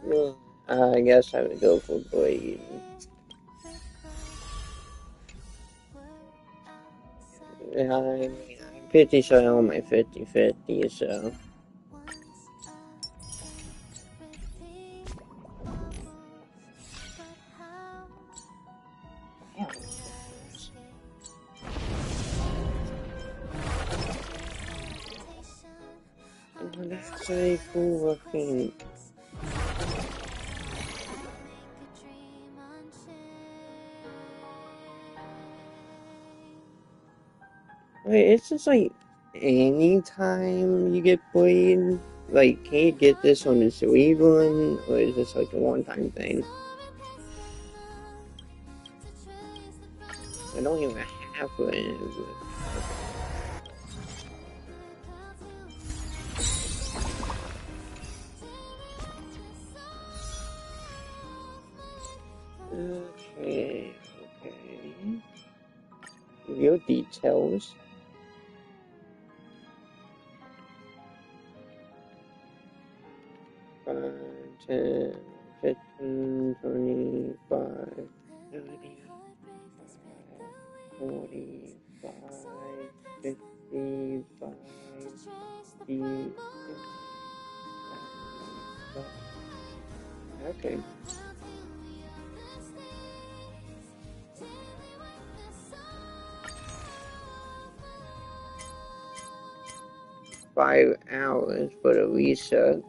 Yeah, I guess I would go for Blade. Yeah, I mean, I'm pretty sure I own my 50/50, so. Oh, that's really cool, I think. Wait, it's just like anytime you get Blade, like, can you get this on the Sweet one, or is this like a one-time thing? I don't even have one, but okay. Okay. Real details. 5, 10, 15, 25, 30, 45, 55, 60, okay. 5 hours for the reset.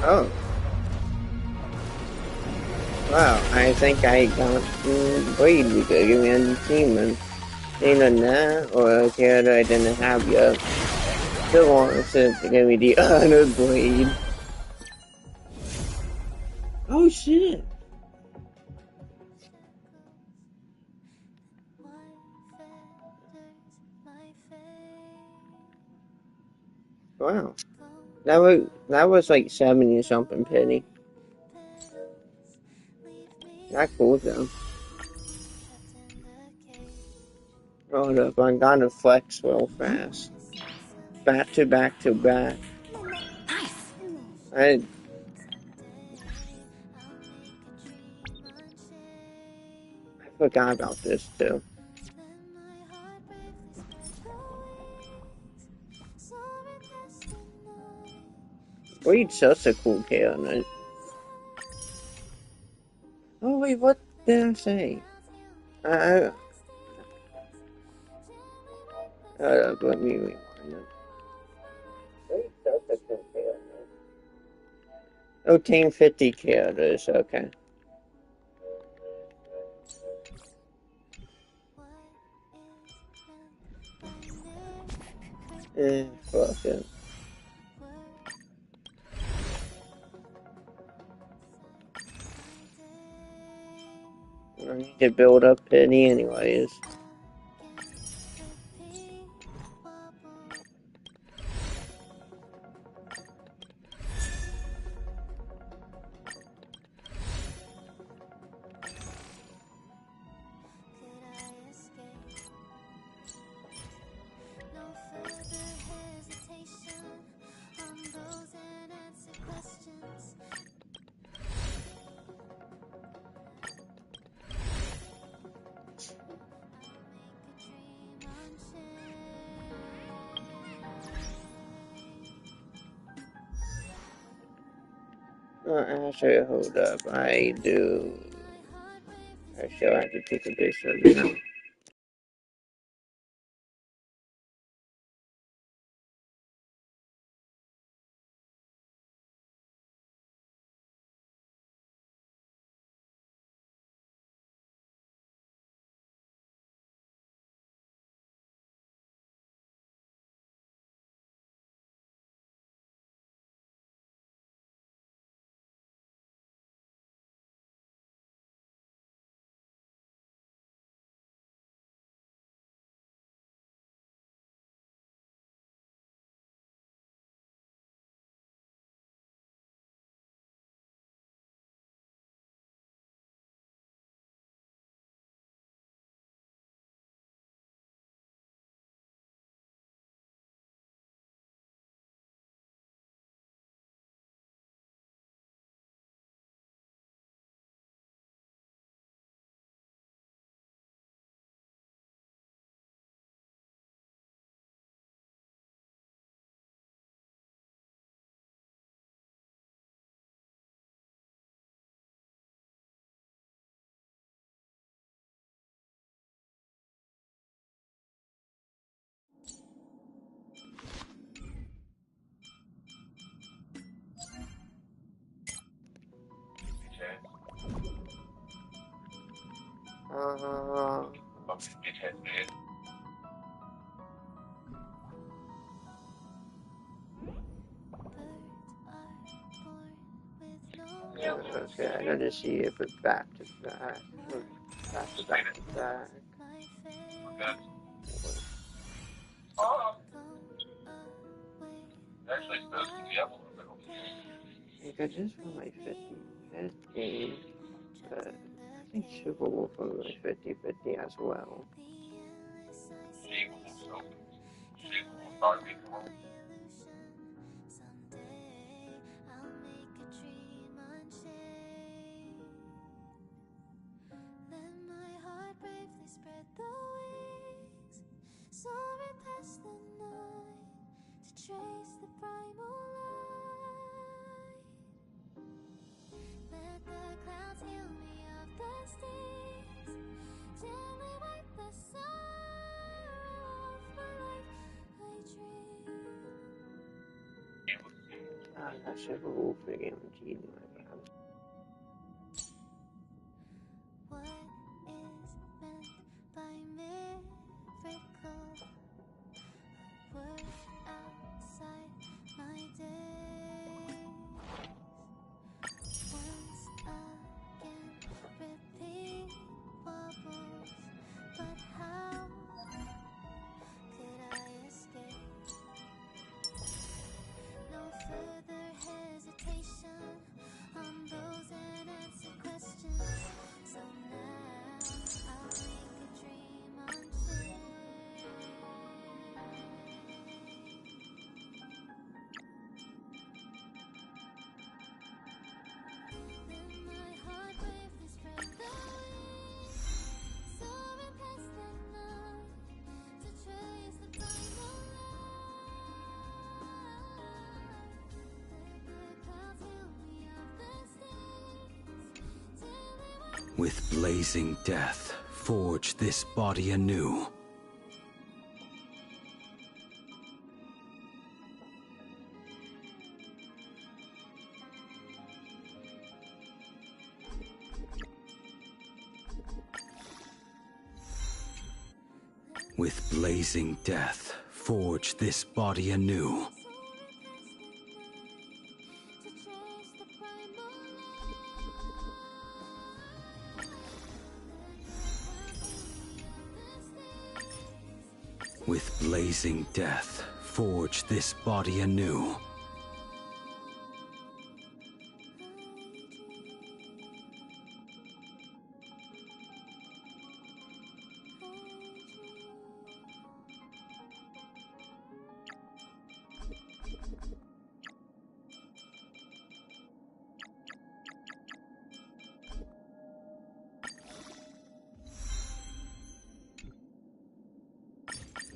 Oh, wow. I think I got Blade because you man demon. Either that or a character I didn't have yet. Still wants to give me the other Blade. Oh shit. Wow. That was like 70 something penny. Not cool though. Hold up, I'm gonna flex real fast. Back to back to back. I I forgot about this too. Weed's such a cool character. Oh wait, what did I say? I let me rewind it. Weed's such a cool character. Oh, Team 50 characters, okay. Fuck it. I need to build up penny anyways. Actually, hold up. I do. I still have to take a picture of it now. Okay, I gotta see if it's back to back. Back to back to back. Actually, supposed to be up a little bit. Because this was my 55th game, but I think Super Wolf was my 50-50 as well. She will probably be the one. That Super Wolf guaranteed my round. With blazing death, forge this body anew. With blazing death, forge this body anew. With blazing death, forge this body anew.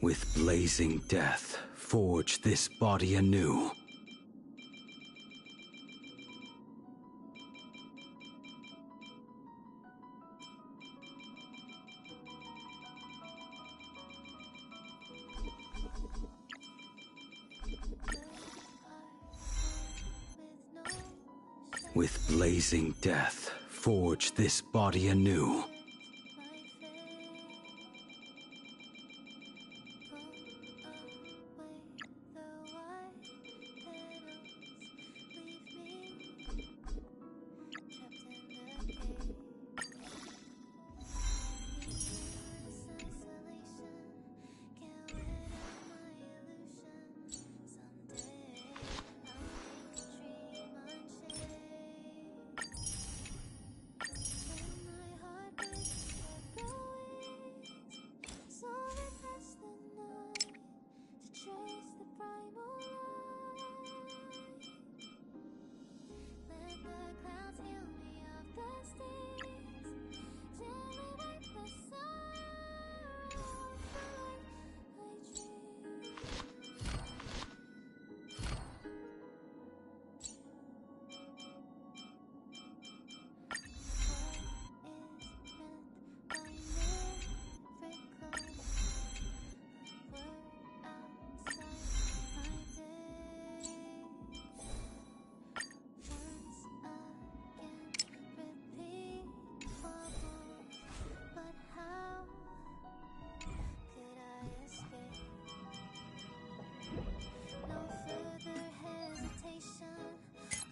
With blazing death, forge this body anew. With blazing death, forge this body anew.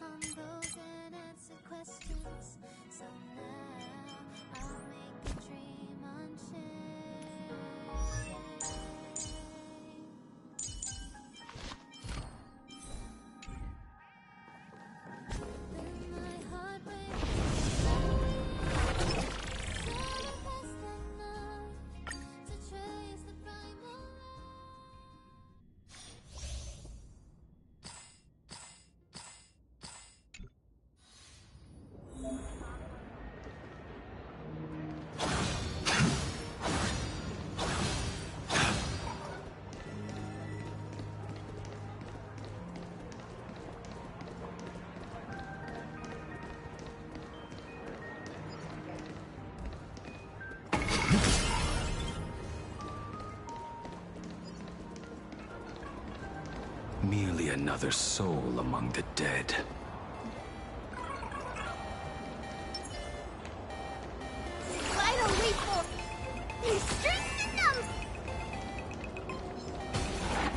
on those unanswered questions. So now I'll make a dream unchained. Then my heart breaks slowly. So past that night to trace the primal Merely another soul among the dead. vital lethal. You strengthen them.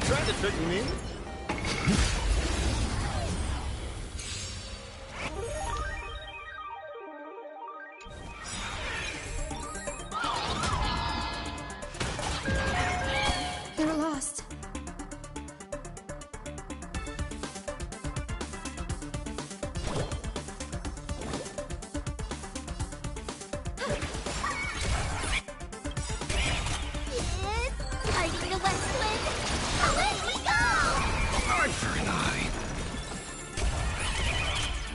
Trying to trick me? They're lost. It's fighting the west wind. Away we go! Arthur and I.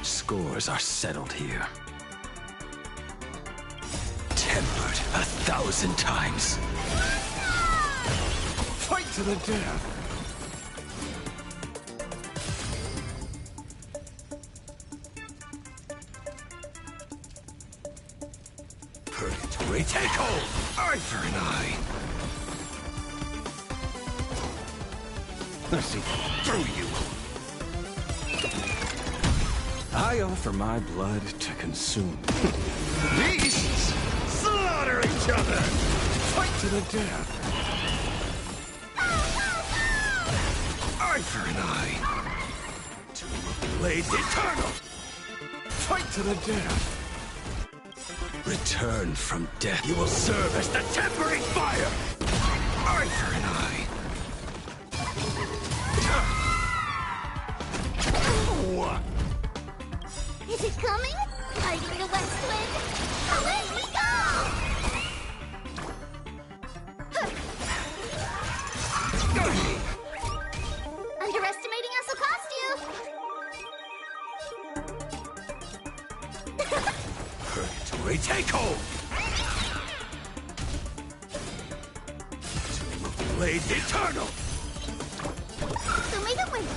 Scores are settled here. Tempered 1,000 times. Fight to the death! Purgatory, take hold! Arthur and I. Let's see through you. I offer my blood to consume. Beasts slaughter each other. Fight to the death. Arthur and I. Blades eternal. Fight to the death. Return from death. You will serve as the tempering fire. Arthur and I. Is it coming? Fighting the west wind. Away we go! Underestimating us will cost you. Purgatory, take hold! Blades eternal. So may the wind.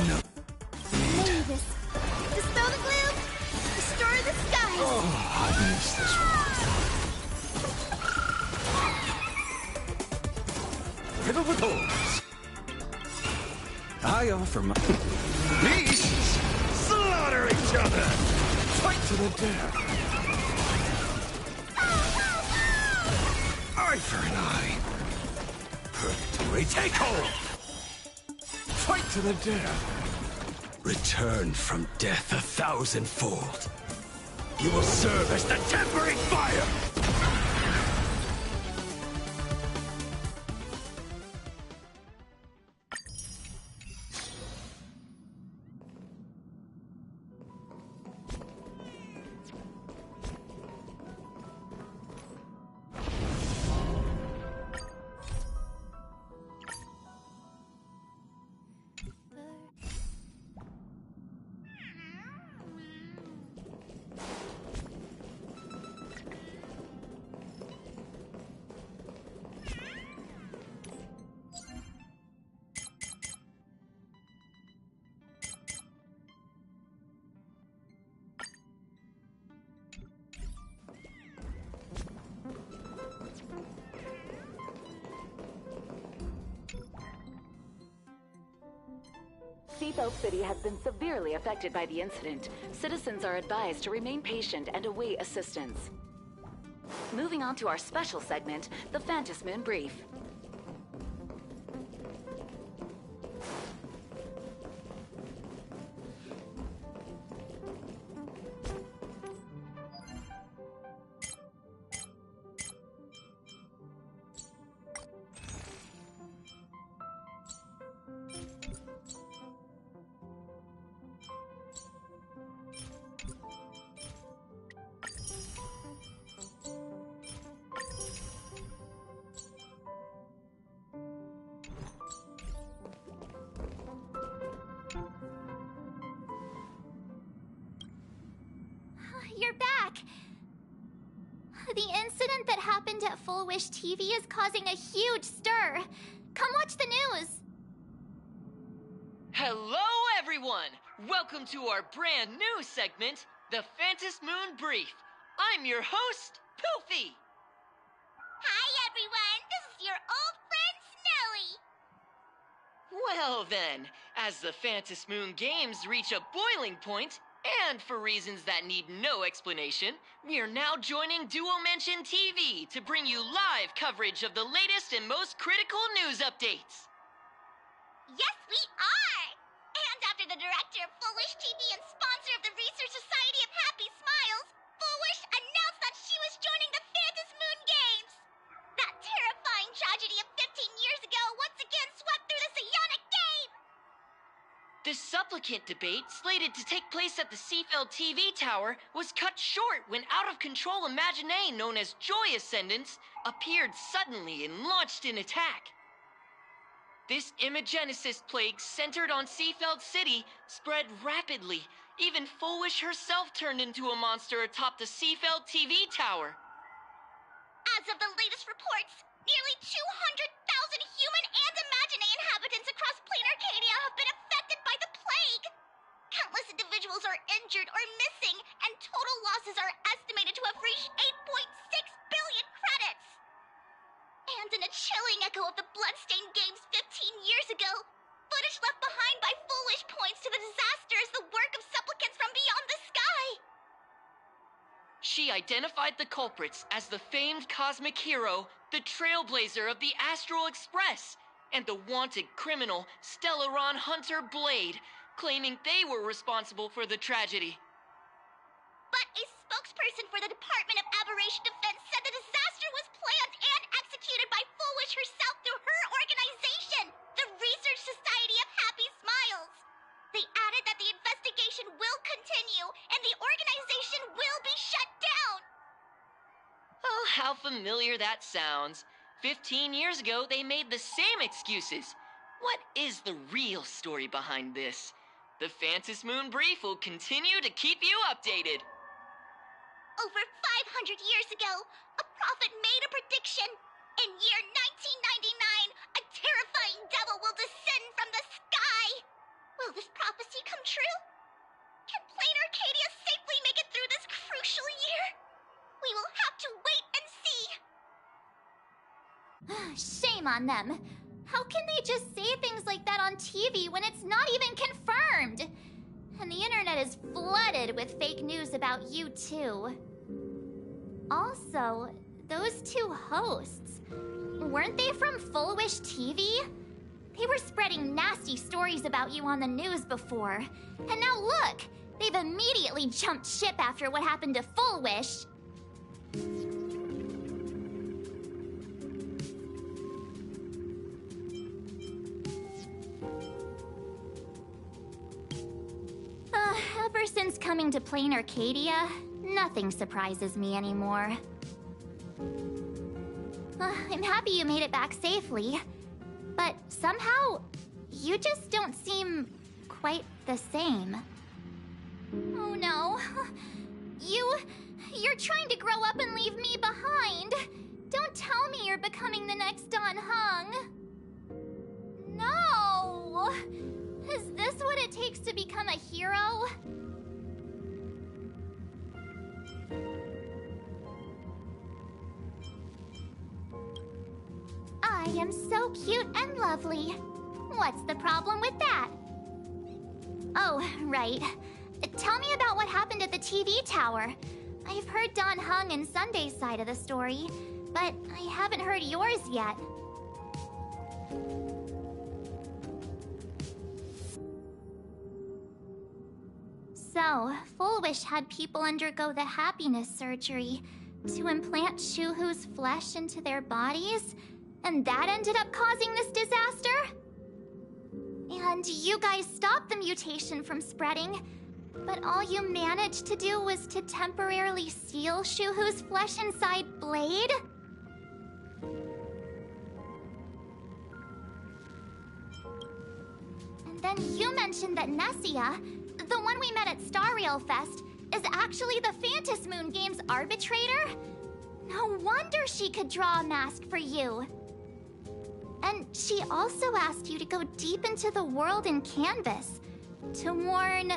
No. Mavis. Dispel the gloom. Destroy the skies. Oh, I miss this one. Riddle with thorns. I offer my... Beasts slaughter each other. Fight to the death. Arthur and I. Purgatory, take hold! Fight to the death. Return from death 1,000-fold. You will serve as the tempering fire. Seatbelt City has been severely affected by the incident. Citizens are advised to remain patient and await assistance. Moving on to our special segment, the Phantasmin Brief. you're back. The incident that happened at Full Wish TV is causing a huge stir. Come watch the news. Hello, everyone! Welcome to our brand new segment, the Phantas Moon Brief. I'm your host, Poofy. Hi, everyone. This is your old friend, Snowy. Well then, as the Phantas Moon Games reach a boiling point, and for reasons that need no explanation, we are now joining Duo Mention TV to bring you live coverage of the latest and most critical news updates. Yes, we are! And after the director of Full Wish TV and sponsor of the Research Society of Happy Smiles, Full Wish announced that she was joining the Phantas Moon Games! That terrifying tragedy of 15 years ago once again swept through the Psionic game! The supplicant debate, slated to take place at the Seafeld TV tower, was cut short when out-of-control Imaginée known as Joy Ascendants appeared suddenly and launched an attack. This Imagenesis plague centered on Seafeld City spread rapidly. Even Full Wish herself turned into a monster atop the Seafeld TV tower. As of the latest reports, nearly 200,000 human and Imaginée inhabitants across Plain Arcadia have been affected by the plague. Countless individuals are injured or missing, and total losses are estimated to have reached 8.6 billion credits. And in a chilling echo of the Bloodstained Games 15 years ago, footage left behind by Full Wish points to the disaster as the work of supplicants from beyond the sky. She identified the culprits as the famed cosmic hero, the trailblazer of the Astral Express, and the wanted criminal, Stellaron Hunter Blade, claiming they were responsible for the tragedy. But a spokesperson for the Department of Aberration Defense said the disaster was planned and executed by Full Wish herself through her organization, the Research Society of Happy Smiles. They added that the investigation will continue and the organization will be shut down. Oh, how familiar that sounds. 15 years ago, they made the same excuses. What is the real story behind this? The Phantas Moon Brief will continue to keep you updated. Over 500 years ago, a prophet made a prediction. In year 1999, a terrifying devil will descend from the sky. Will this prophecy come true? Can Plain Arcadia safely make it through this crucial year? We will have to wait and see. Shame on them. How can they just say things like that on TV when it's not even confirmed? And the internet is flooded with fake news about you too. Also, those two hosts, weren't they from Full Wish TV? They were spreading nasty stories about you on the news before. And now look, they've immediately jumped ship after what happened to Full Wish. Ever since coming to Plain Arcadia, nothing surprises me anymore. I'm happy you made it back safely, but somehow, you just don't seem quite the same. Oh no. You're trying to grow up and leave me behind. Don't tell me you're becoming the next Dan Heng. No! Is this what it takes to become a hero? I am so cute and lovely. What's the problem with that? Oh, right. Tell me about what happened at the TV tower. I've heard Dan Heng and Sunday's side of the story, but I haven't heard yours yet. So, Full Wish had people undergo the happiness surgery to implant Shuhu's flesh into their bodies, and that ended up causing this disaster? And you guys stopped the mutation from spreading, but all you managed to do was to temporarily seal Shuhu's flesh inside Blade? And then you mentioned that Nessia, the one we met at Star Rail Fest, is actually the Phantas Moon Games arbitrator? No wonder she could draw a mask for you. And she also asked you to go deep into the world in Canvas to warn...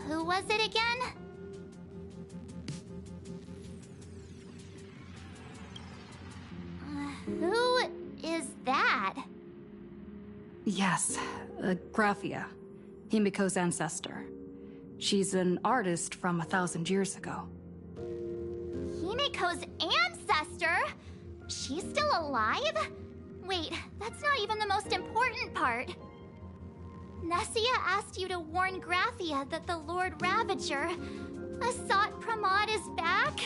who was it again? Who is that? Yes, Graphia, Himiko's ancestor. She's an artist from 1,000 years ago. Himiko's ancestor? She's still alive? Wait, that's not even the most important part. Nessia asked you to warn Graphia that the Lord Ravager, Asat Pramod, is back?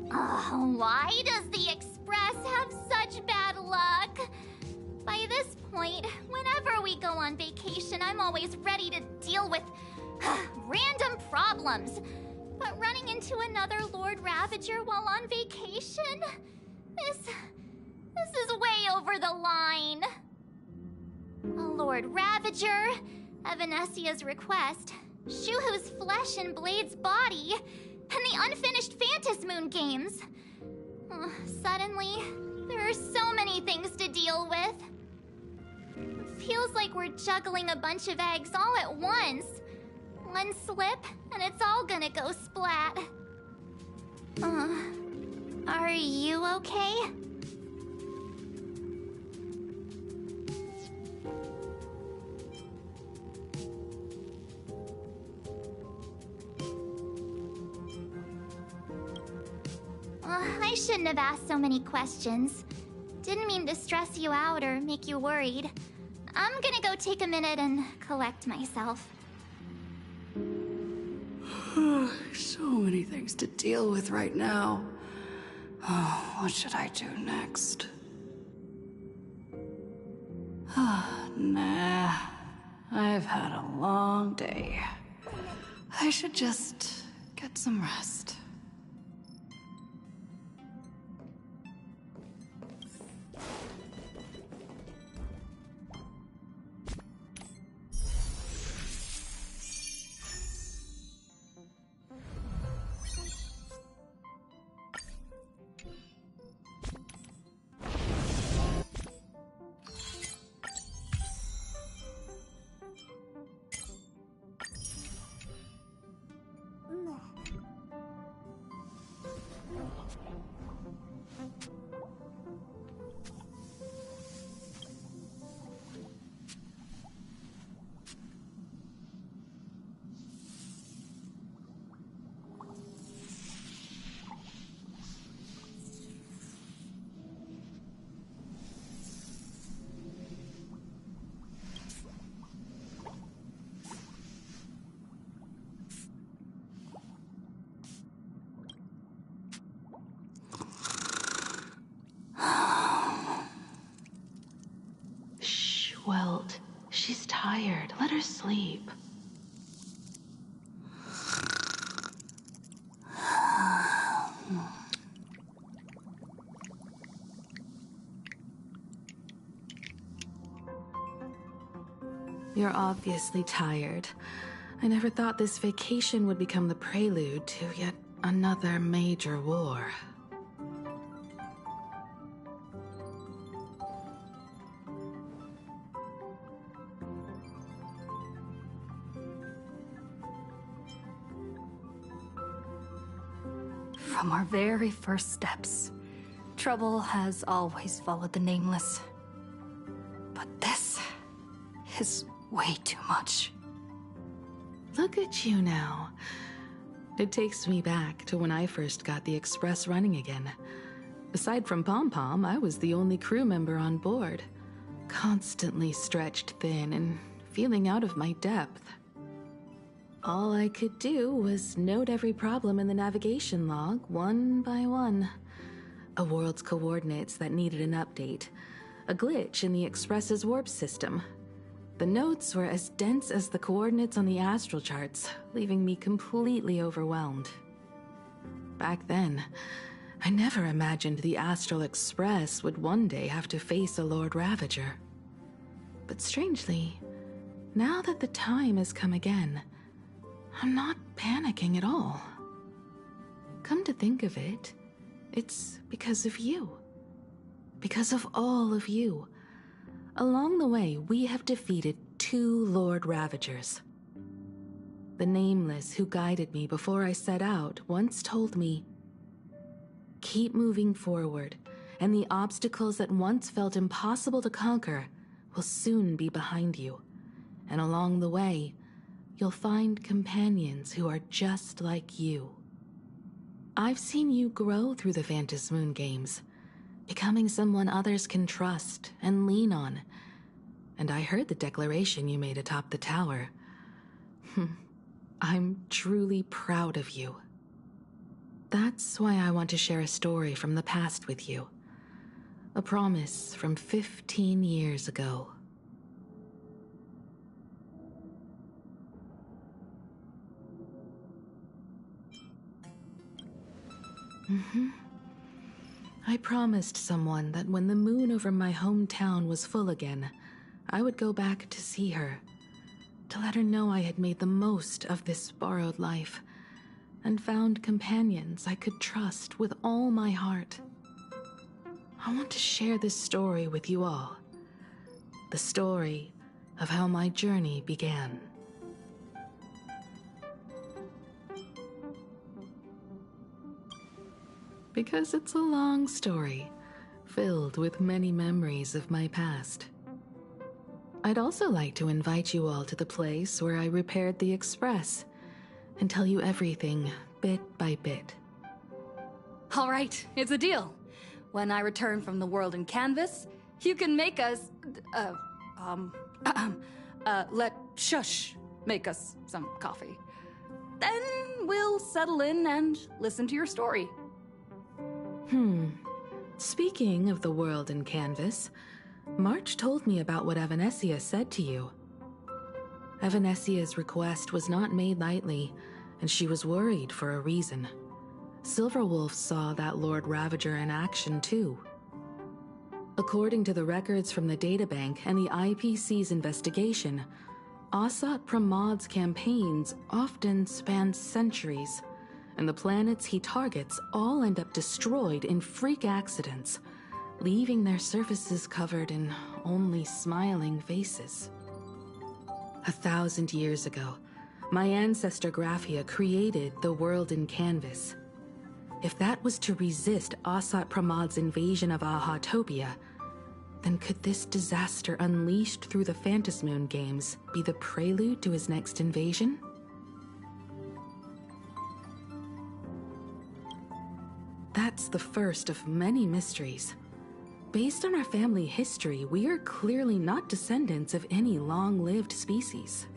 Why does the Express have such bad luck? By this point, whenever we go on vacation, I'm always ready to deal with random problems. But running into another Lord Ravager while on vacation? This is way over the line. A Lord Ravager, at Venesia's request, Shuhu's flesh and Blade's body, and the unfinished Phantas Moon Games. Suddenly, there are so many things to deal with. Feels like we're juggling a bunch of eggs all at once. One slip, and it's all gonna go splat. Are you okay? I shouldn't have asked so many questions. Didn't mean to stress you out or make you worried. I'm gonna go take a minute and collect myself. So many things to deal with right now. Oh, what should I do next? Nah. I've had a long day. I should just get some rest. Welt, she's tired. Let her sleep. You're obviously tired. I never thought this vacation would become the prelude to yet another major war. From our very first steps, trouble has always followed the Nameless. But this is way too much. Look at you now. It takes me back to when I first got the Express running again. Aside from Pom Pom, I was the only crew member on board, constantly stretched thin and feeling out of my depth. All I could do was note every problem in the navigation log, one by one. A world's coordinates that needed an update. A glitch in the Express's warp system. The notes were as dense as the coordinates on the astral charts, leaving me completely overwhelmed. Back then, I never imagined the Astral Express would one day have to face a Lord Ravager. But strangely, now that the time has come again, I'm not panicking at all. Come to think of it, it's because of you. Because of all of you. Along the way, we have defeated 2 Lord Ravagers. The Nameless who guided me before I set out once told me, keep moving forward, and the obstacles that once felt impossible to conquer will soon be behind you. And along the way, you'll find companions who are just like you. I've seen you grow through the Vantis Moon games, becoming someone others can trust and lean on. And I heard the declaration you made atop the tower. I'm truly proud of you. That's why I want to share a story from the past with you. A promise from 15 years ago. I promised someone that when the moon over my hometown was full again, I would go back to see her, to let her know I had made the most of this borrowed life, and found companions I could trust with all my heart. I want to share this story with you all. The story of how my journey began. Because it's a long story, filled with many memories of my past. I'd also like to invite you all to the place where I repaired the Express and tell you everything bit by bit. All right, it's a deal. When I return from the world in Canvas, you can make us, let Shush make us some coffee. Then we'll settle in and listen to your story. Speaking of the world in Canvas, March told me about what Evanescia said to you. Evanessia's request was not made lightly, and she was worried for a reason. Silverwolf saw that Lord Ravager in action too. According to the records from the databank and the IPC's investigation, Asat Pramad's campaigns often span centuries, and the planets he targets all end up destroyed in freak accidents, leaving their surfaces covered in only smiling faces. 1,000 years ago, my ancestor Graphia created the world in Canvas. If that was to resist Asat Pramad's invasion of Ahatopia, then could this disaster unleashed through the Phantasmoon games be the prelude to his next invasion? That's the first of many mysteries. Based on our family history, we are clearly not descendants of any long-lived species.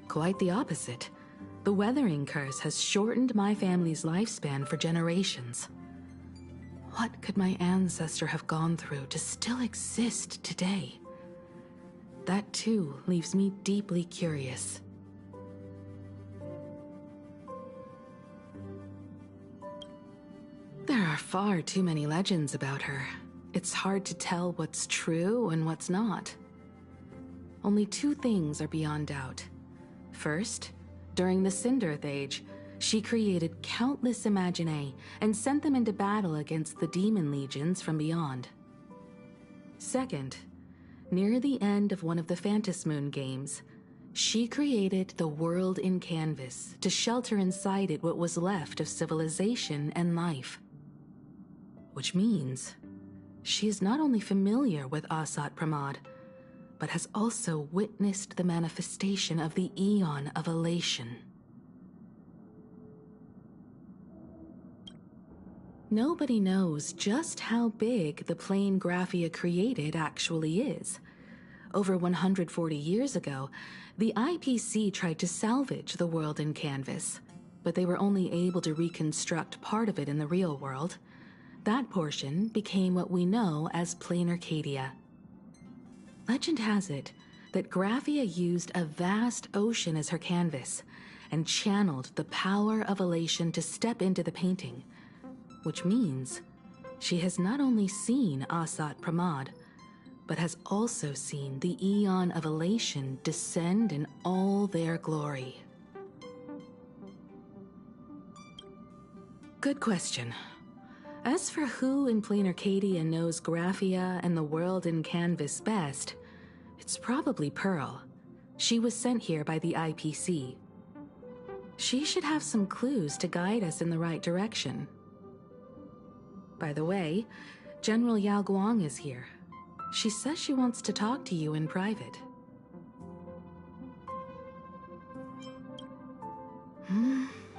Quite the opposite. The weathering curse has shortened my family's lifespan for generations. What could my ancestor have gone through to still exist today? That too leaves me deeply curious. There are far too many legends about her. It's hard to tell what's true and what's not. Only 2 things are beyond doubt. First, during the Cinderth Age, she created countless Imaginae and sent them into battle against the demon legions from beyond. Second, near the end of one of the Phantasmoon games, she created the world in Canvas to shelter inside it what was left of civilization and life. Which means she is not only familiar with Asat Pramad, but has also witnessed the manifestation of the Aeon of Elation. Nobody knows just how big the plane Graphia created actually is. Over 140 years ago, the IPC tried to salvage the world in Canvas, but they were only able to reconstruct part of it in the real world. That portion became what we know as Plain Arcadia. Legend has it that Graphia used a vast ocean as her canvas and channeled the power of elation to step into the painting, which means she has not only seen Asat Pramad, but has also seen the Aeon of Elation descend in all their glory. Good question. As for who in Plain Arcadia knows Graphia and the world in Canvas best, it's probably Pearl. She was sent here by the IPC. She should have some clues to guide us in the right direction. By the way, General Yao Guang is here. She says she wants to talk to you in private.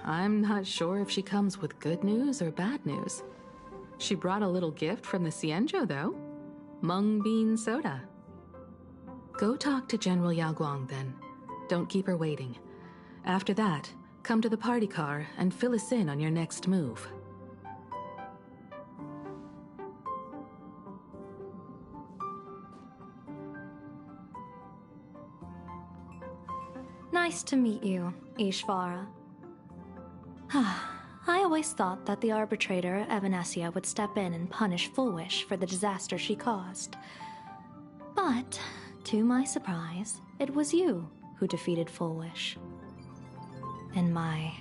I'm not sure if she comes with good news or bad news. She brought a little gift from the Xianzhou, though. Mung bean soda. Go talk to General Yao Guang, then. Don't keep her waiting. After that, come to the party car and fill us in on your next move. Nice to meet you, Ishvara. I always thought that the arbitrator, Evanesia, would step in and punish Fullwish for the disaster she caused. But, to my surprise, it was you who defeated Fullwish. In my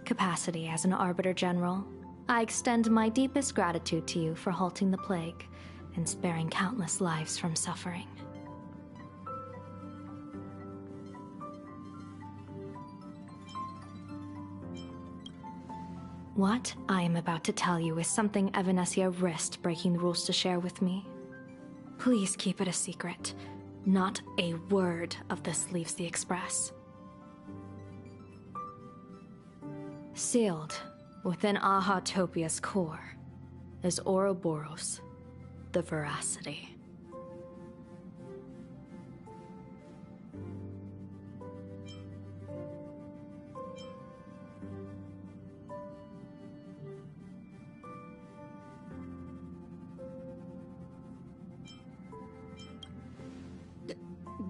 capacity as an Arbiter General, I extend my deepest gratitude to you for halting the plague and sparing countless lives from suffering. What I am about to tell you is something Evanesia risked breaking the rules to share with me. Please keep it a secret. Not a word of this leaves the Express. Sealed within Ahatopia's core is Ouroboros, the Veracity.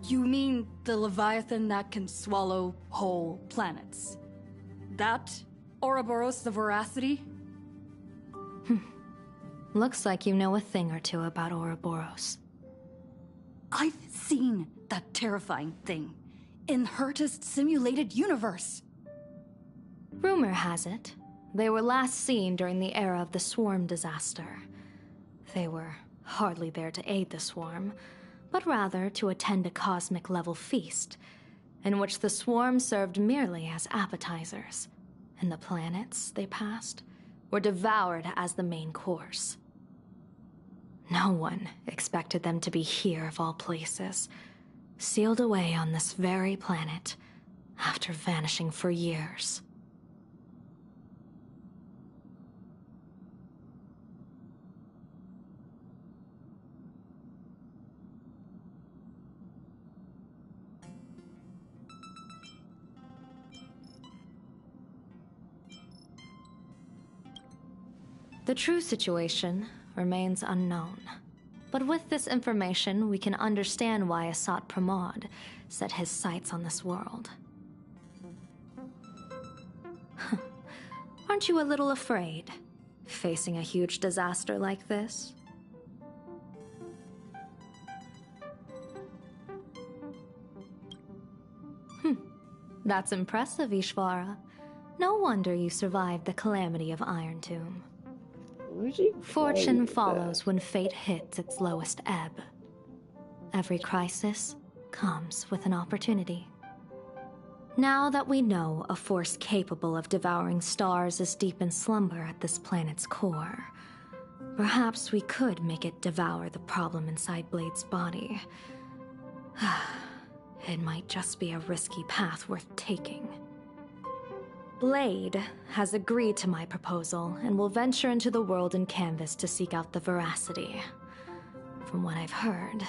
You mean the Leviathan that can swallow whole planets? That Ouroboros the Veracity? Looks like you know a thing or two about Ouroboros. I've seen that terrifying thing in Herta's simulated universe. Rumor has it, they were last seen during the era of the Swarm disaster. They were hardly there to aid the Swarm, but rather to attend a cosmic-level feast, in which the Swarm served merely as appetizers, and the planets they passed were devoured as the main course. No one expected them to be here of all places, sealed away on this very planet, after vanishing for years. The true situation remains unknown. But with this information, we can understand why Asat Pramod set his sights on this world. Aren't you a little afraid, facing a huge disaster like this? That's impressive, Ishvara. No wonder you survived the calamity of Iron Tomb. Fortune follows when fate hits its lowest ebb. Every crisis comes with an opportunity. Now that we know a force capable of devouring stars is deep in slumber at this planet's core, perhaps we could make it devour the problem inside Blade's body. It might just be a risky path worth taking. Blade has agreed to my proposal and will venture into the world in Canvas to seek out the Veracity. From what I've heard,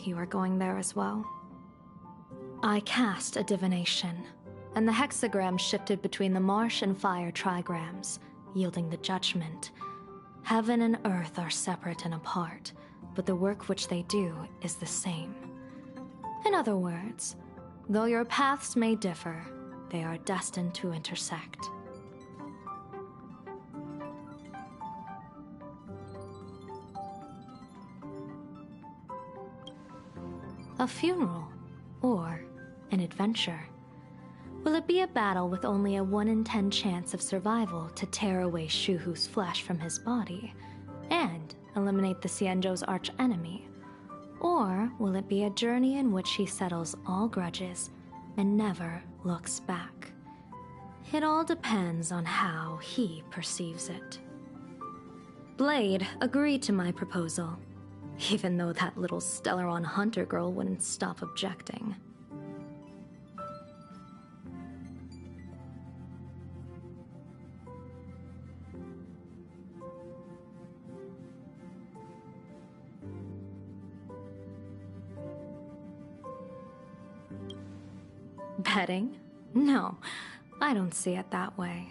you are going there as well. I cast a divination, and the hexagram shifted between the marsh and fire trigrams, yielding the judgment. Heaven and earth are separate and apart, but the work which they do is the same. In other words, though your paths may differ, they are destined to intersect. A funeral, or an adventure. Will it be a battle with only a 1 in 10 chance of survival to tear away Shuhu's flesh from his body and eliminate the Xianzhou's arch-enemy? Or will it be a journey in which he settles all grudges and never looks back? It all depends on how he perceives it. Blade agreed to my proposal, even though that little Stellaron hunter girl wouldn't stop objecting. Betting? No, I don't see it that way.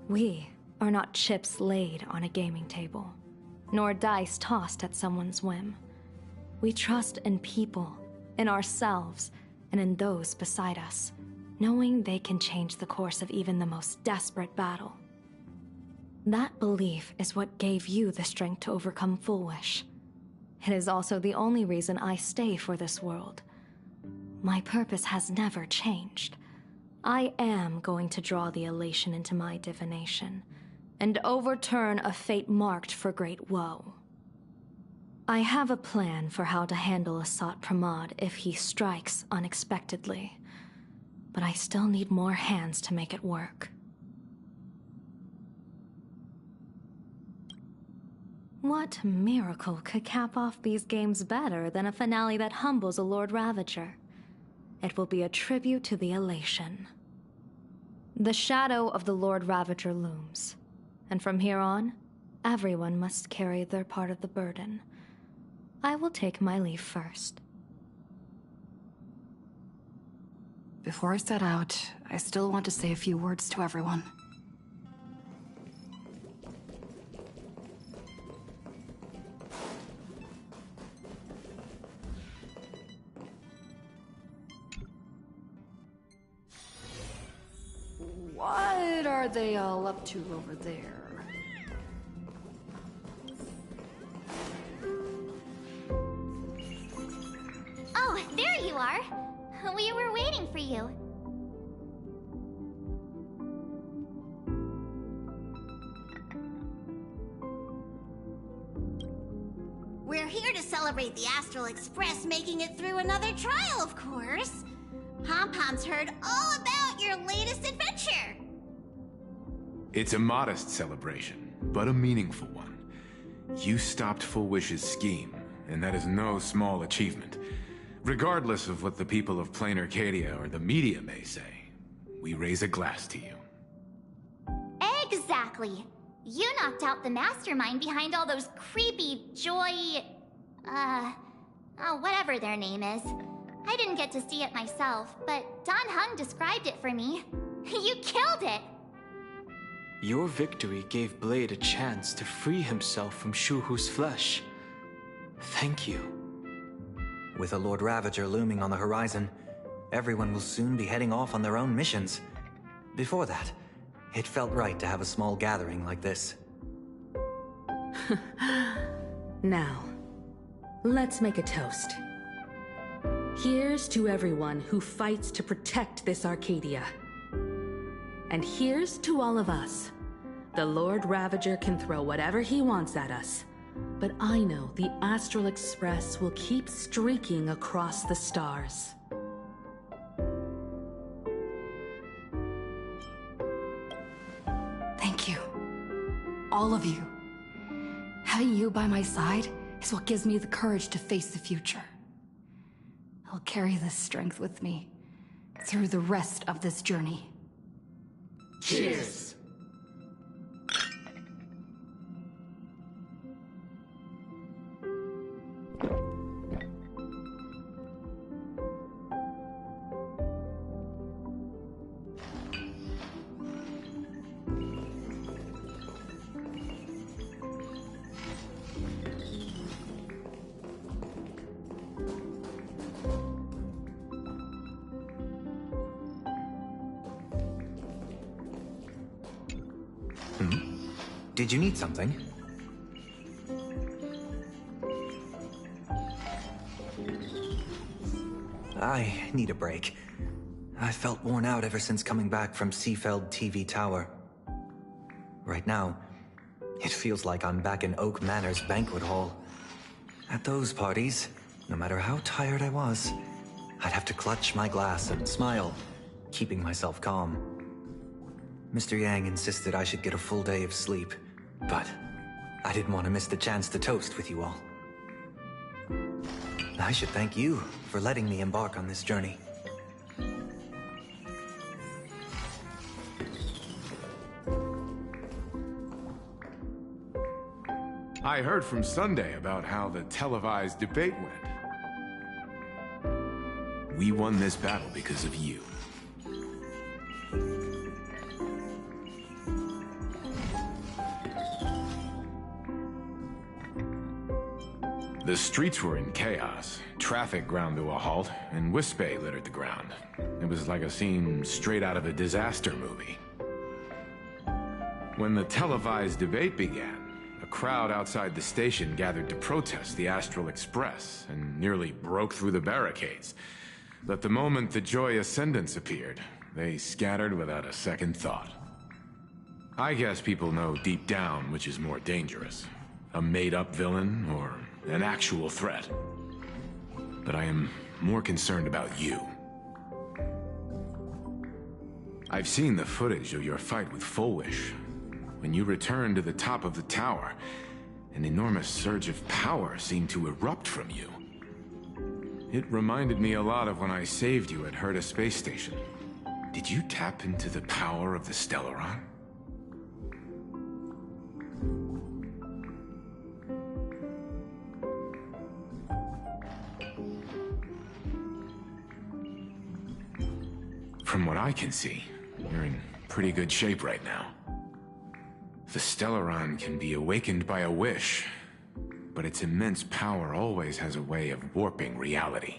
We are not chips laid on a gaming table, nor dice tossed at someone's whim. We trust in people, in ourselves, and in those beside us, knowing they can change the course of even the most desperate battle. That belief is what gave you the strength to overcome Fullwish. It is also the only reason I stay for this world. My purpose has never changed. I am going to draw the elation into my divination, and overturn a fate marked for great woe. I have a plan for how to handle Asat Pramod if he strikes unexpectedly, but I still need more hands to make it work. What miracle could cap off these games better than a finale that humbles a Lord Ravager? It will be a tribute to the elation. The shadow of the Lord Ravager looms, and from here on, everyone must carry their part of the burden. I will take my leave first. Before I set out, I still want to say a few words to everyone. What are they all up to over there? Oh, there you are. We were waiting for you. We're here to celebrate the Astral Express making it through another trial, of course. Pom-Pom's heard all about your latest adventure. It's a modest celebration, but a meaningful one. You stopped Fullwish's scheme, and that is no small achievement. Regardless of what the people of Plain Arcadia or the media may say, we raise a glass to you. Exactly. You knocked out the mastermind behind all those creepy whatever their name is. I didn't get to see it myself, but Don Hung described it for me. You killed it! Your victory gave Blade a chance to free himself from Shuhu's flesh. Thank you. With a Lord Ravager looming on the horizon, everyone will soon be heading off on their own missions. Before that, it felt right to have a small gathering like this. Now, let's make a toast. Here's to everyone who fights to protect this Arcadia. And here's to all of us. The Lord Ravager can throw whatever he wants at us, but I know the Astral Express will keep streaking across the stars. Thank you. All of you. Having you by my side is what gives me the courage to face the future. I'll carry this strength with me through the rest of this journey. Cheers! Did you need something? I need a break. I felt worn out ever since coming back from Seafeld TV Tower. Right now, it feels like I'm back in Oak Manor's banquet hall. At those parties, no matter how tired I was, I'd have to clutch my glass and smile, keeping myself calm. Mr. Yang insisted I should get a full day of sleep, but I didn't want to miss the chance to toast with you all. I should thank you for letting me embark on this journey. I heard from Sunday about how the televised debate went. We won this battle because of you. The streets were in chaos. Traffic ground to a halt, and Wisp-Bey littered the ground. It was like a scene straight out of a disaster movie. When the televised debate began, a crowd outside the station gathered to protest the Astral Express and nearly broke through the barricades. But the moment the Joy Ascendants appeared, they scattered without a second thought. I guess people know deep down which is more dangerous, a made-up villain or an actual threat. But I am more concerned about you. I've seen the footage of your fight with Full Wish. When you returned to the top of the tower, an enormous surge of power seemed to erupt from you. It reminded me a lot of when I saved you at Herta Space Station. Did you tap into the power of the Stellaron? From what I can see, you're in pretty good shape right now. The Stellaron can be awakened by a wish, but its immense power always has a way of warping reality.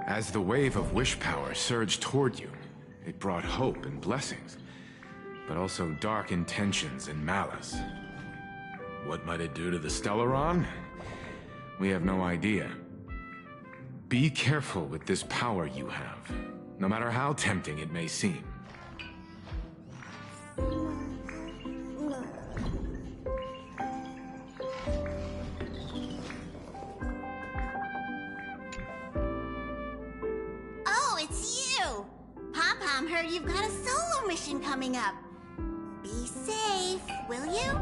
As the wave of wish power surged toward you, it brought hope and blessings, but also dark intentions and malice. What might it do to the Stellaron? We have no idea. Be careful with this power you have, no matter how tempting it may seem. Oh, it's you! Pom-Pom heard you've got a solo mission coming up. Be safe, will you?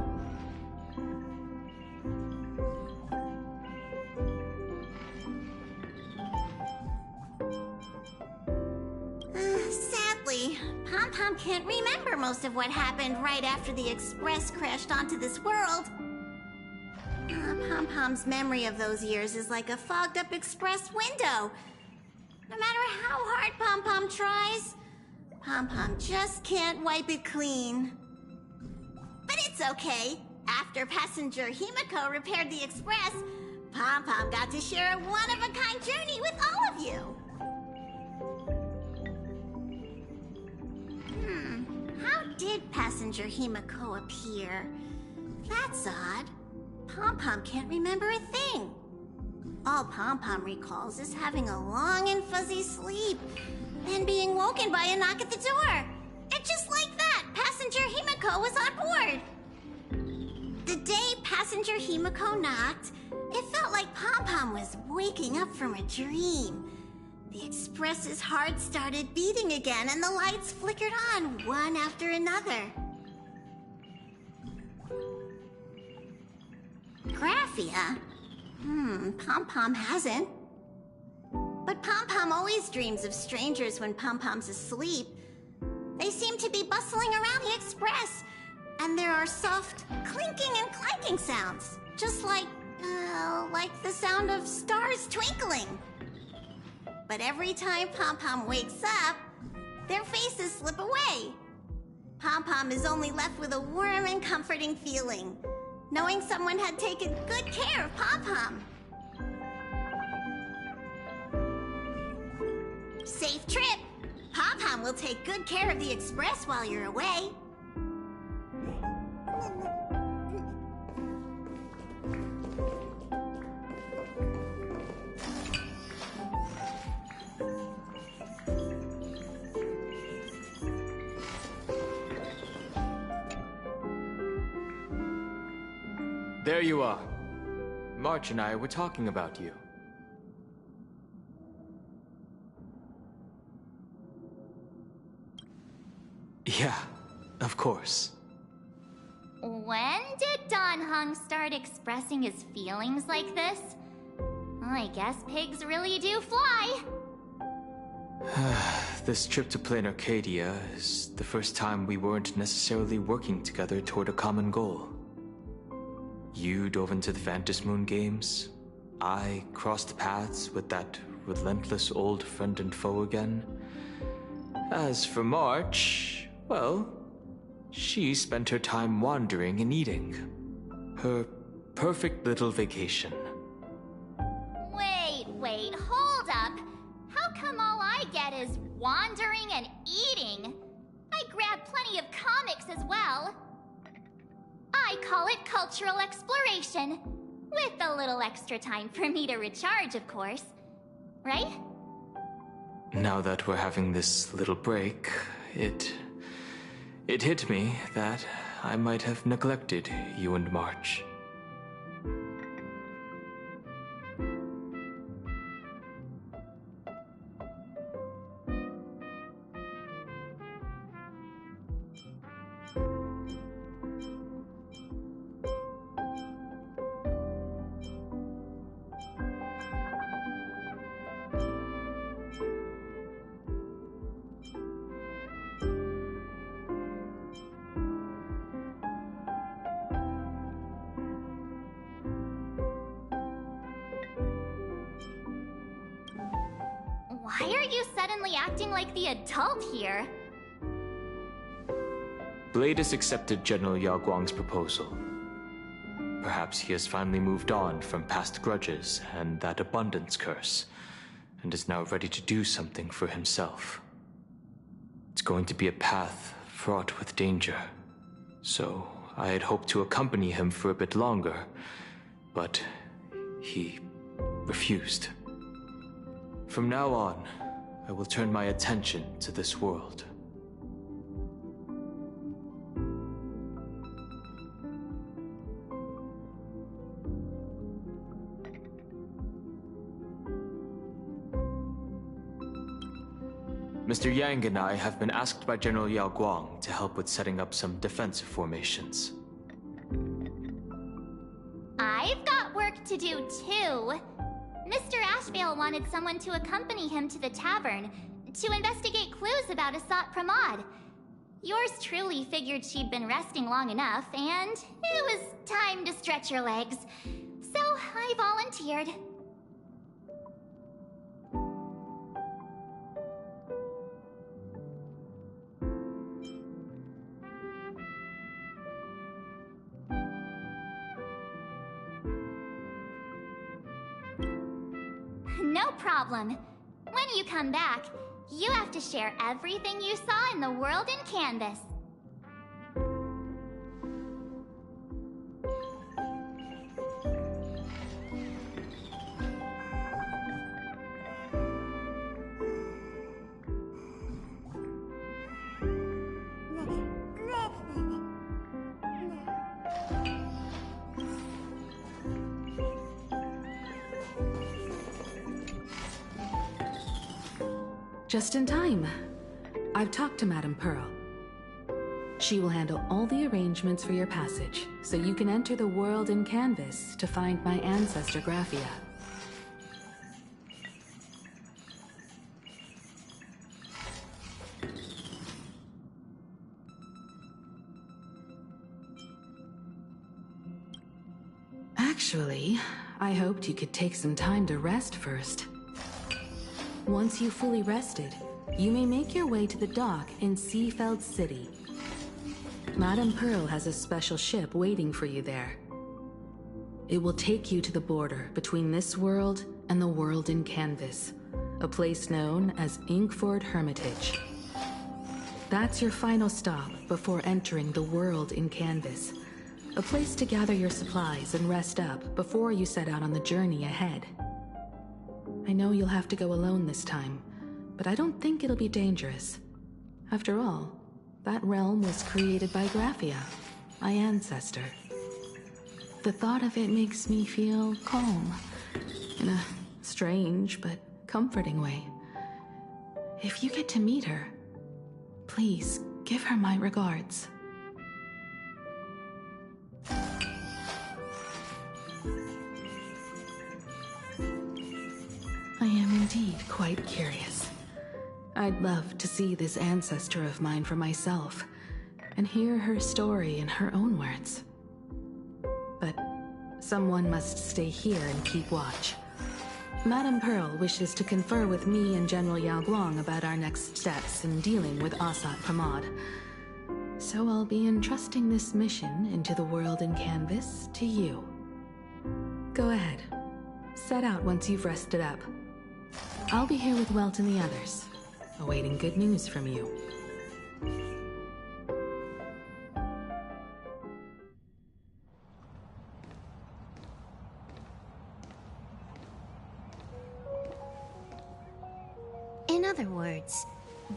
Sadly, Pom-Pom can't remember most of what happened right after the Express crashed onto this world. Pom-Pom's memory of those years is like a fogged-up Express window. No matter how hard Pom-Pom tries, Pom-Pom just can't wipe it clean. But it's okay. After passenger Himiko repaired the Express, Pom-Pom got to share a one-of-a-kind journey with all of you. How did passenger Himiko appear? That's odd. Pom-Pom can't remember a thing. All Pom-Pom recalls is having a long and fuzzy sleep, then being woken by a knock at the door. And just like that, passenger Himiko was on board. The day passenger Himiko knocked, it felt like Pom-Pom was waking up from a dream. The Express's heart started beating again, and the lights flickered on one after another. Graphia? Pom-Pom hasn't. But Pom-Pom always dreams of strangers when Pom-Pom's asleep. They seem to be bustling around the Express, and there are soft clinking and clanking sounds, just like the sound of stars twinkling. But every time Pom-Pom wakes up, their faces slip away. Pom-Pom is only left with a warm and comforting feeling, knowing someone had taken good care of Pom-Pom. Safe trip! Pom-Pom will take good care of the Express while you're away. There you are. March and I were talking about you. Yeah, of course. When did Dan Heng start expressing his feelings like this? I guess pigs really do fly. This trip to Plain Arcadia is the first time we weren't necessarily working together toward a common goal. You dove into the Phantasmoon games. I crossed paths with that relentless old friend and foe again. As for March, well, she spent her time wandering and eating. Her perfect little vacation. Wait, hold up. How come all I get is wandering and eating? I grab plenty of comics as well. I call it cultural exploration. With a little extra time for me to recharge, of course. Right? Now that we're having this little break, it hit me that I might have neglected you and March. Why are you suddenly acting like the adult here? Blade has accepted General Yao Guang's proposal. Perhaps he has finally moved on from past grudges and that abundance curse, and is now ready to do something for himself. It's going to be a path fraught with danger, so I had hoped to accompany him for a bit longer, but he refused. From now on, I will turn my attention to this world. Mr. Yang and I have been asked by General Yao Guang to help with setting up some defensive formations. I've got work to do too. Mr. Ashvale wanted someone to accompany him to the tavern to investigate clues about Asat Pramod. Yours truly figured she'd been resting long enough, and it was time to stretch her legs. So I volunteered. No problem. When you come back, you have to share everything you saw in the world in Canvas. Just in time. I've talked to Madame Pearl. She will handle all the arrangements for your passage, so you can enter the world in Canvas to find my ancestor Graphia. Actually, I hoped you could take some time to rest first. Once you've fully rested, you may make your way to the dock in Seafeld City. Madame Pearl has a special ship waiting for you there. It will take you to the border between this world and the world in Canvas, a place known as Inkford Hermitage. That's your final stop before entering the world in Canvas, a place to gather your supplies and rest up before you set out on the journey ahead. I know you'll have to go alone this time, but I don't think it'll be dangerous. After all, that realm was created by Graphia, my ancestor. The thought of it makes me feel calm, in a strange but comforting way. If you get to meet her, please give her my regards. I am indeed quite curious. I'd love to see this ancestor of mine for myself, and hear her story in her own words. But someone must stay here and keep watch. Madame Pearl wishes to confer with me and General Yao Guang about our next steps in dealing with Asat Pramod. So I'll be entrusting this mission into the world in canvas to you. Go ahead. Set out once you've rested up. I'll be here with Welt and the others, awaiting good news from you. In other words,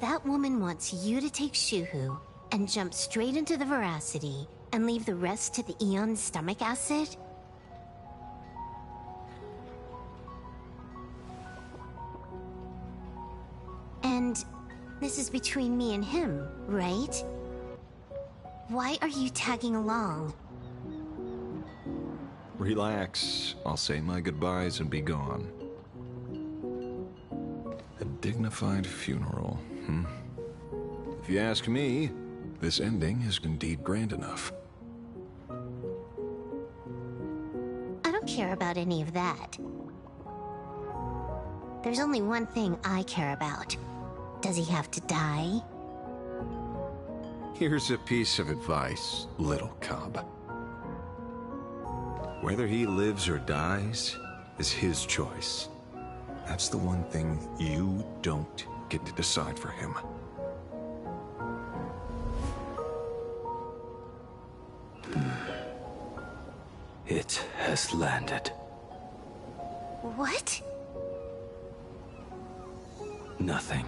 that woman wants you to take Shuhu and jump straight into the Veracity and leave the rest to the Aeon's stomach acid? And this is between me and him, right? Why are you tagging along? Relax. I'll say my goodbyes and be gone. A dignified funeral, If you ask me, this ending is indeed grand enough. I don't care about any of that. There's only one thing I care about. Does he have to die? Here's a piece of advice, little cub. Whether he lives or dies is his choice. That's the one thing you don't get to decide for him. It has landed. What? Nothing.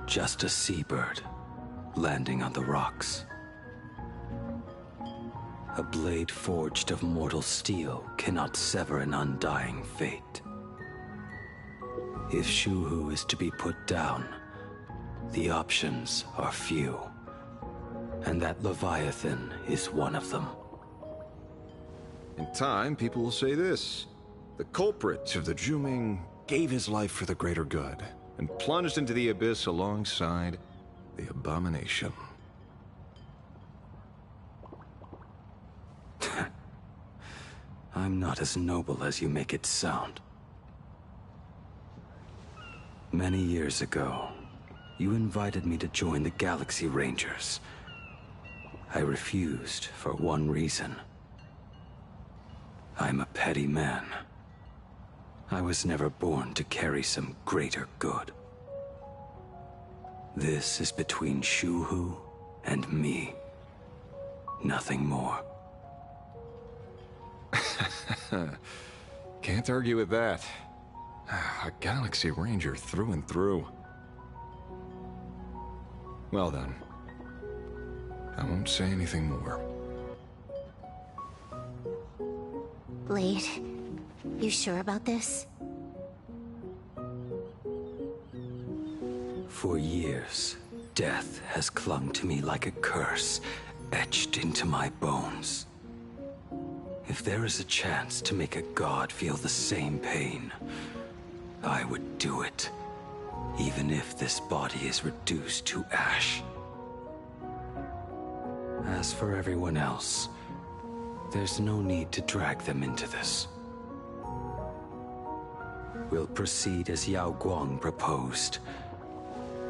Just a seabird landing on the rocks. A blade forged of mortal steel cannot sever an undying fate. If Shuhu is to be put down, the options are few, and that Leviathan is one of them. In time, people will say this. The culprit of the Zhuming gave his life for the greater good, and plunged into the abyss alongside the abomination. I'm not as noble as you make it sound. Many years ago, you invited me to join the Galaxy Rangers. I refused for one reason. I'm a petty man. I was never born to carry some greater good. This is between Shuhu and me. Nothing more. Can't argue with that. A Galaxy Ranger through and through. Well then. I won't say anything more. Blade, you sure about this? For years, death has clung to me like a curse, etched into my bones. If there is a chance to make a god feel the same pain, I would do it, even if this body is reduced to ash. As for everyone else, there's no need to drag them into this. We'll proceed as Yao Guang proposed.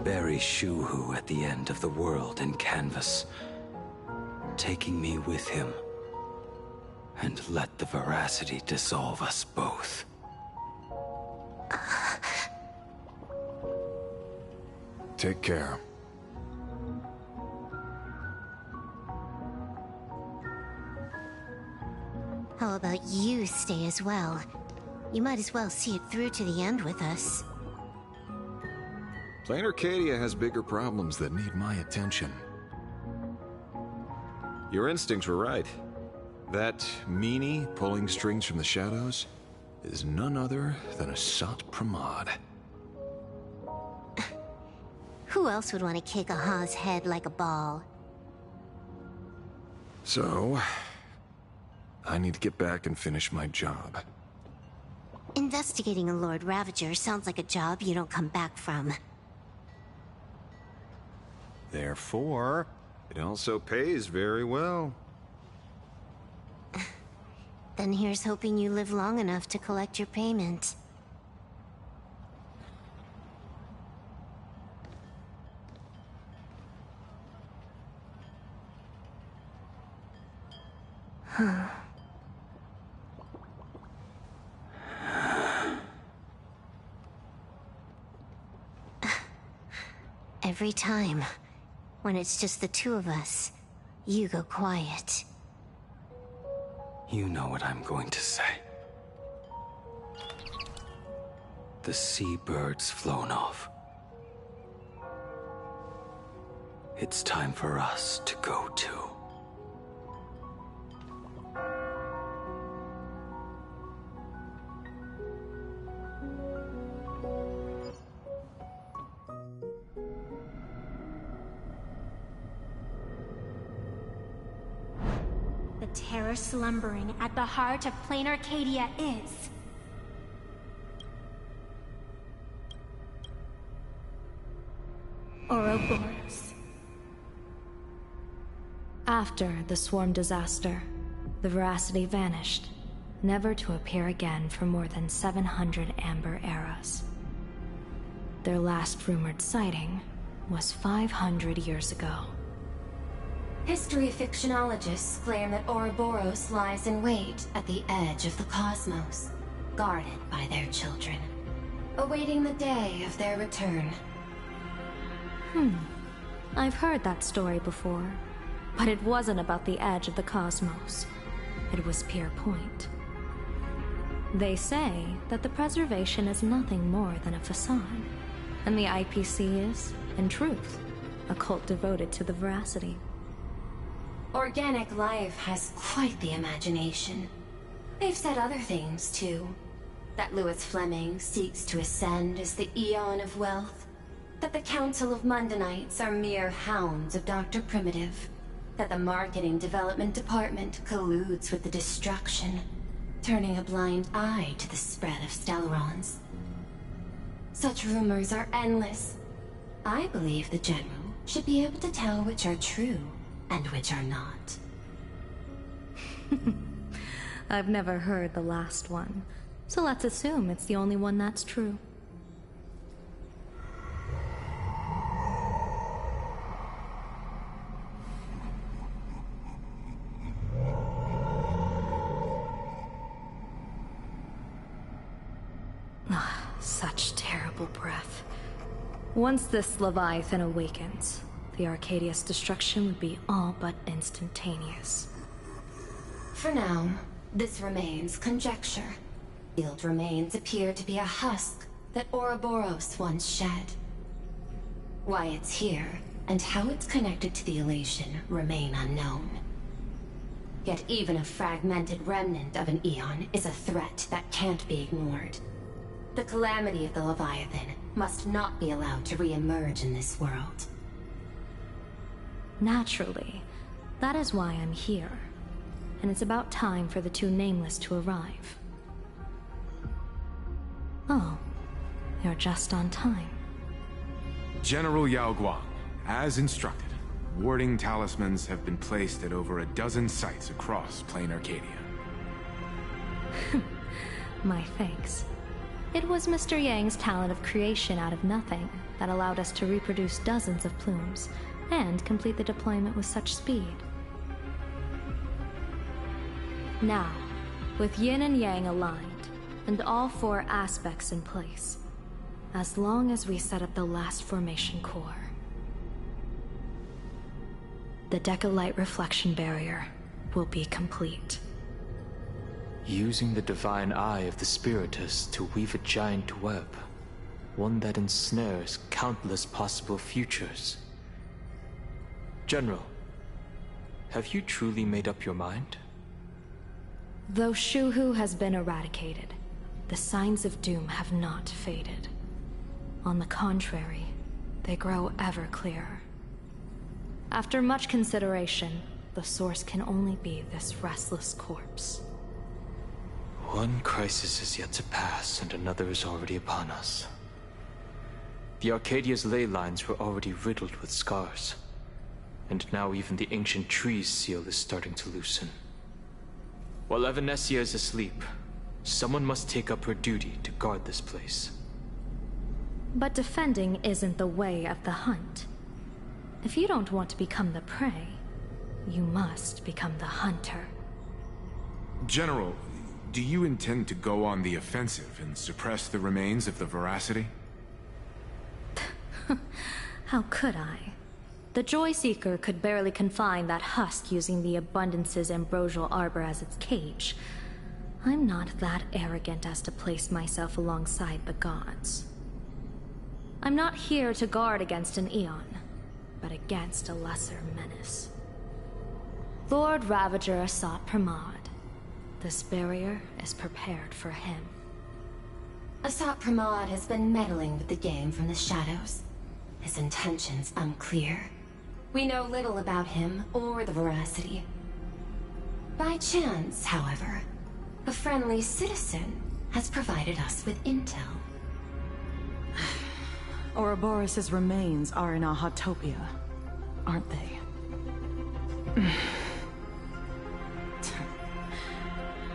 Bury Shuhu at the end of the world in canvas, taking me with him, and let the Veracity dissolve us both. Take care. How about you stay as well? You might as well see it through to the end with us. Plain Arcadia has bigger problems that need my attention. Your instincts were right. That meanie pulling strings from the shadows is none other than Asat Pramod. Who else would want to kick a Ha's head like a ball? So, I need to get back and finish my job. Investigating a Lord Ravager sounds like a job you don't come back from. Therefore, it also pays very well. Then here's hoping you live long enough to collect your payment. Huh. Every time, when it's just the two of us, you go quiet. You know what I'm going to say. The seabird's flown off. It's time for us to go too. The terror slumbering at the heart of Plain Arcadia is... Ouroboros. After the swarm disaster, the Veracity vanished, never to appear again for more than 700 Amber eras. Their last rumored sighting was 500 years ago. History fictionologists claim that Ouroboros lies in wait at the edge of the cosmos, guarded by their children, awaiting the day of their return. I've heard that story before, but it wasn't about the edge of the cosmos. It was Pier Point. They say that the preservation is nothing more than a facade, and the IPC is, in truth, a cult devoted to the Veracity. Organic life has quite the imagination. They've said other things, too. That Louis Fleming seeks to ascend as the Eon of Wealth. That the Council of Mundanites are mere hounds of Dr. Primitive. That the Marketing Development Department colludes with the Destruction, turning a blind eye to the spread of Stellaron's. Such rumors are endless. I believe the General should be able to tell which are true and which are not. I've never heard the last one, so let's assume it's the only one that's true. Such terrible breath. Once this Leviathan awakens, the Arcadia's destruction would be all but instantaneous. For now, this remains conjecture. Sealed remains appear to be a husk that Ouroboros once shed. Why it's here, and how it's connected to the Elation, remain unknown. Yet even a fragmented remnant of an Eon is a threat that can't be ignored. The calamity of the Leviathan must not be allowed to re-emerge in this world. Naturally. That is why I'm here. And it's about time for the two Nameless to arrive. Oh, you're just on time. General Yao Guang, as instructed, warding talismans have been placed at over a dozen sites across Plain Arcadia. My thanks. It was Mr. Yang's talent of creation out of nothing that allowed us to reproduce dozens of plumes and complete the deployment with such speed. Now, with Yin and Yang aligned, and all four aspects in place, as long as we set up the last formation core, the Decalight reflection barrier will be complete. Using the divine eye of the Spiritus to weave a giant web, one that ensnares countless possible futures. General, have you truly made up your mind? Though Shuhu has been eradicated, the signs of doom have not faded. On the contrary, they grow ever clearer. After much consideration, the source can only be this restless corpse. One crisis is yet to pass, and another is already upon us. The Arcadia's ley lines were already riddled with scars, and now even the ancient tree's seal is starting to loosen. While Evanesia is asleep, someone must take up her duty to guard this place. But defending isn't the way of the hunt. If you don't want to become the prey, you must become the hunter. General, do you intend to go on the offensive and suppress the remains of the Veracity? How could I? The Joy Seeker could barely confine that husk using the Abundance's ambrosial arbor as its cage. I'm not that arrogant as to place myself alongside the gods. I'm not here to guard against an Aeon, but against a lesser menace. Lord Ravager Asat Pramad. This barrier is prepared for him. Asat Pramad has been meddling with the game from the shadows. His intentions unclear. We know little about him or the Veracity. By chance, however, a friendly citizen has provided us with intel. Ouroboros' remains are in Ahatopia, aren't they?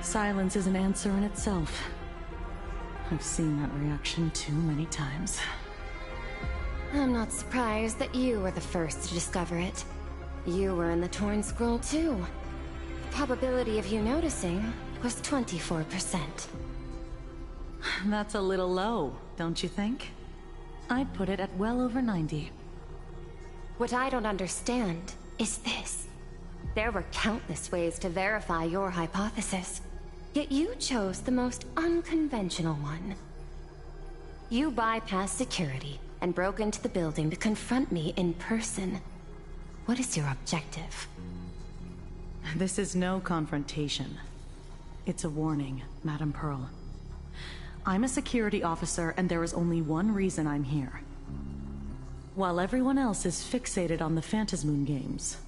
Silence is an answer in itself. I've seen that reaction too many times. I'm not surprised that you were the first to discover it. You were in the Torn Scroll too. The probability of you noticing was 24%. That's a little low, don't you think? I'd put it at well over 90. What I don't understand is this. There were countless ways to verify your hypothesis, yet you chose the most unconventional one. You bypassed security and broke into the building to confront me in person. What is your objective? This is no confrontation. It's a warning, Madam Pearl. I'm a security officer, and there is only one reason I'm here. While everyone else is fixated on the Phantasmoon games,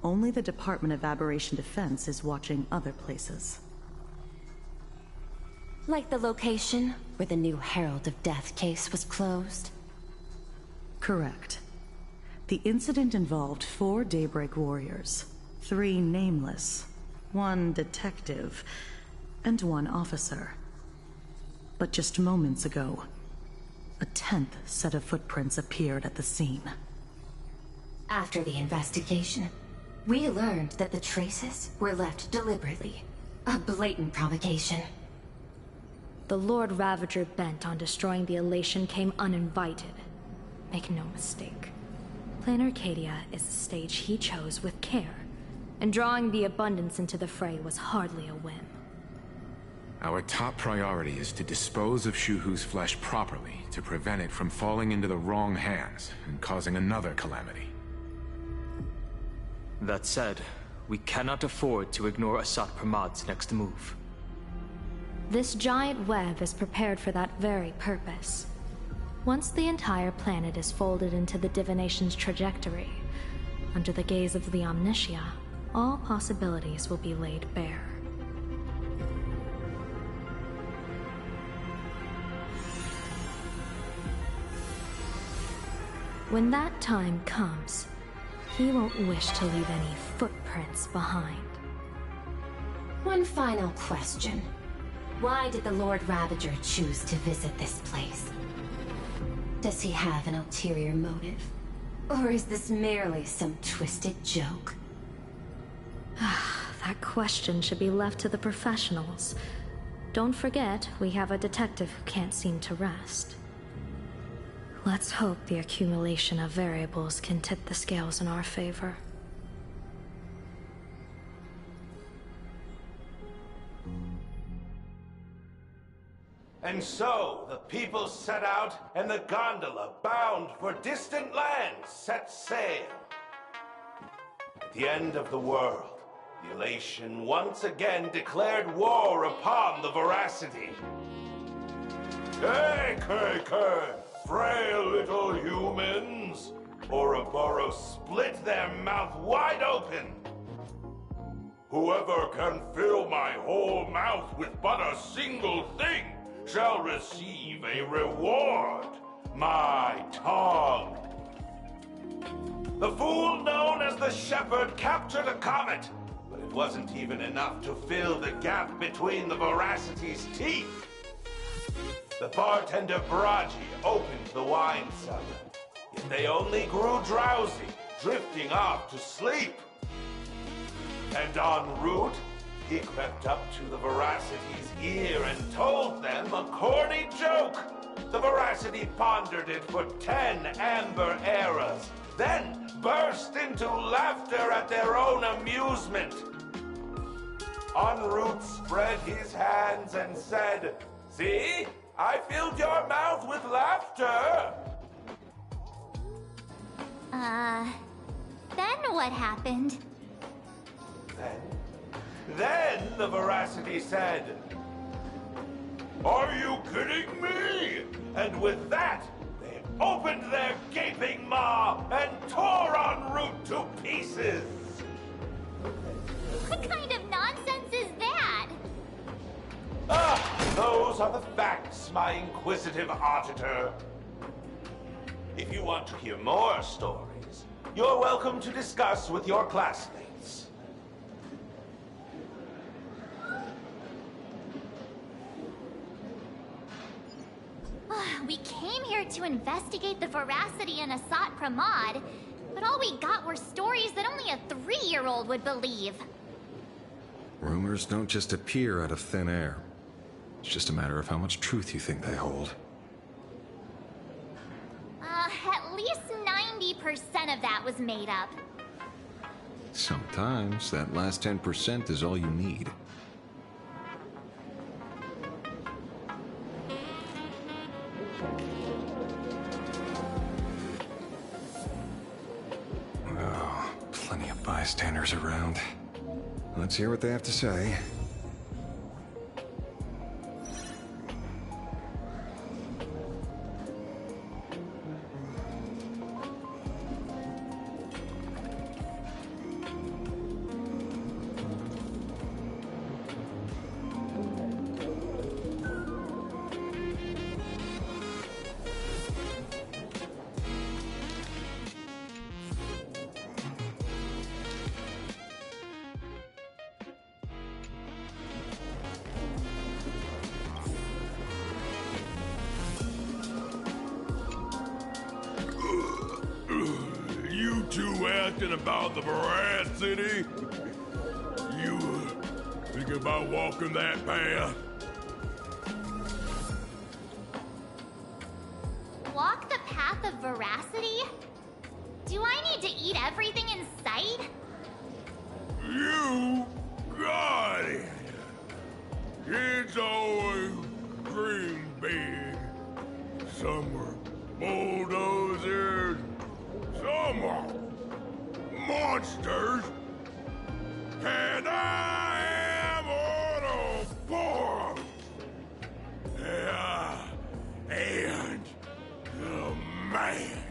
only the Department of Aberration Defense is watching other places. Like the location where the new Herald of Death case was closed? Correct. The incident involved 4 Daybreak warriors, 3 nameless, 1 detective, and 1 officer. But just moments ago, a 10th set of footprints appeared at the scene. After the investigation, we learned that the traces were left deliberately. A blatant provocation. The Lord Ravager bent on destroying the Elation came uninvited. Make no mistake. Plan Arcadia is the stage he chose with care, and drawing the Abundance into the fray was hardly a whim. Our top priority is to dispose of Shuhu's flesh properly to prevent it from falling into the wrong hands and causing another calamity. That said, we cannot afford to ignore Asat Pramad's next move. This giant web is prepared for that very purpose. Once the entire planet is folded into the divination's trajectory, under the gaze of the Omnitia, all possibilities will be laid bare. When that time comes, he won't wish to leave any footprints behind. One final question. Why did the Lord Ravager choose to visit this place? Does he have an ulterior motive? Or is this merely some twisted joke? That question should be left to the professionals. Don't forget, we have a detective who can't seem to rest. Let's hope the accumulation of variables can tip the scales in our favor. And so, the people set out, and the gondola, bound for distant lands, set sail. At the end of the world, The Elation once again declared war upon the Veracity. Hey, frail little humans! Ouroboros split their mouth wide open. Whoever can fill my whole mouth with but a single thing shall receive a reward. My tongue. The fool known as the Shepherd captured a comet, but it wasn't even enough to fill the gap between the Veracity's teeth. The bartender Braji opened the wine cellar, yet they only grew drowsy, drifting off to sleep. And en route, he crept up to the Veracity's ear and told them a corny joke. The Veracity pondered it for 10 amber eras, then burst into laughter at their own amusement. En route spread his hands and said, "See? I filled your mouth with laughter." Then what happened? Then the Veracity said, "Are you kidding me?" And with that, they opened their gaping maw and tore en route to pieces. What kind of nonsense is that? Those are the facts, my inquisitive auditor. If you want to hear more stories, you're welcome to discuss with your classmates. We came here to investigate the Veracity and Asat Pramod, but all we got were stories that only a 3-year-old would believe. Rumors don't just appear out of thin air. It's just a matter of how much truth you think they hold. At least 90% of that was made up. Sometimes that last 10% is all you need. Oh, plenty of bystanders around. Let's hear what they have to say. You two asking about the Veracity? You thinking about walking that path? Walk the path of Veracity? Do I need to eat everything in sight? You got it! Kids always dream big. Some are bulldozers, some are monsters, and I am Ouroboros! And the man.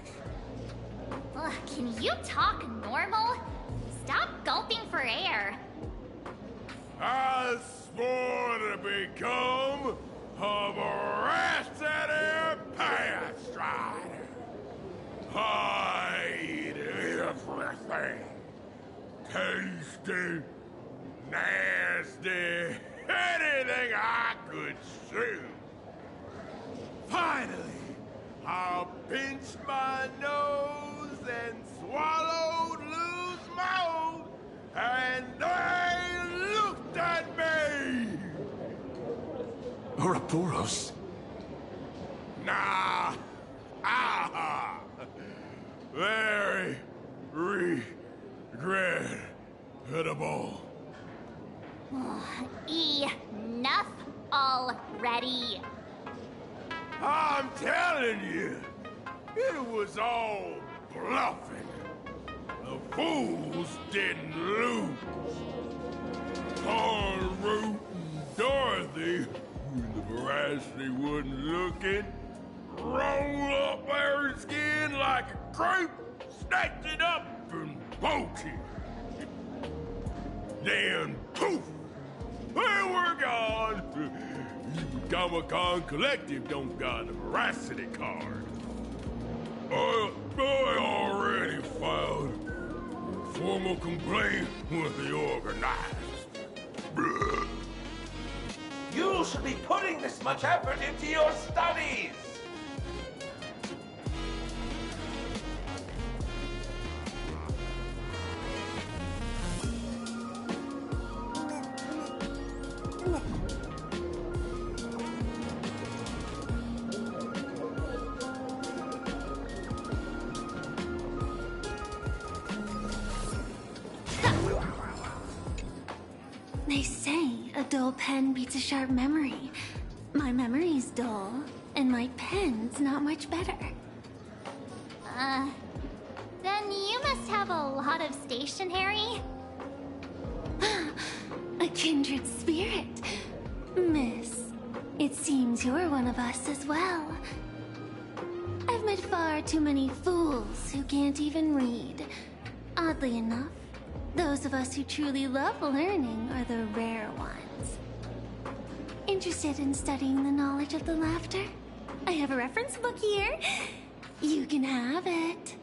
Ugh, can you talk normal? Stop gulping for air. I swore to become a Veracity Path Strider. I eat everything. Tasty, nasty, anything I could chew. Finally, I'll pinch my nose and swallow loose mouth, and they looked at me. Ouroboros? Nah. Very regrettable. Enough already. I'm telling you, it was all bluffing. The the fools didn't lose. Poor Root and Dorothy, when the Veracity wasn't looking, roll up their skin like a crepe, snatch it up and poach it. Then poof, there we're gone. Comic-Con Collective don't got a Veracity card. I already filed a formal complaint with the organizers. You should be putting this much effort into your studies! They say a dull pen beats a sharp memory. My memory's dull, and my pen's not much better. Then you must have a lot of stationery? A kindred spirit. Miss, it seems you're one of us as well. I've met far too many fools who can't even read. Oddly enough, those of us who truly love learning are the rare ones. Interested in studying the knowledge of the laughter? I have a reference book here. You can have it.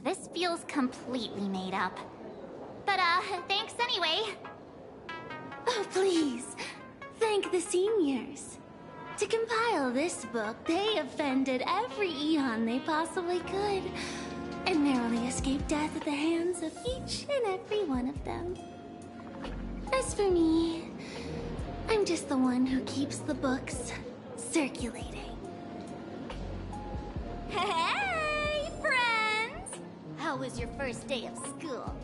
This feels completely made up. But, thanks anyway. Oh, please. Thank the seniors. To compile this book, they offended every Eon they possibly could, and narrowly escaped death at the hands of each and every one of them. As for me, I'm just the one who keeps the books circulating. Hey, friends! How was your first day of school?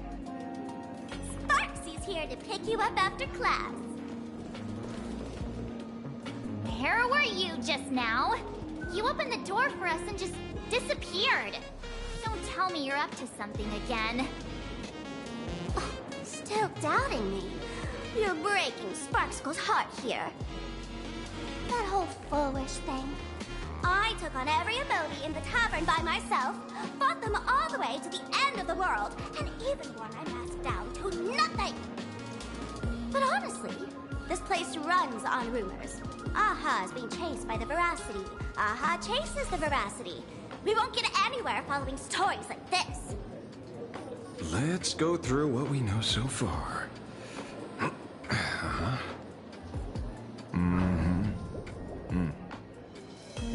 Sparksy's here to pick you up after class. Where were you just now? You opened the door for us and just disappeared. Don't tell me you're up to something again. Oh, still doubting me? You're breaking Sparkskull's heart here. That whole foolish thing. I took on every emoji in the tavern by myself, fought them all the way to the end of the world, and even wore my mask down to nothing. But honestly, this place runs on rumors. Aha is being chased by the Veracity. Aha chases the Veracity. We won't get anywhere following stories like this. Let's go through what we know so far.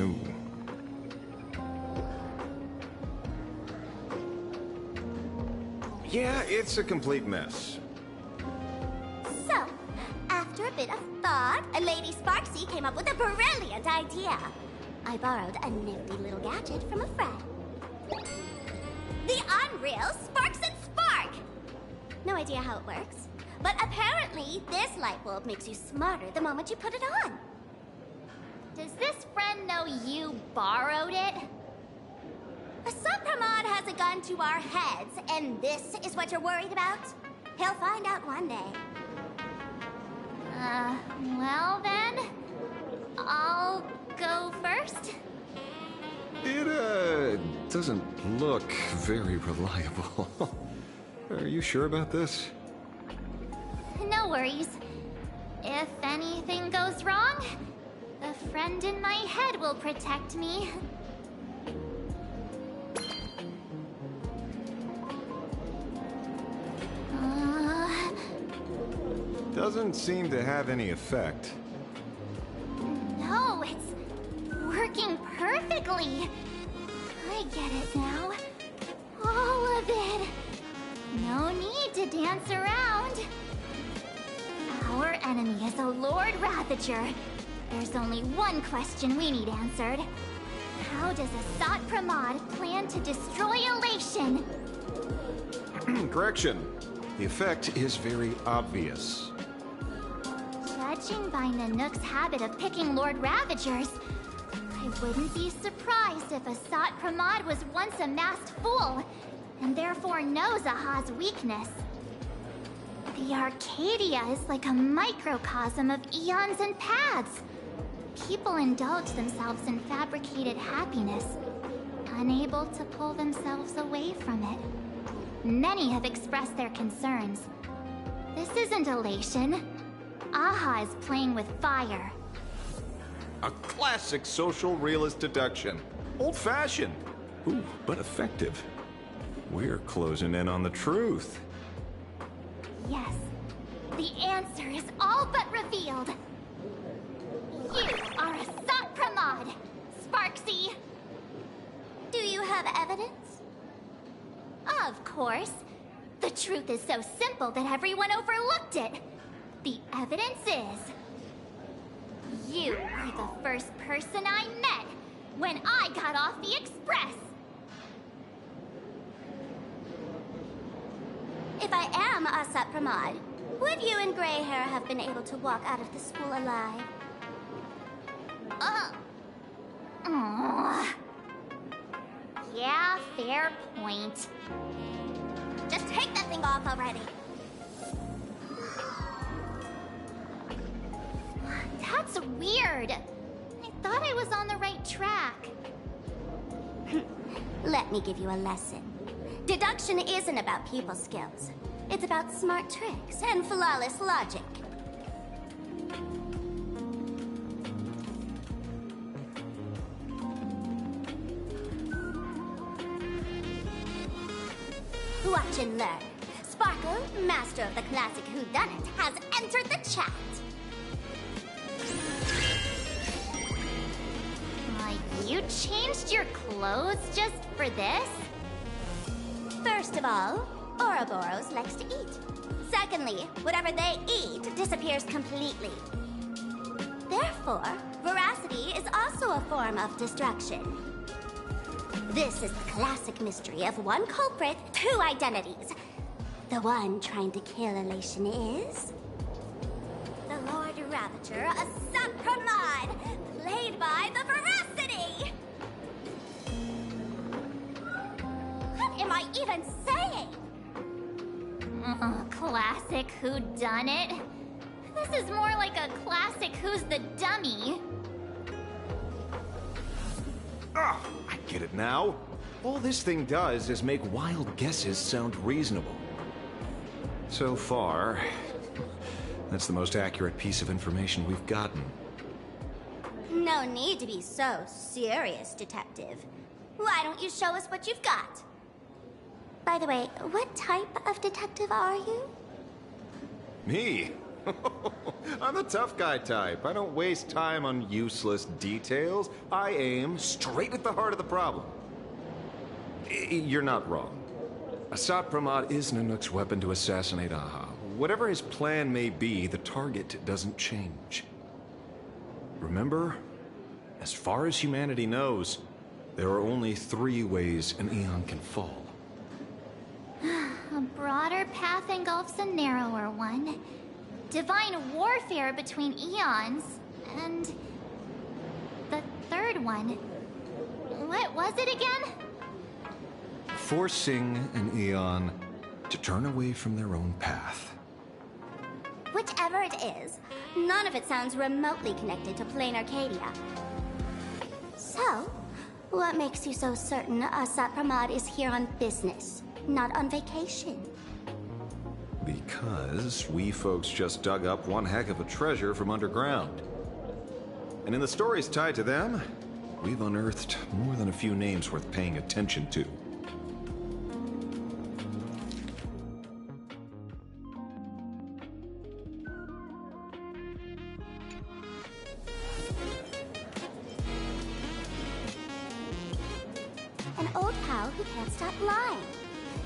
Ooh. Yeah, it's a complete mess. So, after a bit of thought, Lady Sparksy came up with a brilliant idea. I borrowed a nifty little gadget from a friend. The Unreal Sparks and Spark! No idea how it works, but apparently this light bulb makes you smarter the moment you put it on. Does this friend know you borrowed it? Supramon has a gun to our heads, and this is what you're worried about? He'll find out one day. Well then, I'll go first. It, doesn't look very reliable. Are you sure about this? No worries. If anything goes wrong, the friend in my head will protect me. Doesn't seem to have any effect. No, it's working perfectly. I get it now. All of it. No need to dance around. Our enemy is a Lord Ravager. There's only one question we need answered. How does Asat Pramod plan to destroy Elation? Correction. The effect is very obvious. Judging by Nanook's habit of picking Lord Ravagers, I wouldn't be surprised if Asat Pramod was once a masked fool, and therefore knows Aha's weakness. The Arcadia is like a microcosm of eons and paths. People indulge themselves in fabricated happiness, unable to pull themselves away from it. Many have expressed their concerns. This isn't elation. Aha is playing with fire. A classic social realist deduction. Old-fashioned. Ooh, but effective. We're closing in on the truth. Yes, the answer is all but revealed. You are Asat Pramod, Sparksy. Do you have evidence? Of course. The truth is so simple that everyone overlooked it. The evidence is... you were the first person I met when I got off the Express. If I am Asat Pramod, would you and Greyhair have been able to walk out of the school alive? Yeah, fair point. Just take that thing off already. That's weird. I thought I was on the right track. Let me give you a lesson. Deduction isn't about people skills. It's about smart tricks and flawless logic. Watch and learn. Sparkle, master of the classic whodunit, has entered the chat. You changed your clothes just for this? First of all, Ouroboros likes to eat. Secondly, whatever they eat disappears completely. Therefore, veracity is also a form of destruction. This is the classic mystery of one culprit, two identities. The one trying to kill Elation is... the Lord Ravager, Asat Pramod, played by the Veracity! What am I even saying? Classic whodunit? This is more like a classic Who's the Dummy. Ah, I get it now. All this thing does is make wild guesses sound reasonable. So far, that's the most accurate piece of information we've gotten. No need to be so serious, Detective. Why don't you show us what you've got? By the way, what type of detective are you? Me? I'm the tough guy type. I don't waste time on useless details. I aim straight at the heart of the problem. You're not wrong. Asat Pramod is Nanook's weapon to assassinate Aha. Whatever his plan may be, the target doesn't change. Remember, as far as humanity knows, there are only 3 ways an Aeon can fall. A broader path engulfs a narrower one. Divine warfare between eons, and... the third one. What was it again? Forcing an Aeon to turn away from their own path. Whichever it is, none of it sounds remotely connected to Plain Arcadia. So, what makes you so certain Asat Pramod is here on business, not on vacation? Because we folks just dug up one heck of a treasure from underground. And in the stories tied to them, we've unearthed more than a few names worth paying attention to. an old pal who can't stop lying.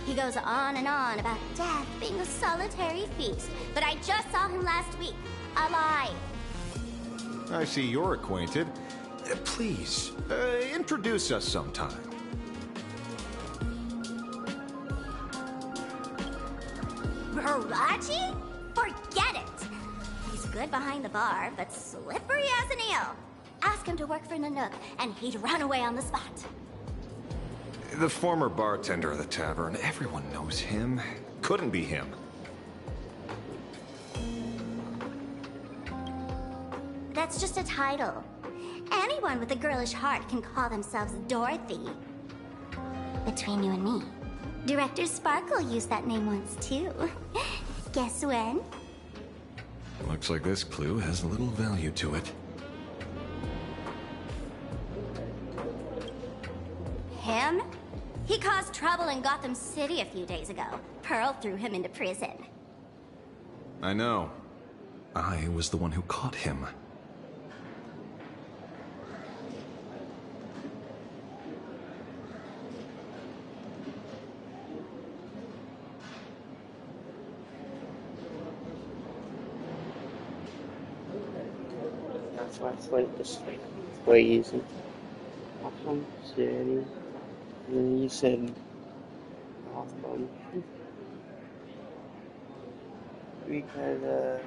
He goes on and on about death being a solitary feast, but I just saw him last week, alive. I see you're acquainted. Please, introduce us sometime. Baraji? Forget it! He's good behind the bar, but slippery as an eel. Ask him to work for Nanook, and he'd run away on the spot. The former bartender of the tavern, everyone knows him. Couldn't be him. That's just a title. Anyone with a girlish heart can call themselves Dorothy. Between you and me, Director Sparkle used that name once too. Guess when? Looks like this clue has little value to it. Him? He caused trouble in Gotham City a few days ago. Pearl threw him into prison. I know. I was the one who caught him. That's why I went this way. Crazy. Gotham City. And then you said Gotham. Because,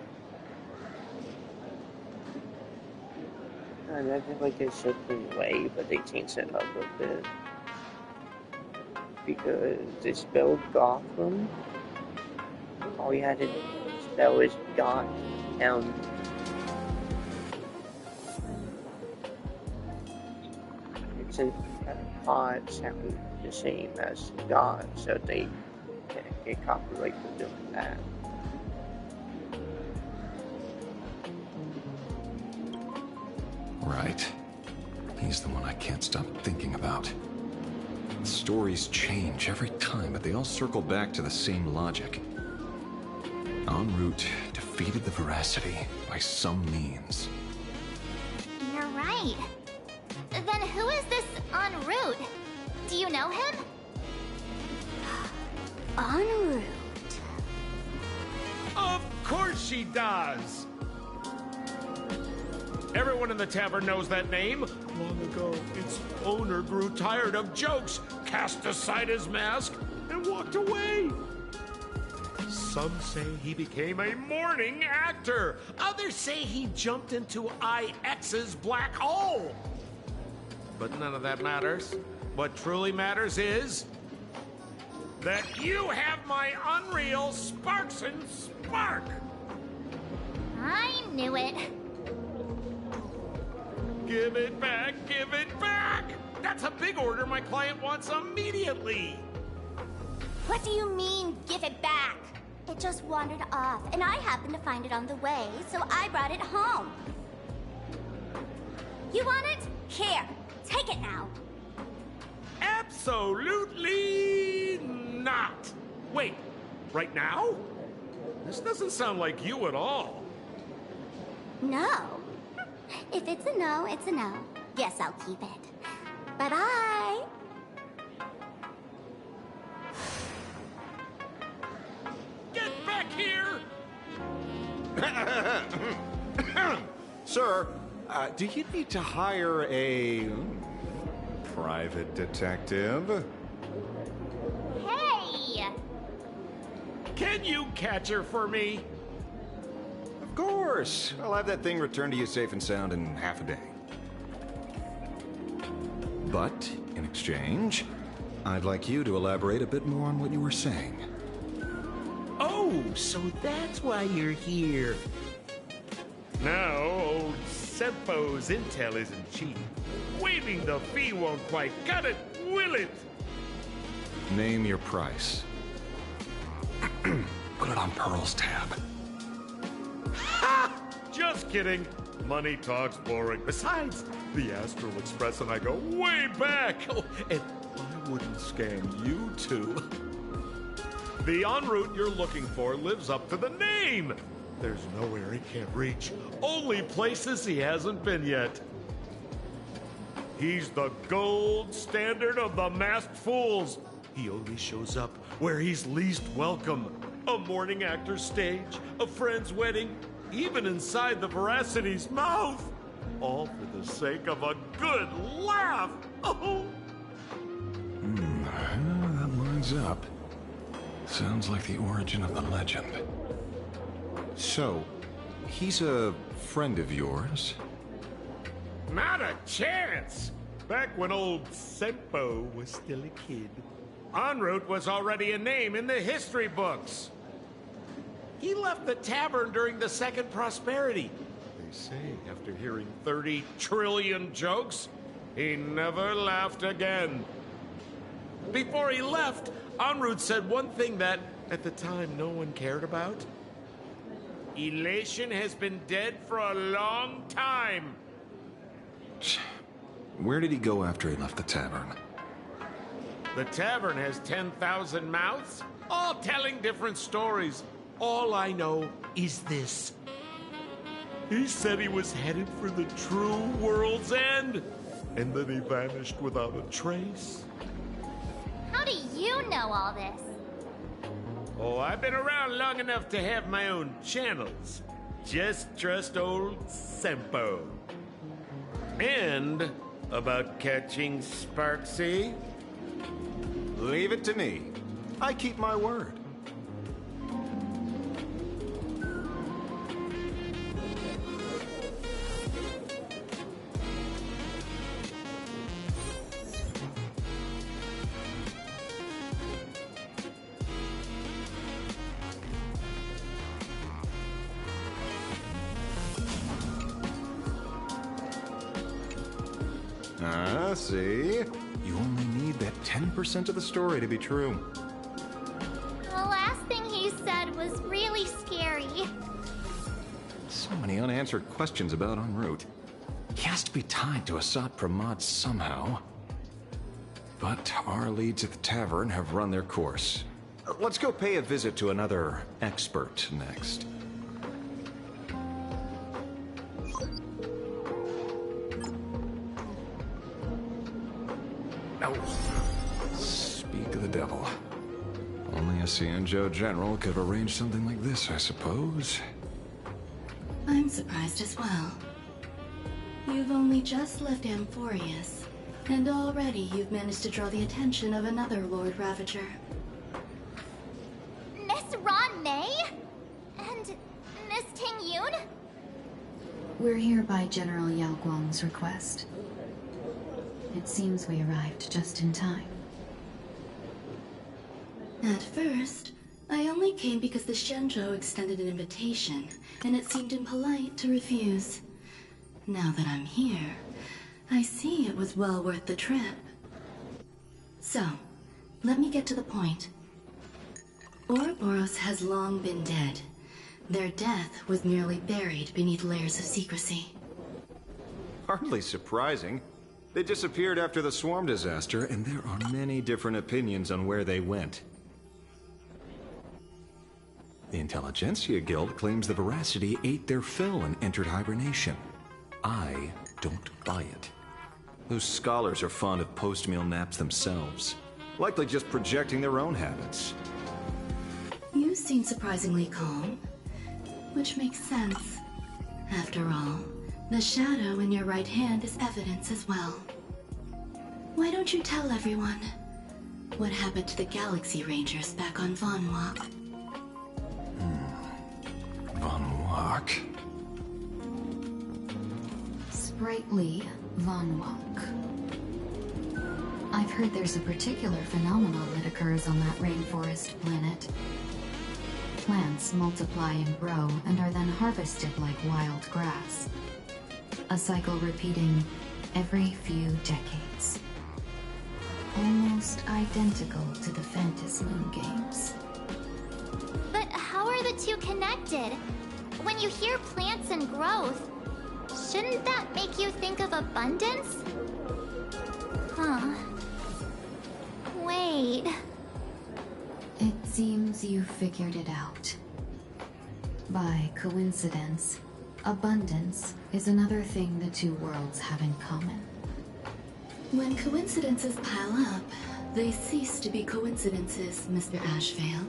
I feel like they said the way, but they changed it up a bit. Because they spelled Gotham. All you had to spell is Gotham. It's an odd sound the same as God, so they get copyright for doing that. Right. He's the one I can't stop thinking about. Stories change every time, but they all circle back to the same logic. En route defeated the Veracity by some means. You're right. Then who is this en route? Do you know him? En route. Of course she does! Everyone in the tavern knows that name. Long ago, its owner grew tired of jokes, cast aside his mask, and walked away. Some say he became a morning actor. Others say he jumped into IX's black hole. But none of that matters. What truly matters is that you have my unreal Sparks and Spark. I knew it. Give it back, give it back! That's a big order my client wants immediately. What do you mean, give it back? It just wandered off, and I happened to find it on the way, so I brought it home. You want it? Here, take it now. Absolutely not. Wait, right now? This doesn't sound like you at all. No. If it's a no, it's a no. Yes, I'll keep it. Bye-bye. Get back here! Sir, do you need to hire a private detective? Hey! Can you catch her for me? Of course. I'll have that thing returned to you safe and sound in half a day. But, in exchange, I'd like you to elaborate a bit more on what you were saying. Oh, so that's why you're here. Now, old Sempo's intel isn't cheap. Waiving the fee won't quite cut it, will it? Name your price. Put it on Pearl's tab. Ha! Just kidding. Money talks boring. Besides, the Astral Express and I go way back. Oh, and I wouldn't scam you two. The en route you're looking for lives up to the name. There's nowhere he can't reach. Only places he hasn't been yet. He's the gold standard of the masked fools. He only shows up where he's least welcome. A morning actor's stage, a friend's wedding, even inside the Veracity's mouth. All for the sake of a good laugh. Oh. That lines up. Sounds like the origin of the legend. So, he's a friend of yours? Not a chance! Back when old Sempo was still a kid, En route was already a name in the history books. He left the tavern during the Second Prosperity. They say after hearing 30 trillion jokes, he never laughed again. Before he left, En route said one thing that, at the time, no one cared about. Elation has been dead for a long time. Where did he go after he left the tavern? The tavern has 10,000 mouths, all telling different stories. All I know is this. He said he was headed for the true world's end, and then he vanished without a trace. How do you know all this? Oh, I've been around long enough to have my own channels. Just trust old Sempo. And about catching Sparksy? Leave it to me. I keep my word. See? You only need that 10% of the story to be true. The last thing he said was really scary. So many unanswered questions about En route. He has to be tied to Assad Pramod somehow. But our leads at the tavern have run their course. Let's go pay a visit to another expert next. Speak of the devil. Only a Xianzhou general could have arranged something like this, I suppose. I'm surprised as well. You've only just left Amphorius, and already you've managed to draw the attention of another Lord Ravager. Miss Ron May? And Miss Ting Yun? We're here by General Yao Guang's request. It seems we arrived just in time. At first, I only came because the Shenzhou extended an invitation, and it seemed impolite to refuse. Now that I'm here, I see it was well worth the trip. So, let me get to the point. Ouroboros has long been dead. Their death was merely buried beneath layers of secrecy. Hardly surprising. They disappeared after the swarm disaster, and there are many different opinions on where they went. The Intelligentsia Guild claims the Veracity ate their fill and entered hibernation. I don't buy it. Those scholars are fond of post-meal naps themselves, likely just projecting their own habits. You seem surprisingly calm, which makes sense. After all, the shadow in your right hand is evidence as well. Why don't you tell everyone what happened to the Galaxy Rangers back on Von Walk? Von Walk? Sprightly Von Walk. I've heard there's a particular phenomenon that occurs on that rainforest planet. Plants multiply and grow and are then harvested like wild grass. A cycle repeating every few decades. Almost identical to the Phantasmoon games. But how are the two connected? When you hear plants and growth, shouldn't that make you think of abundance? Huh. Wait. It seems you figured it out. By coincidence, abundance is another thing the two worlds have in common. When coincidences pile up, they cease to be coincidences, Mr. Ashvale.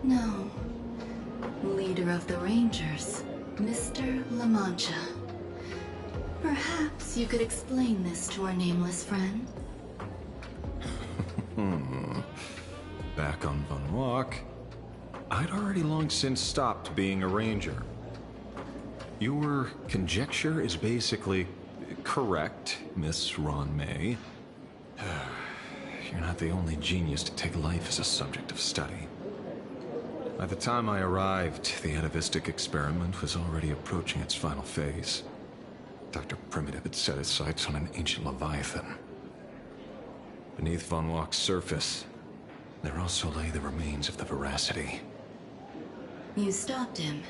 No. Leader of the Rangers, Mr. La Mancha. Perhaps you could explain this to our nameless friend? Back on Von Walk, I'd already long since stopped being a ranger. Your conjecture is basically correct, Miss Ron May. You're not the only genius to take life as a subject of study. By the time I arrived, the atavistic experiment was already approaching its final phase. Dr. Primitive had set his sights on an ancient Leviathan. Beneath Von Walk's surface, there also lay the remains of the Veracity. You stopped him.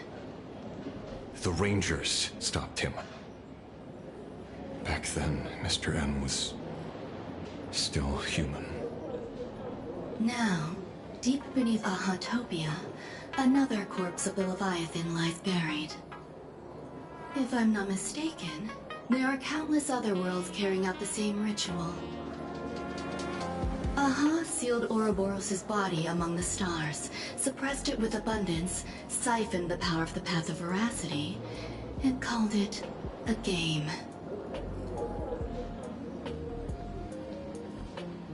The Rangers stopped him. Back then, Mr. M was still human. Now, deep beneath Ahatopia, another corpse of the Leviathan lies buried. If I'm not mistaken, there are countless other worlds carrying out the same ritual. Aha sealed Ouroboros' body among the stars, suppressed it with abundance, siphoned the power of the Path of Veracity, and called it a game.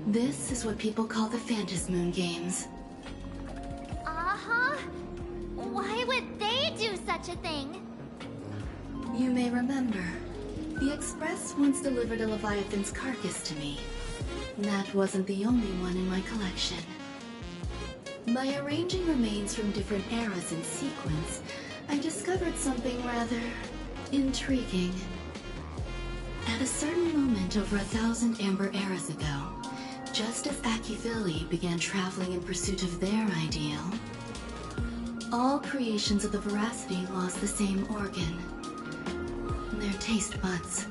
This is what people call the Phantasmoon Games. Uh-huh. Why would they do such a thing? You may remember, the Express once delivered a Leviathan's carcass to me. That wasn't the only one in my collection. By arranging remains from different eras in sequence, I discovered something rather intriguing. At a certain moment over 1,000 Amber eras ago, just as Akivili began traveling in pursuit of their ideal, all creations of the Veracity lost the same organ. Their taste buds.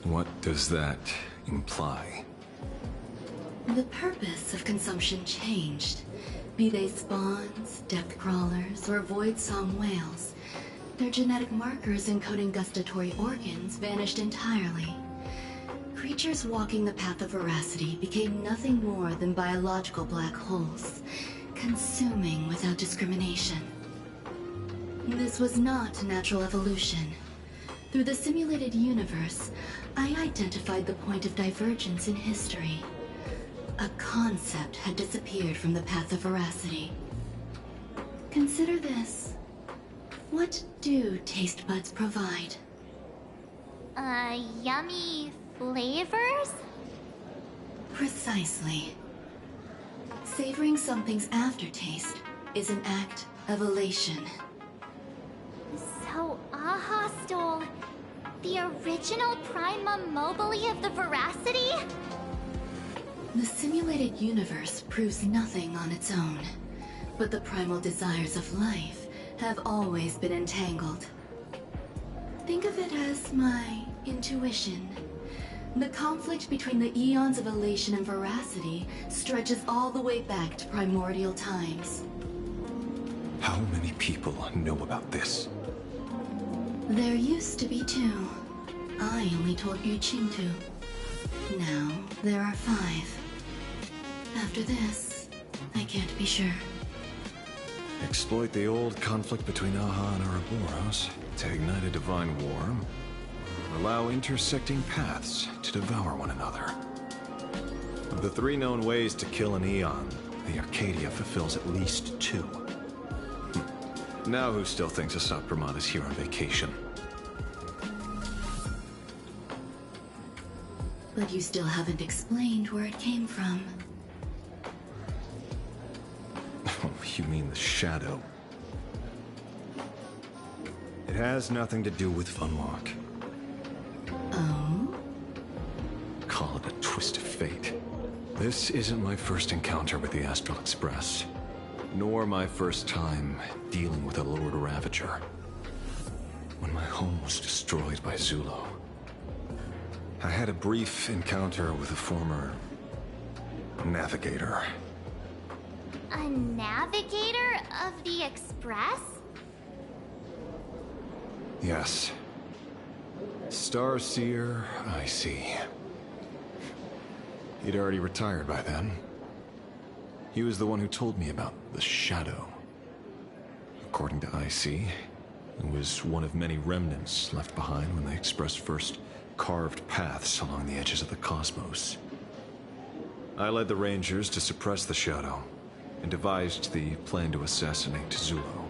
What does that imply? The purpose of consumption changed. Be they spawns, depth crawlers, or void song whales, their genetic markers encoding gustatory organs vanished entirely. Creatures walking the path of Veracity became nothing more than biological black holes, consuming without discrimination. This was not natural evolution. Through the simulated universe, I identified the point of divergence in history. A concept had disappeared from the path of Veracity. Consider this. What do taste buds provide? Yummy flavors? Precisely. Savoring something's aftertaste is an act of elation. So Aha stole the original Prima Mobile of the Veracity? The simulated universe proves nothing on its own, but the primal desires of life have always been entangled. Think of it as my intuition. The conflict between the eons of elation and Veracity stretches all the way back to primordial times. How many people know about this? There used to be 2. I only told Yu Qingtu. Now, there are 5. After this, I can't be sure. Exploit the old conflict between Aha and Ouroboros to ignite a divine war, or allow intersecting paths to devour one another. Of the 3 known ways to kill an Eon, the Arcadia fulfills at least 2. Now who still thinks Asap Brahman is here on vacation? But you still haven't explained where it came from. Oh, you mean the shadow? It has nothing to do with Von Walk. Oh? Call it a twist of fate. This isn't my first encounter with the Astral Express, nor my first time dealing with a Lord Ravager. When my home was destroyed by Zulo, I had a brief encounter with a former navigator. A navigator of the Express? Yes. Starseer, I see. He'd already retired by then. He was the one who told me about the Shadow. According to IC, it was one of many remnants left behind when the Express first carved paths along the edges of the cosmos. I led the Rangers to suppress the Shadow, and devised the plan to assassinate Zulo.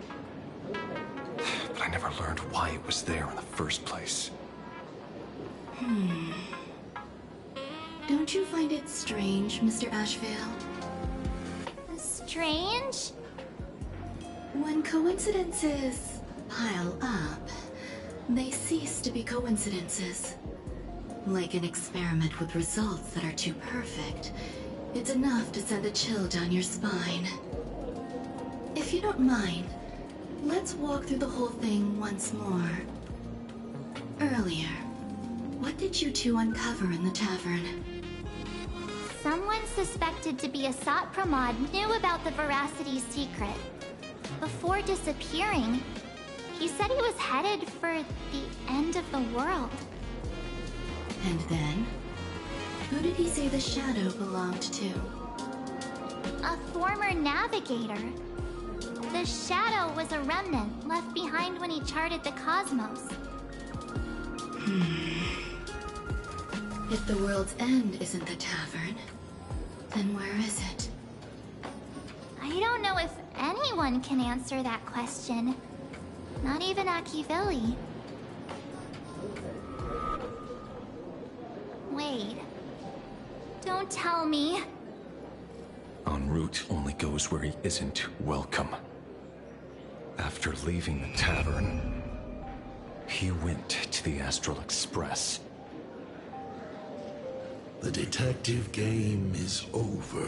But I never learned why it was there in the first place. Don't you find it strange, Mr. Ashvale? Strange? When coincidences pile up, they cease to be coincidences. Like an experiment with results that are too perfect, it's enough to send a chill down your spine. If you don't mind, let's walk through the whole thing once more. Earlier, what did you two uncover in the tavern? Someone suspected to be a Sat Pramod knew about the Veracity's secret. Before disappearing, he said he was headed for the end of the world. And then? Who did he say the Shadow belonged to? A former navigator. The Shadow was a remnant left behind when he charted the cosmos. If the world's end isn't the tavern, then where is it? I don't know if anyone can answer that question. Not even Akivili. Wait. Don't tell me. En route only goes where he isn't welcome. After leaving the tavern, he went to the Astral Express. The detective game is over.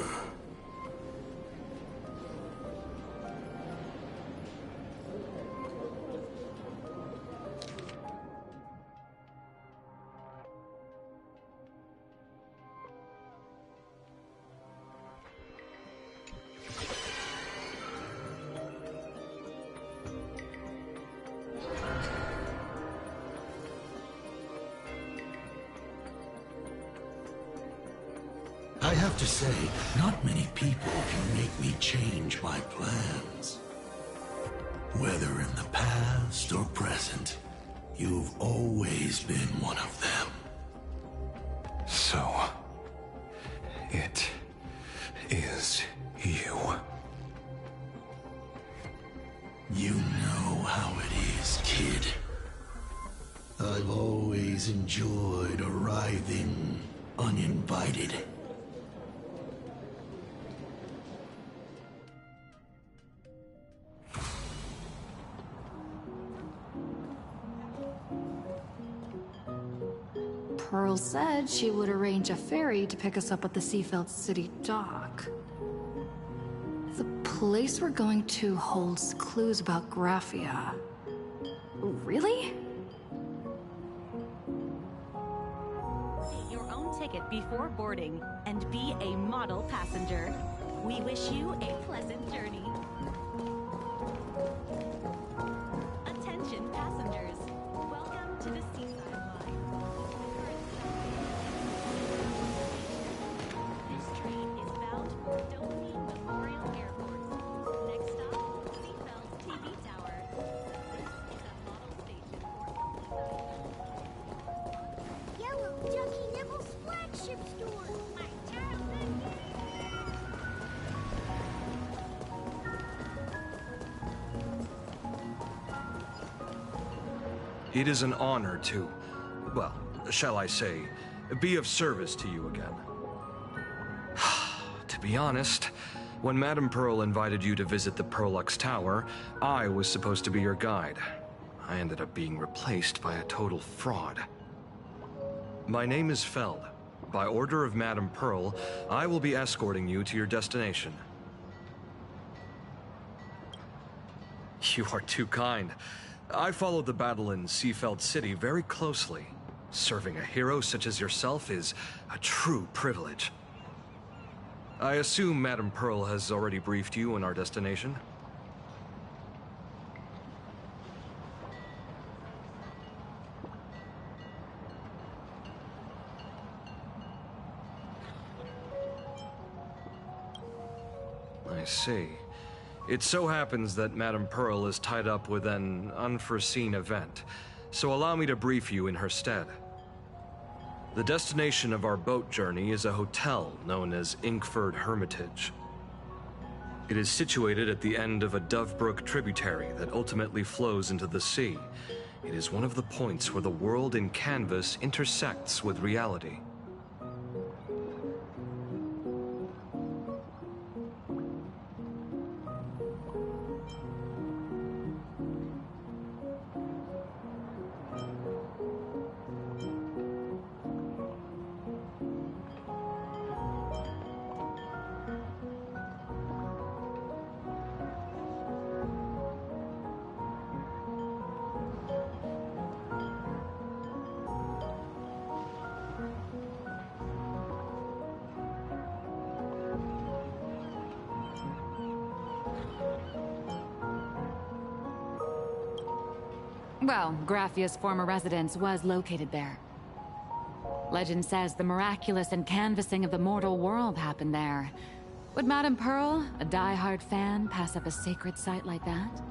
I have to say, not many people can make me change my plans. Whether in the past or present, you've always been one of them. So, it is you. You know how it is, kid. I've always enjoyed arriving uninvited. Pearl said she would arrange a ferry to pick us up at the Seafeld City dock. The place we're going to holds clues about Graphia. Really? Get your own ticket before boarding and be a model passenger. We wish you a pleasant journey. Attention passengers. Welcome to the Seaside Line. This train is bound for Dopamine Memorial Airport. Next stop, Seafeld TV Tower. This is a model station for Yellow Ducky Nibble's flagship store. My childhood. It is an honor to, well, shall I say, be of service to you again. To be honest, when Madame Pearl invited you to visit the Perlux Tower, I was supposed to be your guide. I ended up being replaced by a total fraud. My name is Feld. By order of Madame Pearl, I will be escorting you to your destination. You are too kind. I followed the battle in Seafeld City very closely. Serving a hero such as yourself is a true privilege. I assume Madame Pearl has already briefed you on our destination? I see. It so happens that Madame Pearl is tied up with an unforeseen event, so allow me to brief you in her stead. The destination of our boat journey is a hotel known as Inkford Hermitage. It is situated at the end of a Dovebrook tributary that ultimately flows into the sea. It is one of the points where the world in canvas intersects with reality. Well, Graffia's former residence was located there. Legend says the miraculous and canvassing of the mortal world happened there. Would Madame Pearl, a die-hard fan, pass up a sacred site like that?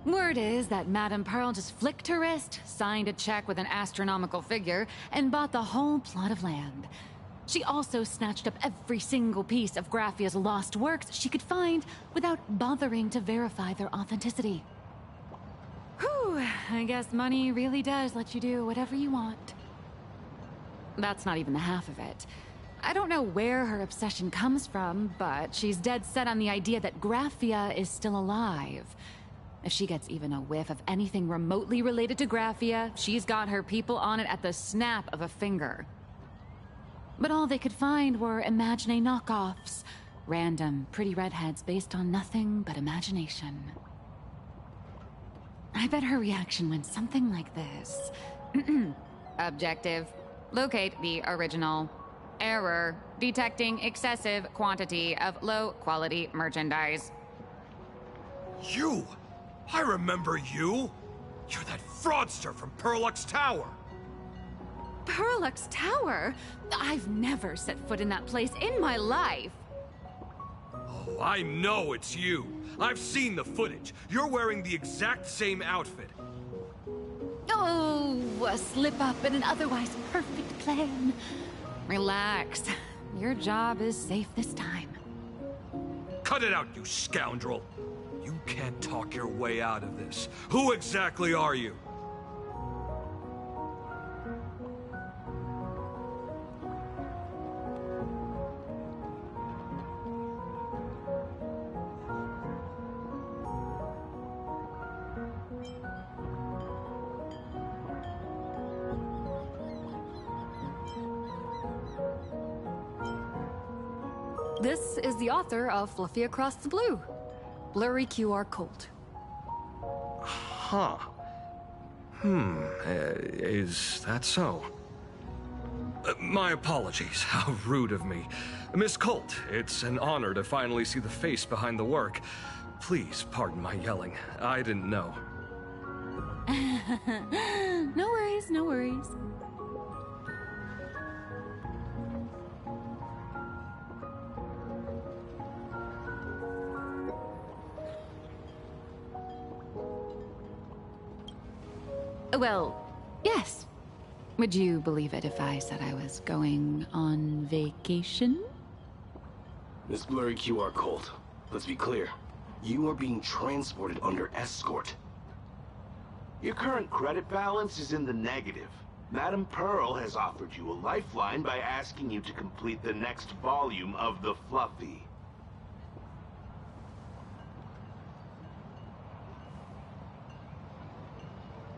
Word is that Madame Pearl just flicked her wrist, signed a check with an astronomical figure, and bought the whole plot of land. She also snatched up every single piece of Graffia's lost works she could find without bothering to verify their authenticity. Whew, I guess money really does let you do whatever you want. That's not even the half of it. I don't know where her obsession comes from, but she's dead set on the idea that Graffia is still alive. If she gets even a whiff of anything remotely related to Graffia, she's got her people on it at the snap of a finger. But all they could find were Imagine knockoffs. Random, pretty redheads based on nothing but imagination. I bet her reaction went something like this. Objective. Locate the original. Error. Detecting excessive quantity of low-quality merchandise. You! I remember you! You're that fraudster from Perlux Tower! Perlux Tower? I've never set foot in that place in my life! Oh, I know it's you! I've seen the footage. You're wearing the exact same outfit. Oh, a slip-up in an otherwise perfect plan. Relax. Your job is safe this time. Cut it out, you scoundrel! You can't talk your way out of this. Who exactly are you? This is the author of Fluffy Across the Blue. Blurry QR Colt. Huh. Is that so? My apologies. How rude of me. Miss Colt, it's an honor to finally see the face behind the work. Please pardon my yelling. I didn't know. No worries, no worries. Well, yes. Would you believe it if I said I was going on vacation? Miss Blurry QR Colt, let's be clear. You are being transported under escort. Your current credit balance is in the negative. Madame Pearl has offered you a lifeline by asking you to complete the next volume of the Fluffy.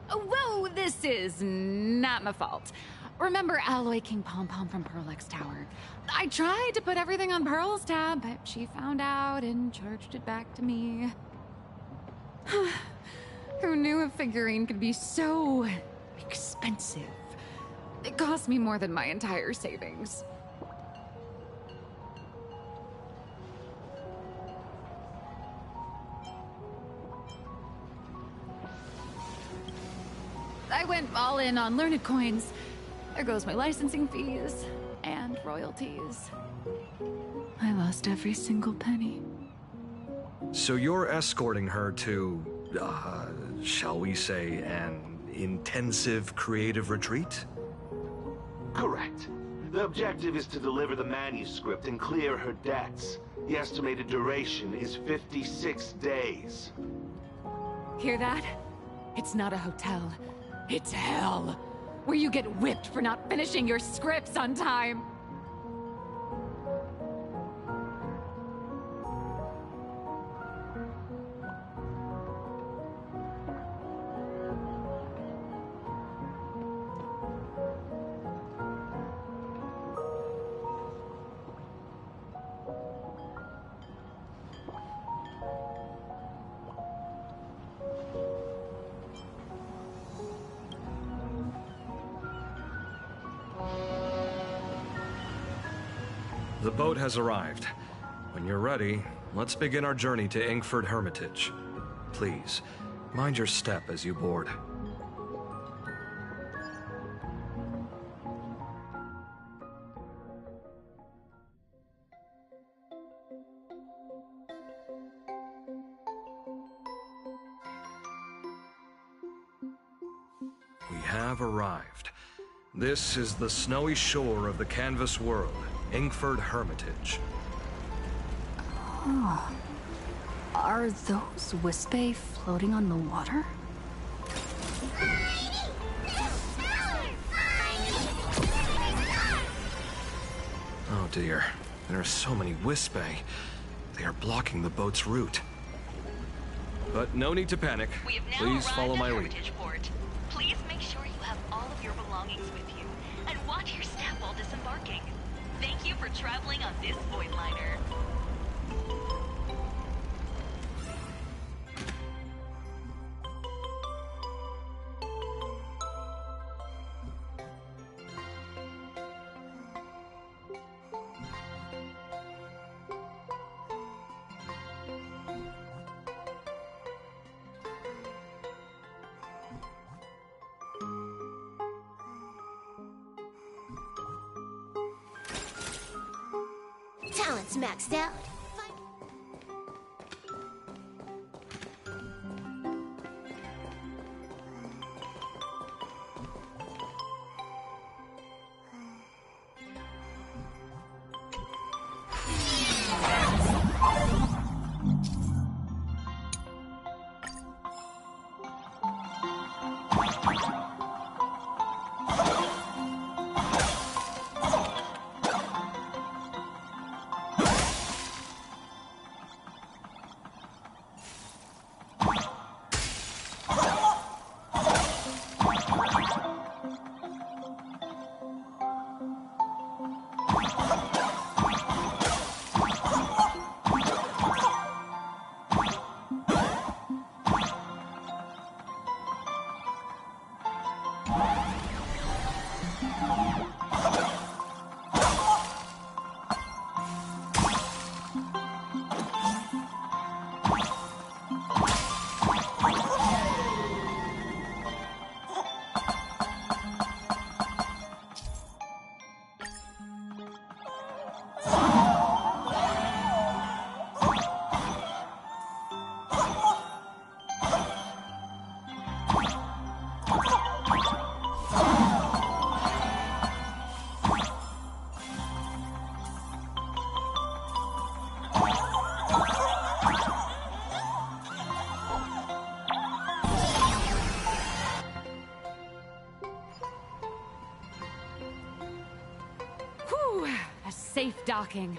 Whoa, this is not my fault. Remember Alloy King Pom Pom from Perlux Tower? I tried to put everything on Pearl's tab, but she found out and charged it back to me. Who knew a figurine could be so expensive? It cost me more than my entire savings. I went all in on learned coins. There goes my licensing fees and royalties. I lost every single penny. So you're escorting her to, shall we say, an intensive creative retreat? Correct. The objective is to deliver the manuscript and clear her debts. The estimated duration is 56 days. Hear that? It's not a hotel. It's hell, where you get whipped for not finishing your scripts on time. The boat has arrived. When you're ready, let's begin our journey to Inkford Hermitage. Please, mind your step as you board. We have arrived. This is the snowy shore of the canvas world, Inkford Hermitage. Oh. Are those Wispe floating on the water? Oh dear, there are so many Wispe. They are blocking the boat's route. But no need to panic. Please follow my lead. Please make sure you have all of your belongings with you, and watch your step while disembarking. Thank you for traveling on this void liner. Talent's maxed out. Safe docking.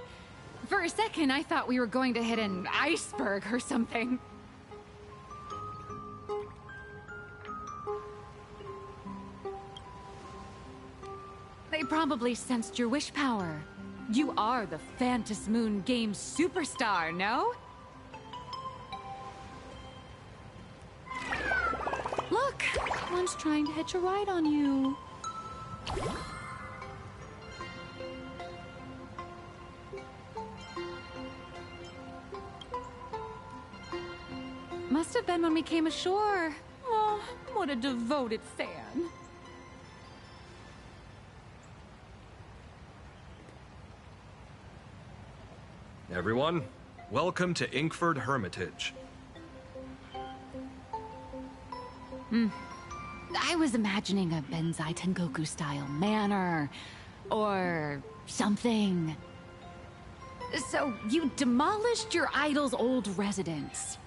For a second, I thought we were going to hit an iceberg or something. They probably sensed your wish power. You are the Phantasmoon Moon Games superstar, no? just trying to hitch a ride on you. Must have been when we came ashore. Oh, what a devoted fan. Everyone, welcome to Inkford Hermitage. I was imagining a Benzai Tengoku style manor or something. So you demolished your idol's old residence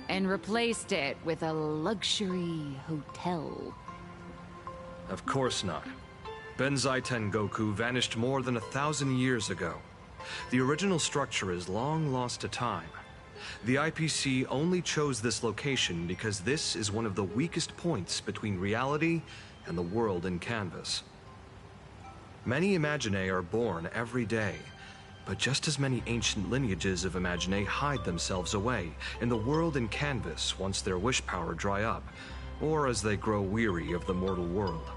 and replaced it with a luxury hotel. Of course not. Benzai Tengoku vanished more than 1,000 years ago. The original structure is long lost to time. The IPC only chose this location because this is one of the weakest points between reality and the world in Canvas. Many Imaginae are born every day, but just as many ancient lineages of Imaginae hide themselves away in the world in Canvas once their wish power dry up, or as they grow weary of the mortal world.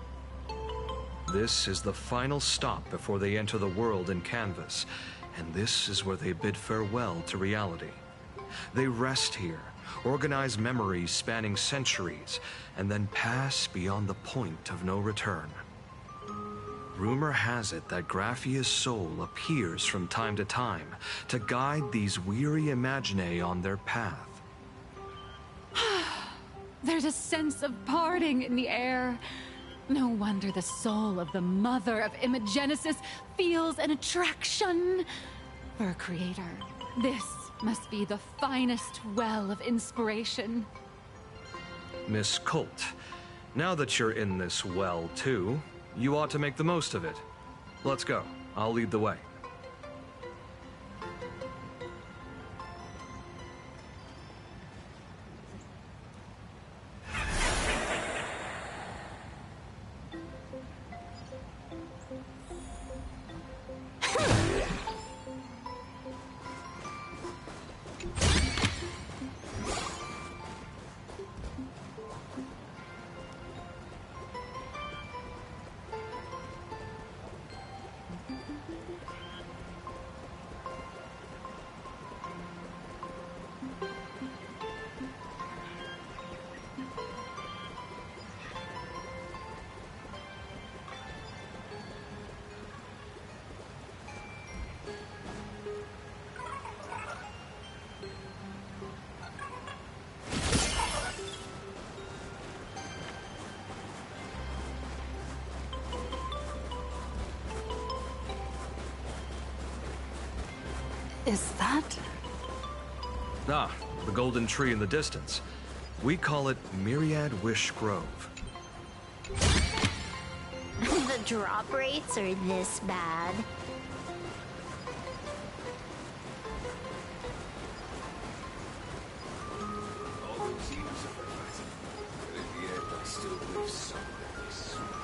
This is the final stop before they enter the world in Canvas, and this is where they bid farewell to reality. They rest here, organize memories spanning centuries, and then pass beyond the point of no return. Rumor has it that Graphia's soul appears from time to time to guide these weary Imaginae on their path. There's a sense of parting in the air. No wonder the soul of the mother of Imagenesis feels an attraction for a creator. This must be the finest well of inspiration. Miss Colt, now that you're in this well too, you ought to make the most of it. Let's go. I'll lead the way. Is that? Ah, the golden tree in the distance. We call it Myriad Wish Grove. The drop rates are this bad. All those years of fighting, but in the end I still live somewhere in this swamp.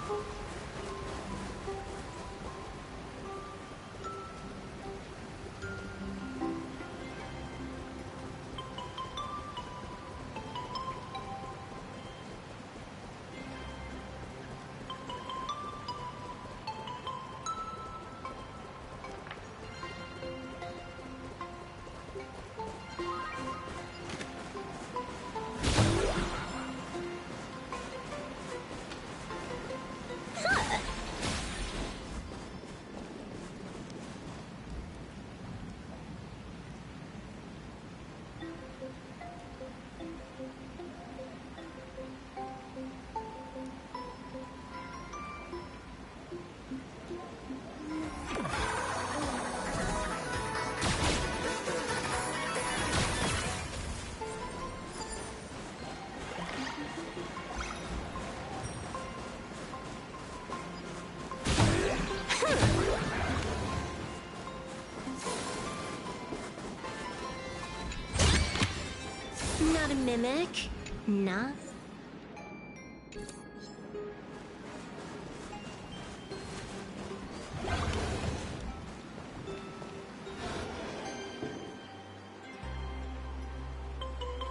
Not a mimic? Nah.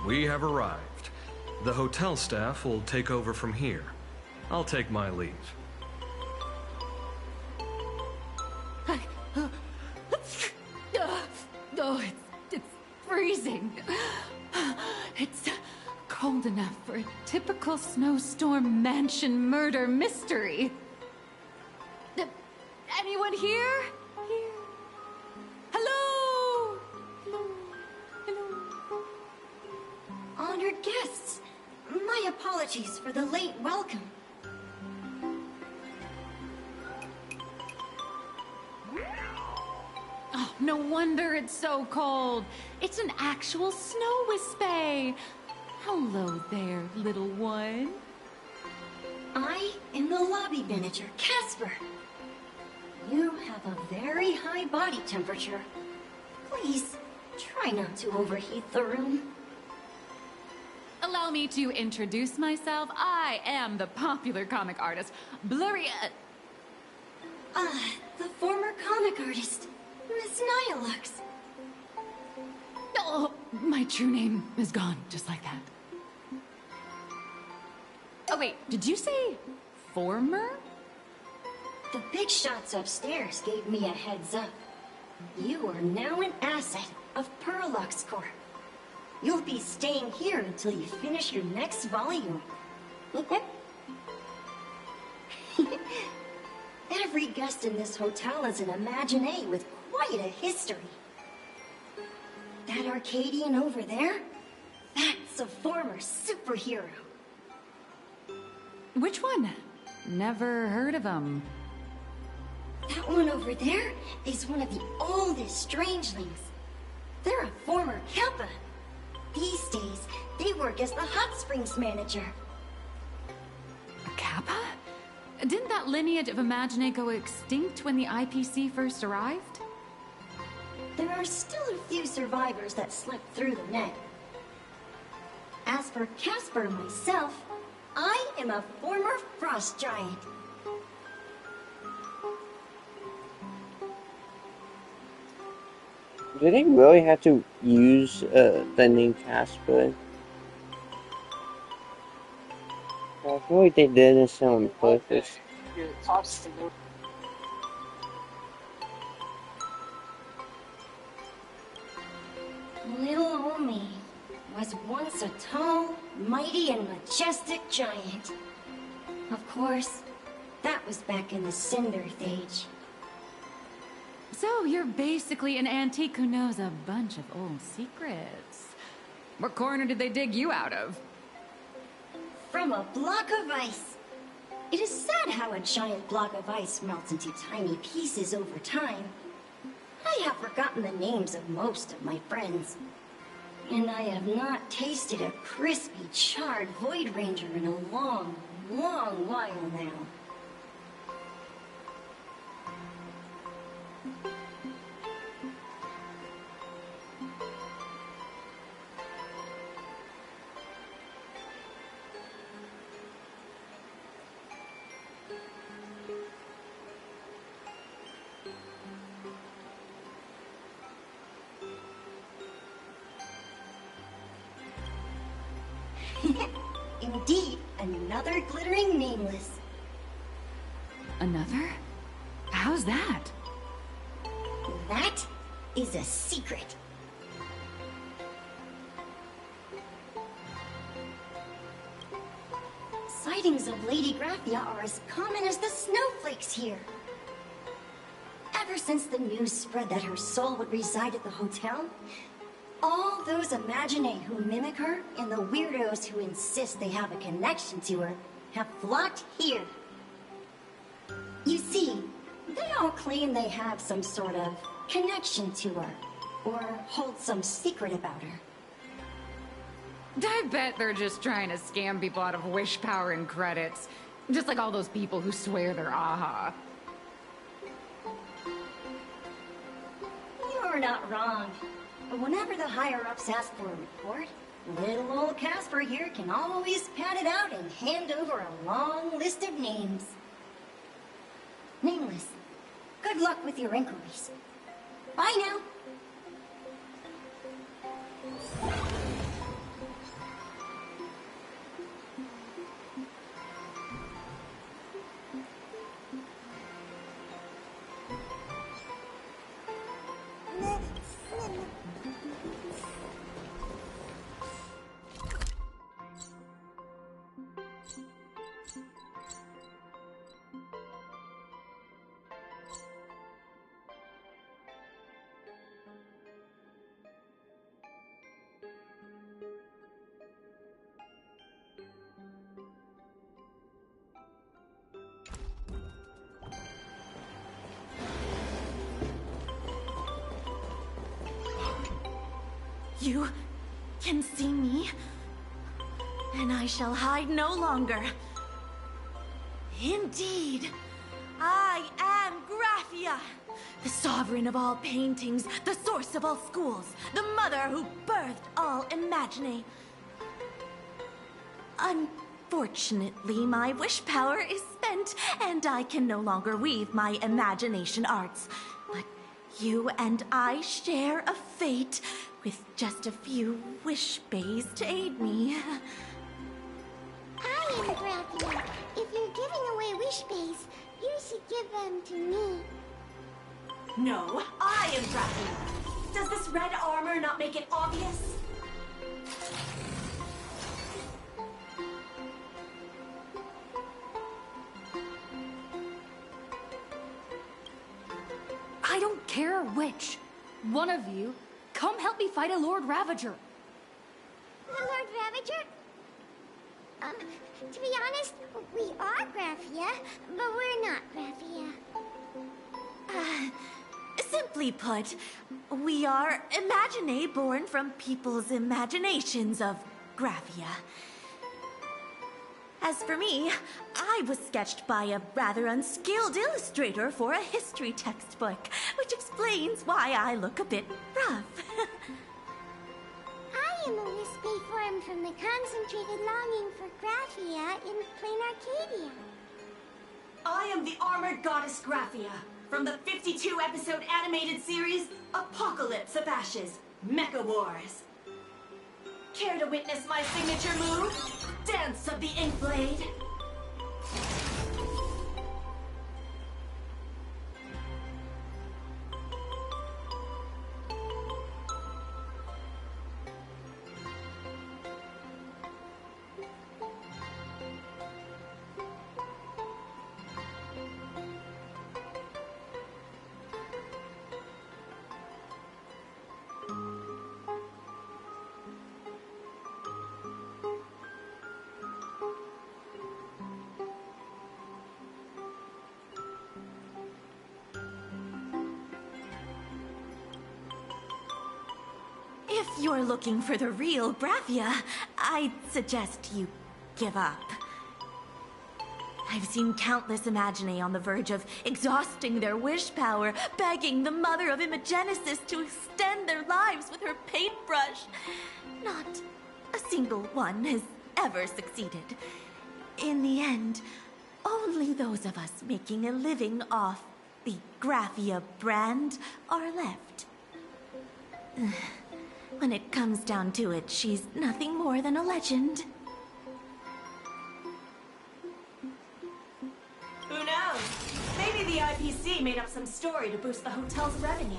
We have arrived. The hotel staff will take over from here. I'll take my leave. Oh, it's freezing. It's cold enough for a typical snowstorm mansion murder mystery. Anyone here? Here. Hello? Hello? Hello? Honored guests, my apologies for the late welcome. Oh, no wonder it's so cold. It's an actual snow wispy. Hello there, little one. I am the lobby manager, Casper. You have a very high body temperature. Please, try not to overheat the room. Allow me to introduce myself. I am the popular comic artist, Blurry... the former comic artist, Miss Nihilux. Oh, my true name is gone, just like that. Oh wait, did you say former? The big shots upstairs gave me a heads up. You are now an asset of Perlux Corp. You'll be staying here until you finish your next volume. Every guest in this hotel is an Imaginé with quite a history. That Arcadian over there? That's a former superhero. Which one? Never heard of him. That one over there is one of the oldest strangelings. They're a former Kappa. These days, they work as the Hot Springs manager. A Kappa? Didn't that lineage of Imaginé go extinct when the IPC first arrived? There are still a few survivors that slipped through the net. As for Casper myself, I am a former frost giant. Do they really have to use the name Casper? I feel like they did this on purpose. Little old me was once a tall, mighty, and majestic giant. Of course, that was back in the Cinder Age. So you're basically an antique who knows a bunch of old secrets. What corner did they dig you out of? From a block of ice. It is sad how a giant block of ice melts into tiny pieces over time. I have forgotten the names of most of my friends. And I have not tasted a crispy, charred Void Ranger in a long, long while now. Indeed, another glittering nameless. Another? How's that? That is a secret. Sightings of Lady Graphia are as common as the snowflakes here. Ever since the news spread that her soul would reside at the hotel, all those Imaginé who mimic her and the weirdos who insist they have a connection to her have flocked here. You see, they all claim they have some sort of connection to her, or hold some secret about her. I bet they're just trying to scam people out of wish power and credits. Just like all those people who swear they're AHA. You're not wrong. But whenever the higher-ups ask for a report, little old Casper here can always pad it out and hand over a long list of names. Nameless, good luck with your inquiries. Bye now. You can see me, and I shall hide no longer. Indeed, I am Graphia, the sovereign of all paintings, the source of all schools, the mother who birthed all Imagine. Unfortunately, my wish power is spent, and I can no longer weave my imagination arts. But you and I share a fate, with just a few wish bays to aid me. I am Graphia. If you're giving away wish bays, you should give them to me. No, I am Graphia. Does this red armor not make it obvious? I don't care which. One of you, come help me fight a Lord Ravager. The Lord Ravager? To be honest, we are Graphia, but we're not Graphia. Simply put, we are Imagine born from people's imaginations of Graphia. As for me, I was sketched by a rather unskilled illustrator for a history textbook, which explains why I look a bit rough. I am a wispy form from the concentrated longing for Graphia in plain Arcadia. I am the armored goddess Graphia from the 52-episode animated series Apocalypse of Ashes, Mecha Wars. Care to witness my signature move? Dance of the Inkblade. If you're looking for the real Graphia, I'd suggest you give up. I've seen countless Imagine on the verge of exhausting their wish power, begging the mother of Imagenesis to extend their lives with her paintbrush. Not a single one has ever succeeded. In the end, only those of us making a living off the Graphia brand are left. When it comes down to it, she's nothing more than a legend. Who knows? Maybe the IPC made up some story to boost the hotel's revenue.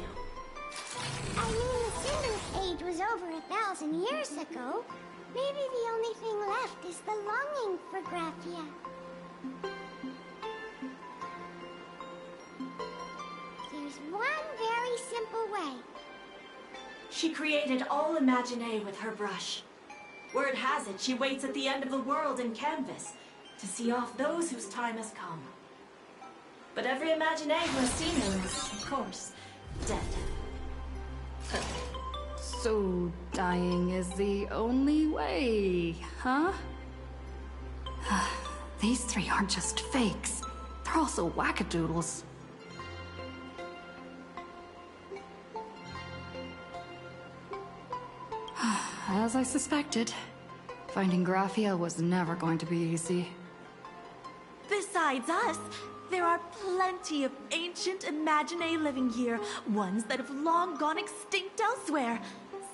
I mean, the Cinder Age was over 1,000 years ago. Maybe the only thing left is the longing for Graphia. There's one very simple way. She created all Imagine with her brush. Word has it, she waits at the end of the world in canvas to see off those whose time has come. But every Imagine who has seen her is, of course, dead. So dying is the only way, huh? These three aren't just fakes. They're also wackadoodles. As I suspected, finding Graphia was never going to be easy. Besides us, there are plenty of ancient Imagine living here, ones that have long gone extinct elsewhere.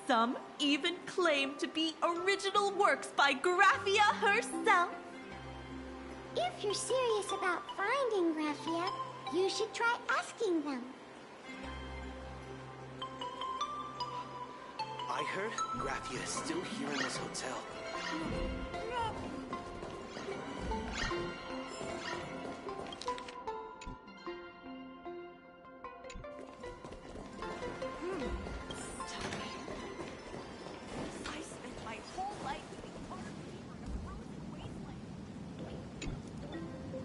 Some even claim to be original works by Graphia herself. If you're serious about finding Graphia, you should try asking them. I heard Graphia is still here in this hotel. I spent my whole life being part of a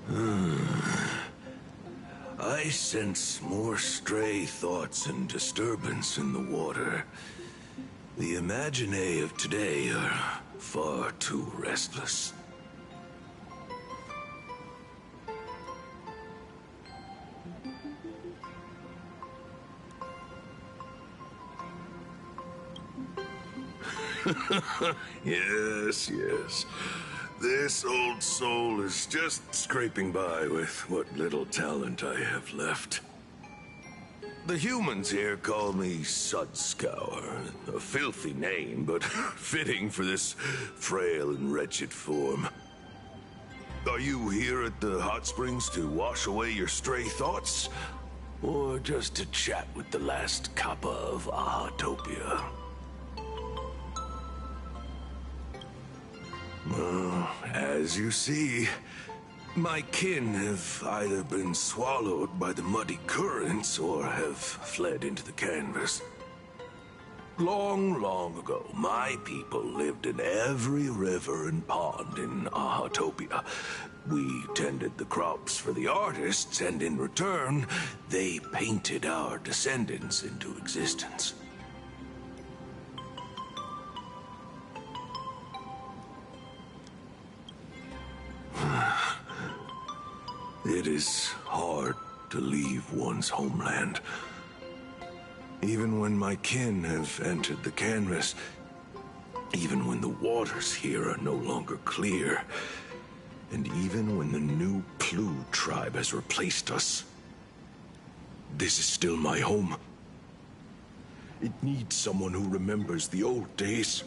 wasteland. I sense more stray thoughts and disturbance in the water. The Imaginae of today are far too restless. Yes, yes. This old soul is just scraping by with what little talent I have left. The humans here call me Sudscour, a filthy name, but fitting for this frail and wretched form. Are you here at the hot springs to wash away your stray thoughts? Or just to chat with the last Kappa of Ahatopia? Well, as you see, my kin have either been swallowed by the muddy currents or have fled into the canvas. Long, long ago, my people lived in every river and pond in Ahatopia. We tended the crops for the artists, and in return, they painted our descendants into existence. It is hard to leave one's homeland. Even when my kin have entered the canvas, even when the waters here are no longer clear, and even when the new Plu tribe has replaced us, this is still my home. It needs someone who remembers the old days.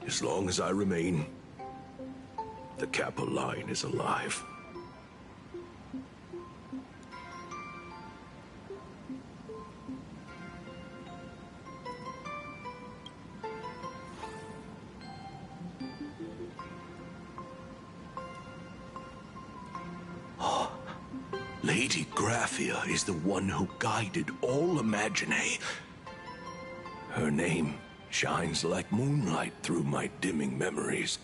As long as I remain, the Kappa line is alive. Lady Graphia is the one who guided all Imaginae. Her name shines like moonlight through my dimming memories.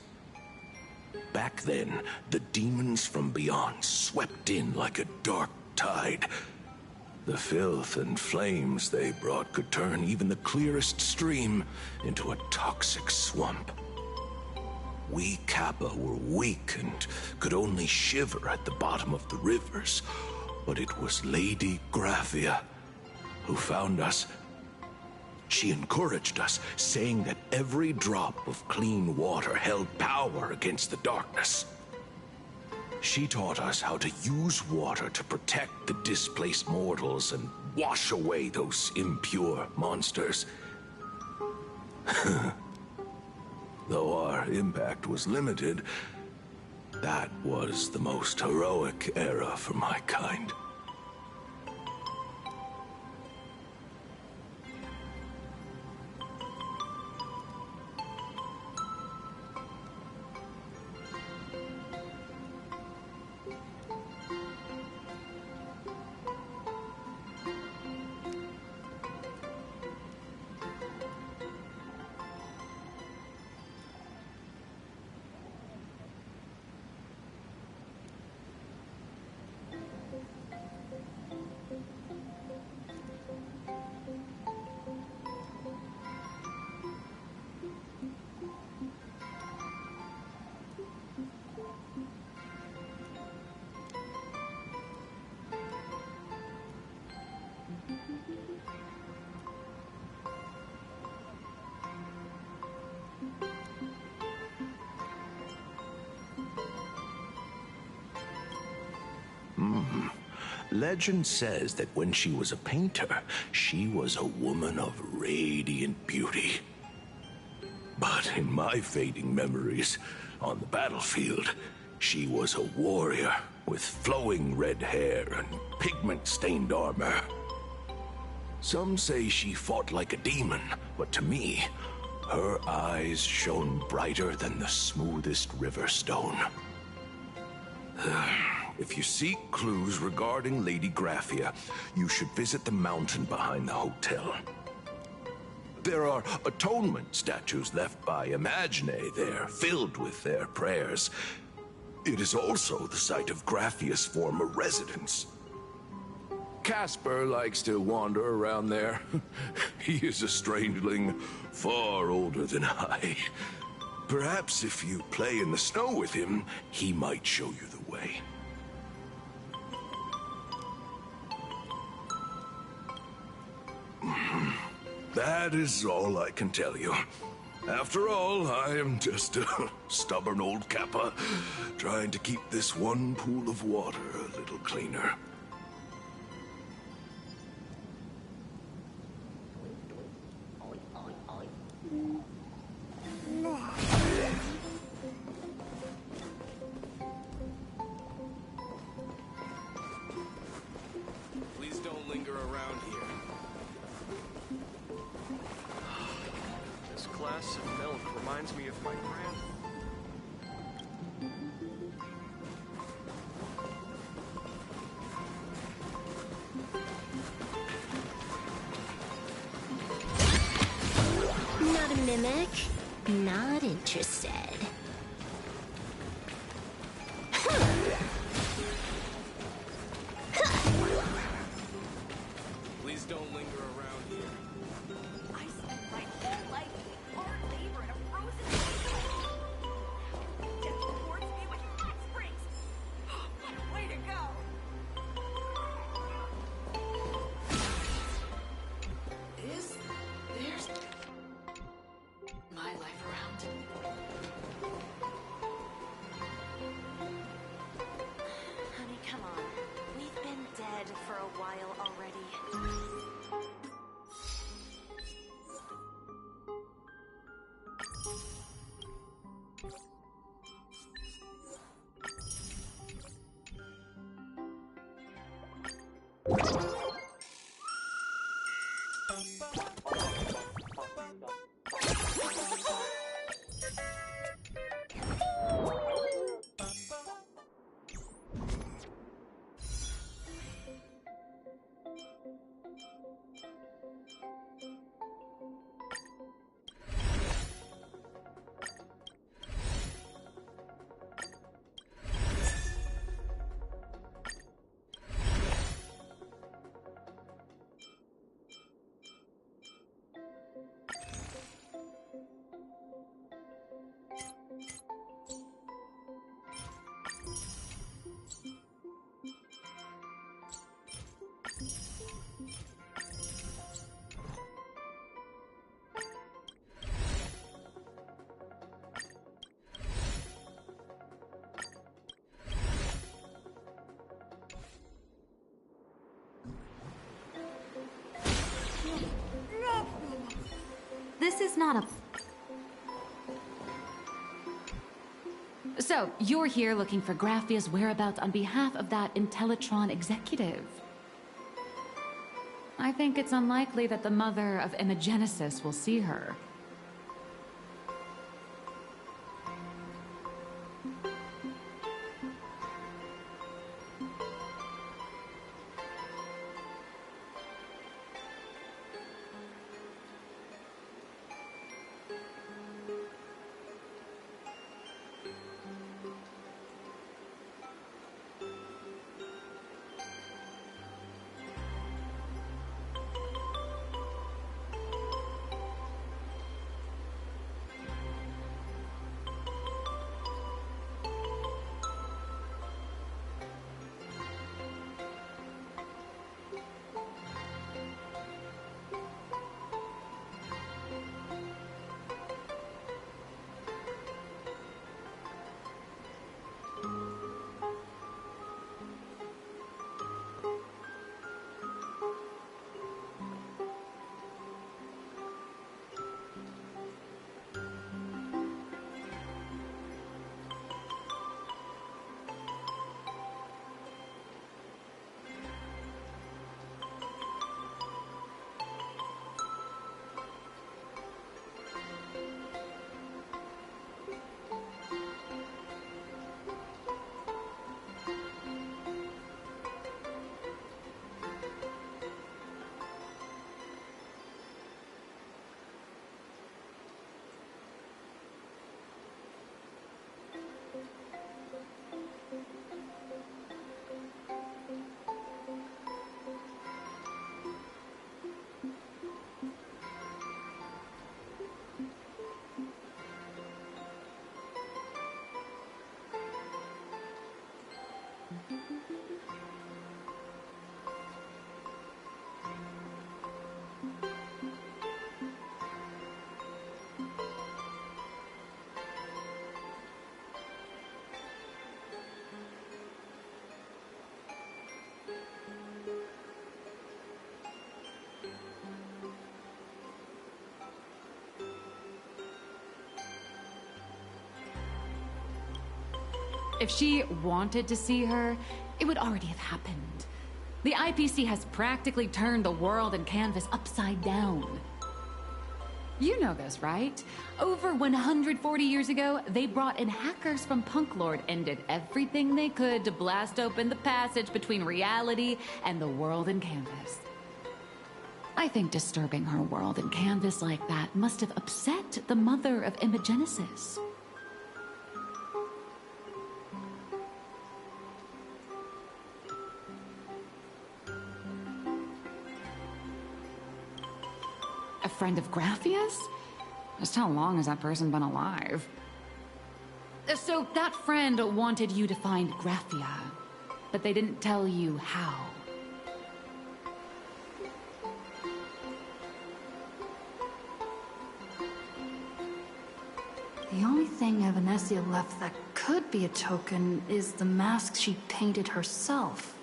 Back then, the demons from beyond swept in like a dark tide. The filth and flames they brought could turn even the clearest stream into a toxic swamp. We Kappa were weak and could only shiver at the bottom of the rivers, but it was Lady Graphia who found us. She encouraged us, saying that every drop of clean water held power against the darkness. She taught us how to use water to protect the displaced mortals and wash away those impure monsters. Though our impact was limited, that was the most heroic era for my kind. Legend says that when she was a painter, she was a woman of radiant beauty. But in my fading memories, on the battlefield, she was a warrior with flowing red hair and pigment-stained armor. Some say she fought like a demon, but to me, her eyes shone brighter than the smoothest river stone. If you seek clues regarding Lady Graphia, you should visit the mountain behind the hotel. There are atonement statues left by Imagine there, filled with their prayers. It is also the site of Graphia's former residence. Casper likes to wander around there. He is a strangeling far older than I. Perhaps if you play in the snow with him, he might show you the way. That is all I can tell you. After all, I am just a stubborn old Kappa, trying to keep this one pool of water a little cleaner. Please don't linger around here. This glass of milk reminds me of my grandma. Not a mimic. Not interested. Please don't linger around here. I spent my whole life being hard labor in a frozen place. Death rewards me with hot springs. What a way to go! There's my life around. Honey, come on. We've been dead for a while already. This is not a... So, you're here looking for Graphia's whereabouts on behalf of that Intellitron executive. I think it's unlikely that the mother of Imagenesis will see her. If she wanted to see her, it would already have happened. The IPC has practically turned the world and Canvas upside down. You know this, right? Over 140 years ago, they brought in hackers from Punklord and did everything they could to blast open the passage between reality and the world in Canvas. I think disturbing her world in Canvas like that must have upset the mother of Imogenesis. A friend of Graphia's? Just how long has that person been alive? So that friend wanted you to find Graphia, but they didn't tell you how. The only thing Evanesia left that could be a token is the mask she painted herself,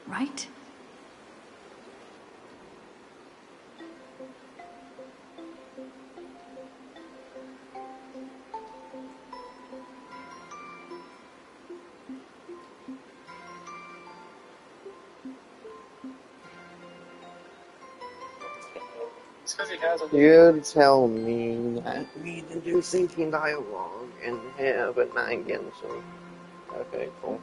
right? You tell me that we can do syncing dialogue and have a 9 Genshin. Okay, cool.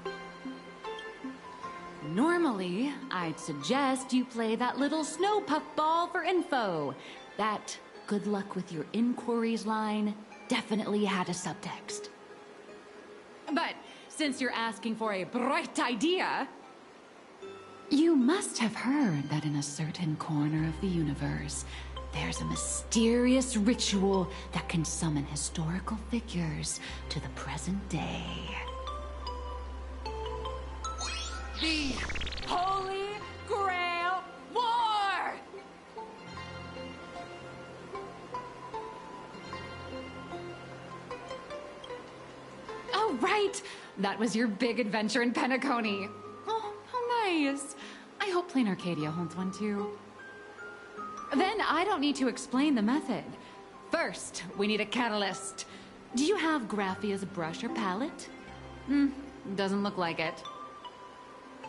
Normally, I'd suggest you play that little snow puffball for info. That good luck with your inquiries line definitely had a subtext. But since you're asking for a bright idea, you must have heard that in a certain corner of the universe, there's a mysterious ritual that can summon historical figures to the present day. The Holy Grail War! Oh, right! That was your big adventure in Penacony. Oh, how nice. I hope Plain Arcadia holds one too. Then I don't need to explain the method. First, we need a catalyst. Do you have Graphia's brush or palette? Doesn't look like it.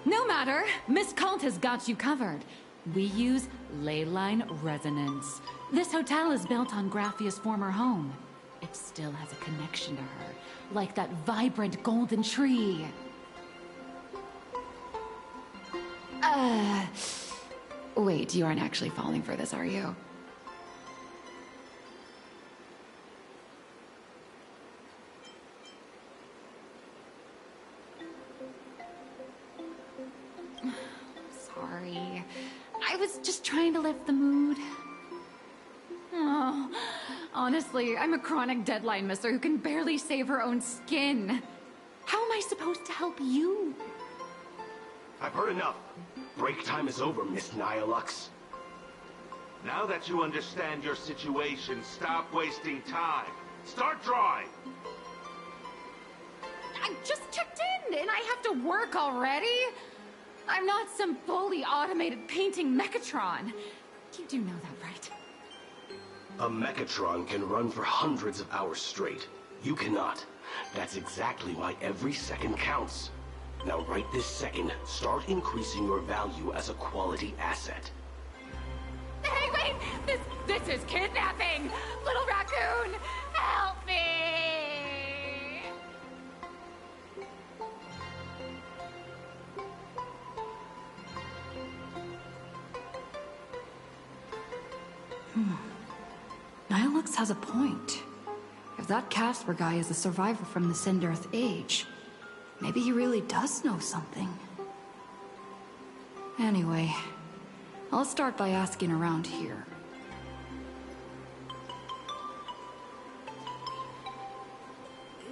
No matter, Miss Kalt has got you covered. We use leyline resonance. This hotel is built on Graphia's former home. It still has a connection to her, like that vibrant golden tree. Wait, you aren't actually falling for this, are you? Sorry. I was just trying to lift the mood. Oh, honestly, I'm a chronic deadline misser who can barely save her own skin. How am I supposed to help you? I've heard enough. Break time is over, Miss Nihilux. Now that you understand your situation, stop wasting time. Start drawing! I just checked in, and I have to work already? I'm not some fully automated painting Mechatron. You do know that, right? A Mechatron can run for hundreds of hours straight. You cannot. That's exactly why every second counts. Now right this second, start increasing your value as a quality asset. Hey, wait! This is kidnapping! Little raccoon, help me! Nihilux has a point. If that Casper guy is a survivor from the Sindarth Age, maybe he really does know something. Anyway, I'll start by asking around here.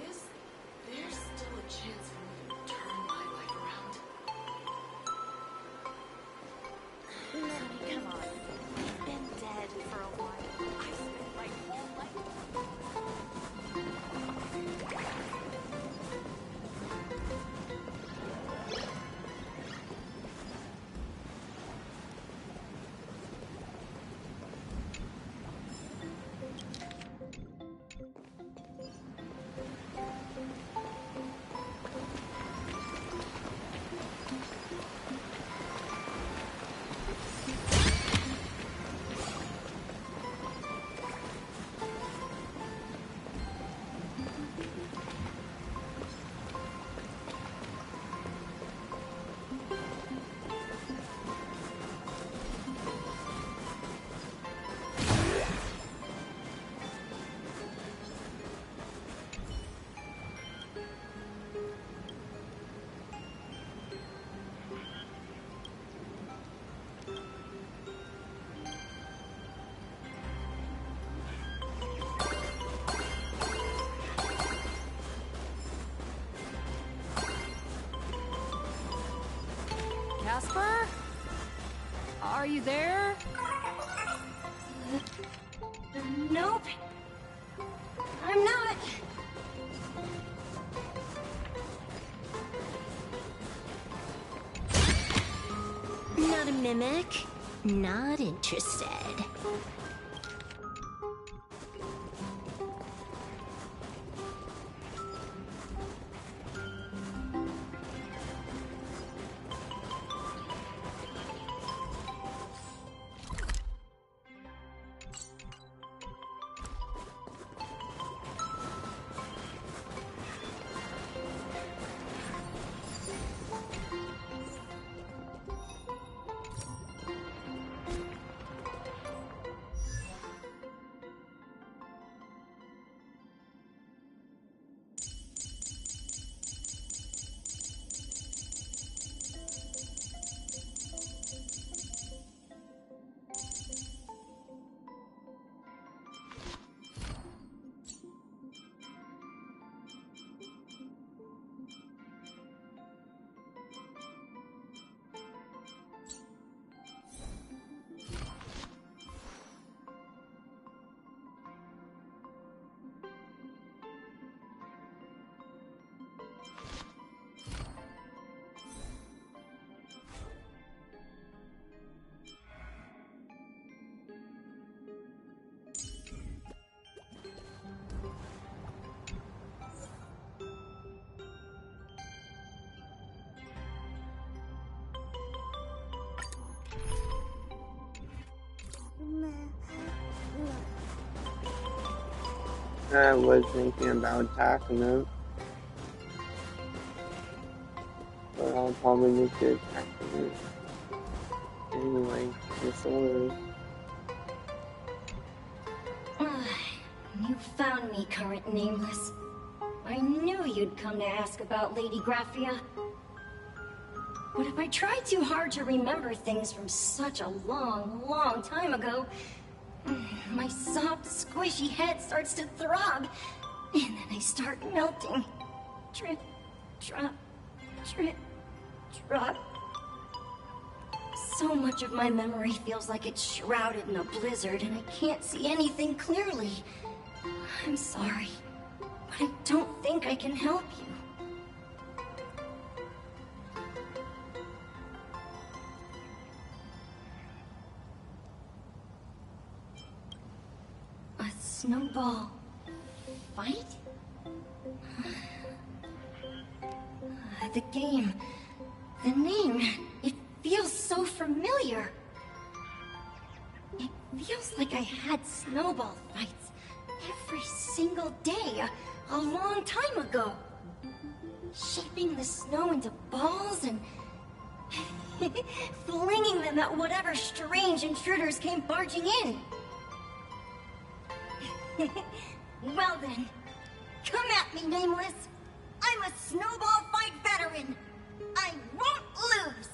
Is there still a chance for me to turn my life around? Honey, come on. You've been dead for a while. I spent my whole life. Nope. I'm not. Not a mimic. Not interested. I was thinking about talking to him. But I'll probably just do it. Anyway, it's over. You found me, Current Nameless. I knew you'd come to ask about Lady Graphia. But if I try too hard to remember things from such a long, long time ago, my soft, squishy head starts to throb, and then I start melting. Drip, drop, drip, drop. So much of my memory feels like it's shrouded in a blizzard, and I can't see anything clearly. I'm sorry, but I don't think I can help you. A snowball fight? The game, the name, it feels so familiar. It feels like I had snowball fights every single day a long time ago. Shaping the snow into balls and flinging them at whatever strange intruders came barging in. Well then, come at me, Nameless. I'm a snowball fight veteran. I won't lose.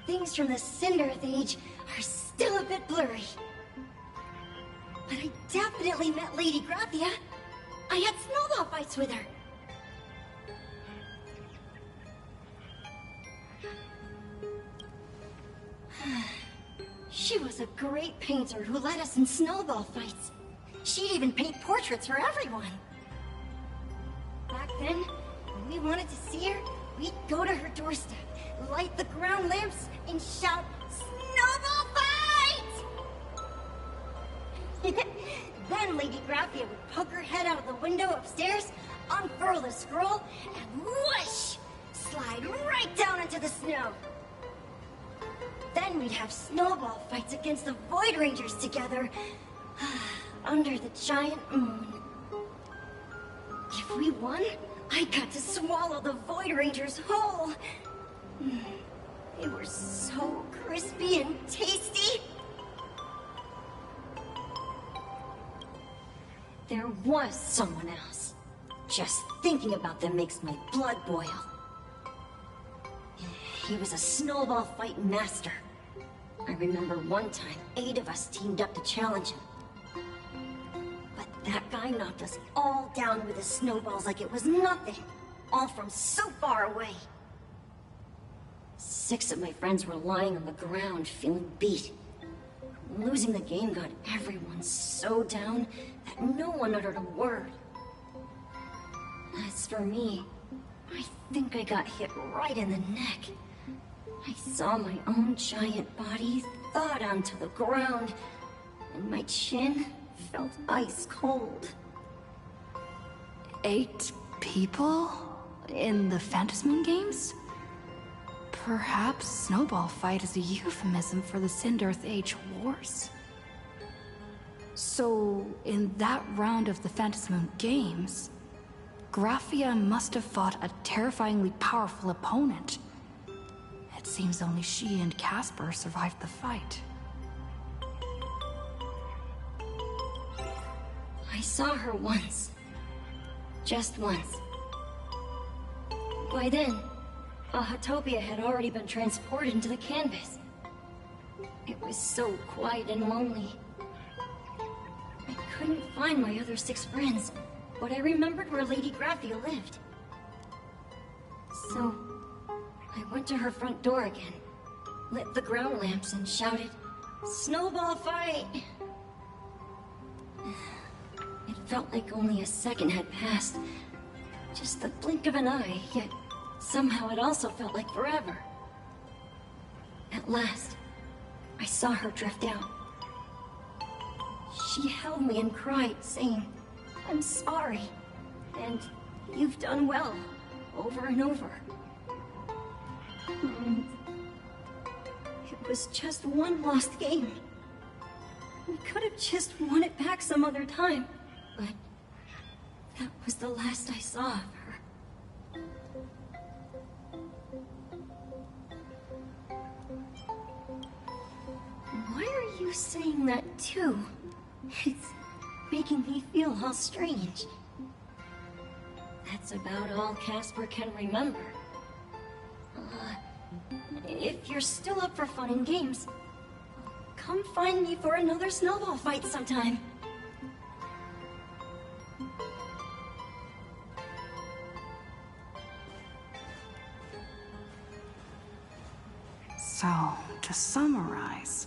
Things from the Cinderth Age are still a bit blurry. But I definitely met Lady Graphia. I had snowball fights with her. She was a great painter who led us in snowball fights. She'd even paint portraits for everyone. Back then, when we wanted to see her, we'd go to her doorstep, light the ground lamps, and shout, "Snowball fight!" Then Lady Graphia would poke her head out of the window upstairs, unfurl the scroll, and whoosh! Slide right down into the snow. Then we'd have snowball fights against the Void Rangers together, under the giant moon. If we won, I got to swallow the Void Rangers whole. They were so crispy and tasty. There was someone else. Just thinking about them makes my blood boil. He was a snowball fight master. I remember one time, 8 of us teamed up to challenge him. But that guy knocked us all down with his snowballs like it was nothing. All from so far away. 6 of my friends were lying on the ground, feeling beat. Losing the game got everyone so down that no one uttered a word. As for me, I think I got hit right in the neck. I saw my own giant body thud onto the ground, and my chin felt ice cold. 8 people? In the Phantasmoon games? Perhaps Snowball Fight is a euphemism for the Cinderth Age Wars? So, in that round of the Phantasmoon games, Graphia must have fought a terrifyingly powerful opponent. It seems only she and Casper survived the fight. I saw her once. Just once. By then, Ahatopia had already been transported into the canvas. It was so quiet and lonely. I couldn't find my other 6 friends, but I remembered where Lady Graphia lived. So, I went to her front door again, lit the ground lamps, and shouted, "Snowball fight!" It felt like only a second had passed. Just the blink of an eye, yet somehow it also felt like forever. At last, I saw her drift out. She held me and cried, saying, "I'm sorry, and you've done well," over and over. And it was just one lost game. We could have just won it back some other time, but that was the last I saw of her. Why are you saying that too? It's making me feel all strange. That's about all Casper can remember. If you're still up for fun and games, come find me for another snowball fight sometime. So, to summarize,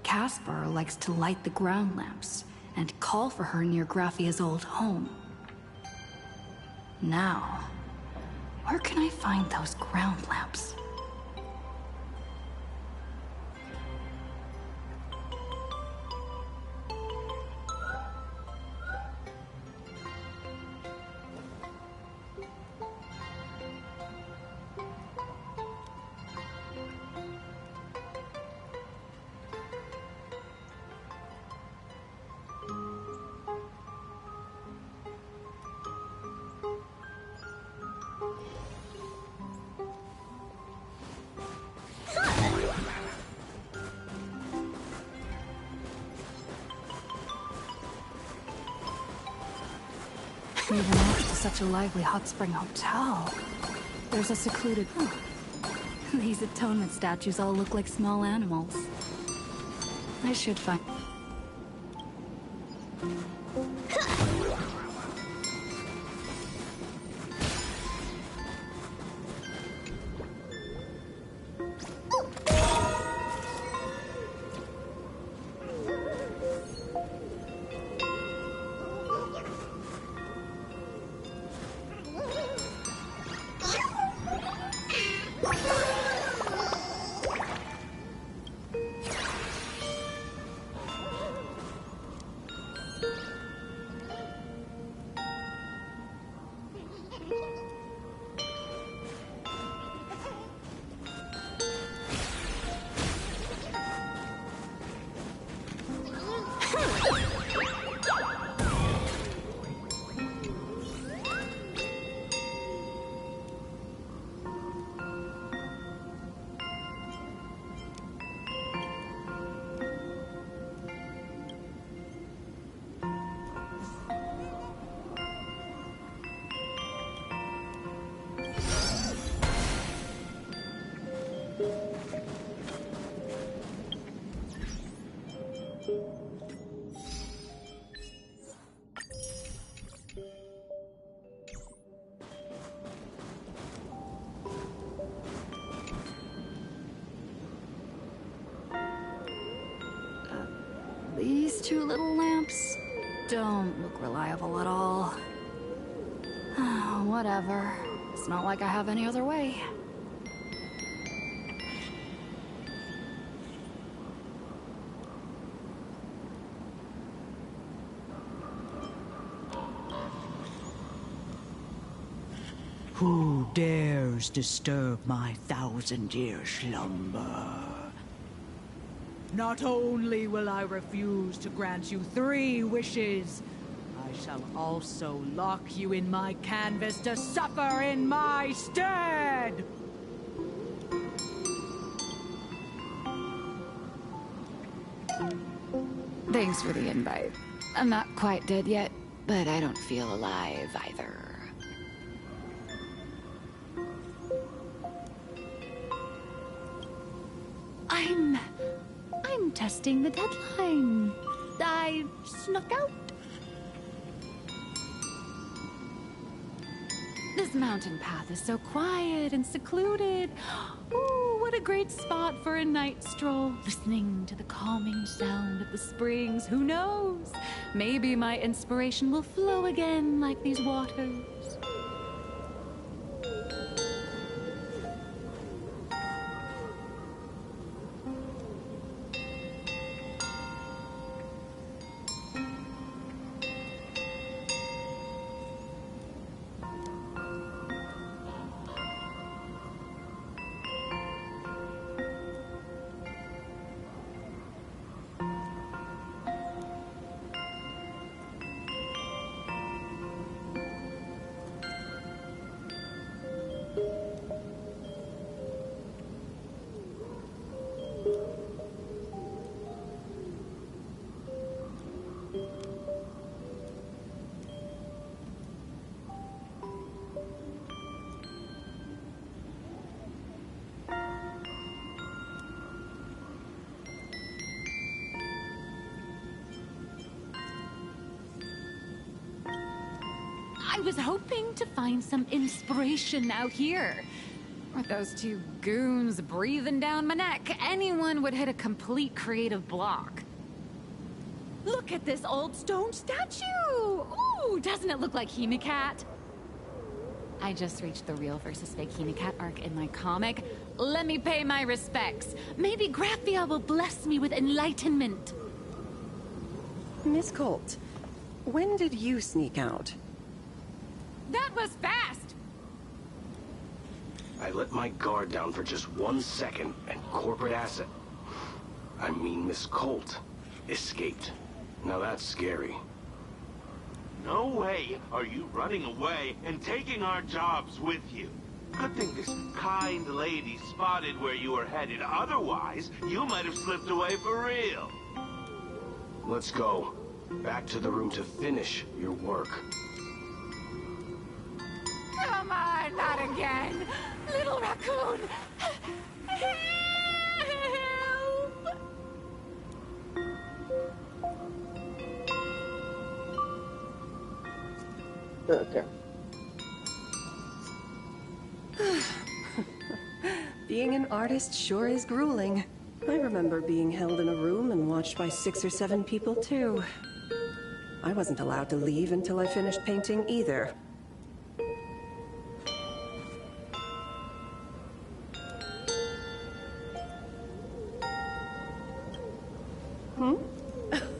Casper likes to light the ground lamps and call for her near Graffia's old home. Now, where can I find those ground lamps? Even next to such a lively hot spring hotel, there's a secluded... These atonement statues all look like small animals. I should find... These two little lamps don't look reliable at all. Whatever. It's not like I have any other way. Who dares disturb my 1,000-year slumber? Not only will I refuse to grant you 3 wishes, I shall also lock you in my canvas to suffer in my stead! Thanks for the invite. I'm not quite dead yet, but I don't feel alive either. I'm testing the deadline. I snuck out. This mountain path is so quiet and secluded. Ooh, what a great spot for a night stroll. Listening to the calming sound of the springs. Who knows? Maybe my inspiration will flow again like these waters. I was hoping to find some inspiration out here. With those two goons breathing down my neck, anyone would hit a complete creative block. Look at this old stone statue! Ooh, doesn't it look like Hemicat? I just reached the real versus fake Hemicat arc in my comic. Let me pay my respects. Maybe Graphia will bless me with enlightenment. Miss Colt, when did you sneak out? That was fast! I let my guard down for just 1 second, and corporate asset, I mean Miss Colt, escaped. Now that's scary. No way are you running away and taking our jobs with you. Good thing this kind lady spotted where you were headed. Otherwise, you might have slipped away for real. Let's go. Back to the room to finish your work. Come on, not again! Little raccoon! Help! Okay. Being an artist sure is grueling. I remember being held in a room and watched by 6 or 7 people, too. I wasn't allowed to leave until I finished painting either.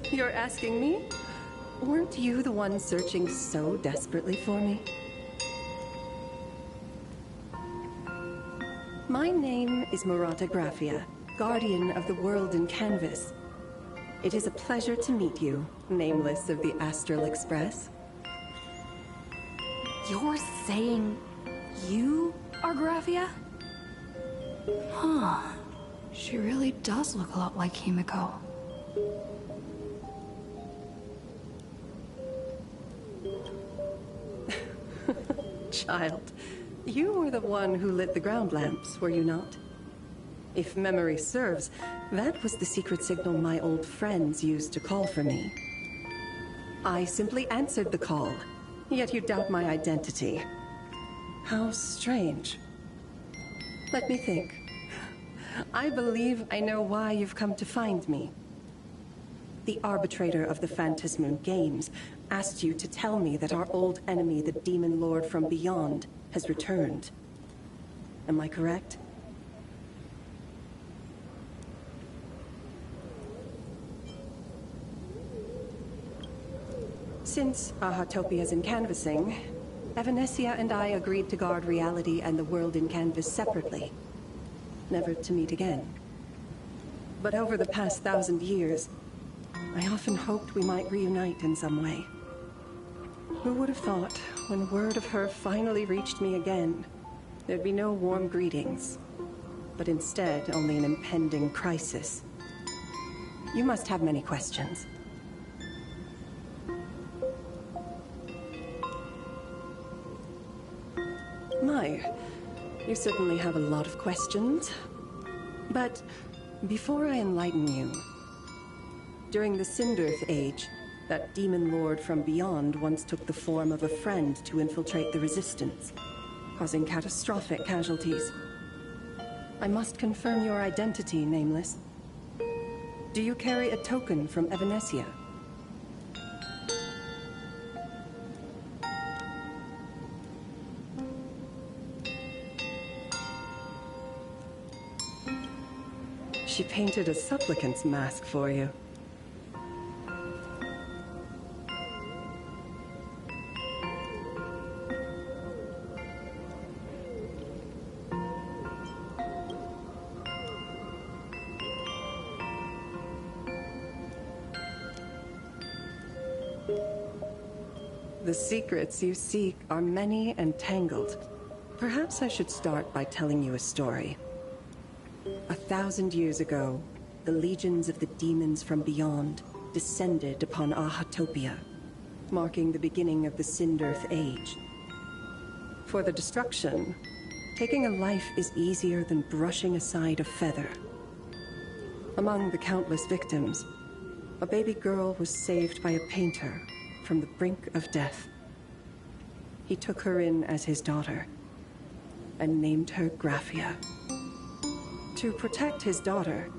You're asking me? Weren't you the one searching so desperately for me? My name is Murata Graphia, Guardian of the World in Canvas. It is a pleasure to meet you, Nameless of the Astral Express. You're saying you are Graphia? Huh. She really does look a lot like Himiko. Child, you were the one who lit the ground lamps, were you not? If memory serves, that was the secret signal my old friends used to call for me. I simply answered the call, yet you doubt my identity. How strange. Let me think. I believe I know why you've come to find me. The arbitrator of the Phantasmoon Games asked you to tell me that our old enemy, the Demon Lord from Beyond, has returned. Am I correct? Since Ahatopia's in canvassing, Evanescia and I agreed to guard reality and the world in canvas separately, never to meet again. But over the past 1,000 years, I often hoped we might reunite in some way. Who would have thought, when word of her finally reached me again, there'd be no warm greetings, but instead only an impending crisis. You must have many questions. My, you certainly have a lot of questions. But before I enlighten you, during the Sindirth Age, that demon lord from beyond once took the form of a friend to infiltrate the Resistance, causing catastrophic casualties. I must confirm your identity, Nameless. Do you carry a token from Evanescia? She painted a supplicant's mask for you. The secrets you seek are many and tangled. Perhaps I should start by telling you a story. 1,000 years ago, the legions of the demons from beyond descended upon Ahatopia, marking the beginning of the Sindirth Age. For the destruction, taking a life is easier than brushing aside a feather. Among the countless victims, a baby girl was saved by a painter from the brink of death. he took her in as his daughter and named her Graphia. To protect his daughter,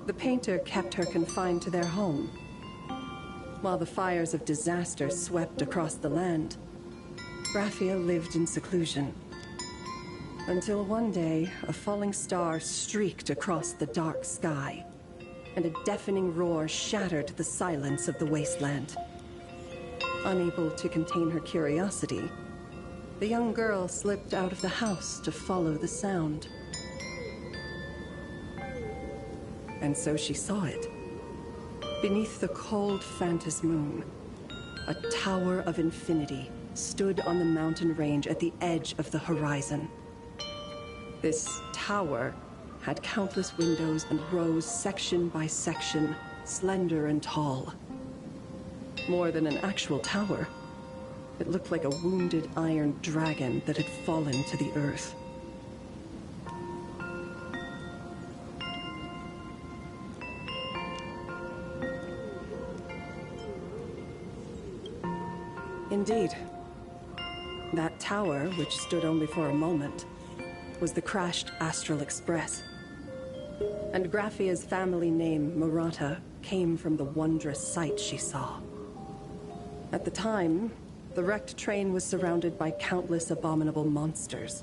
the painter kept her confined to their home. While the fires of disaster swept across the land, Graphia lived in seclusion. Until one day, a falling star streaked across the dark sky, and a deafening roar shattered the silence of the wasteland. Unable to contain her curiosity, the young girl slipped out of the house to follow the sound. And so she saw it. Beneath the cold Phantas moon, a tower of infinity stood on the mountain range at the edge of the horizon. This tower had countless windows and rose section by section, slender and tall. More than an actual tower, it looked like a wounded iron dragon that had fallen to the earth. Indeed. That tower, which stood only for a moment, was the crashed Astral Express. And Graphia's family name, Murata, came from the wondrous sight she saw. At the time, the wrecked train was surrounded by countless abominable monsters.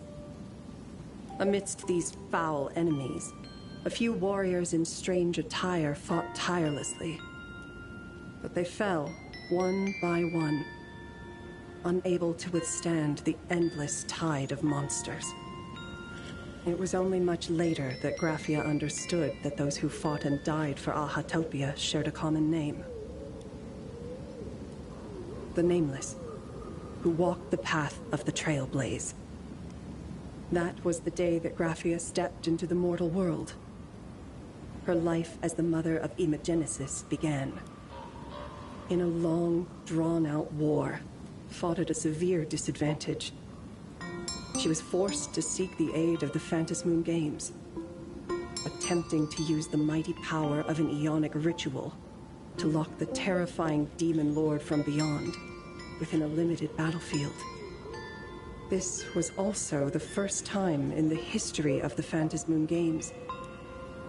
Amidst these foul enemies, a few warriors in strange attire fought tirelessly. But they fell, one by one, unable to withstand the endless tide of monsters. It was only much later that Graphia understood that those who fought and died for Ahatopia shared a common name. The Nameless, who walked the path of the Trailblaze. That was the day that Graphia stepped into the mortal world. Her life as the mother of Imogenesis began. In a long, drawn-out war, fought at a severe disadvantage. She was forced to seek the aid of the Phantas Moon Games, attempting to use the mighty power of an Ionic ritual to lock the terrifying demon lord from beyond within a limited battlefield. This was also the first time in the history of the Phantas Moon Games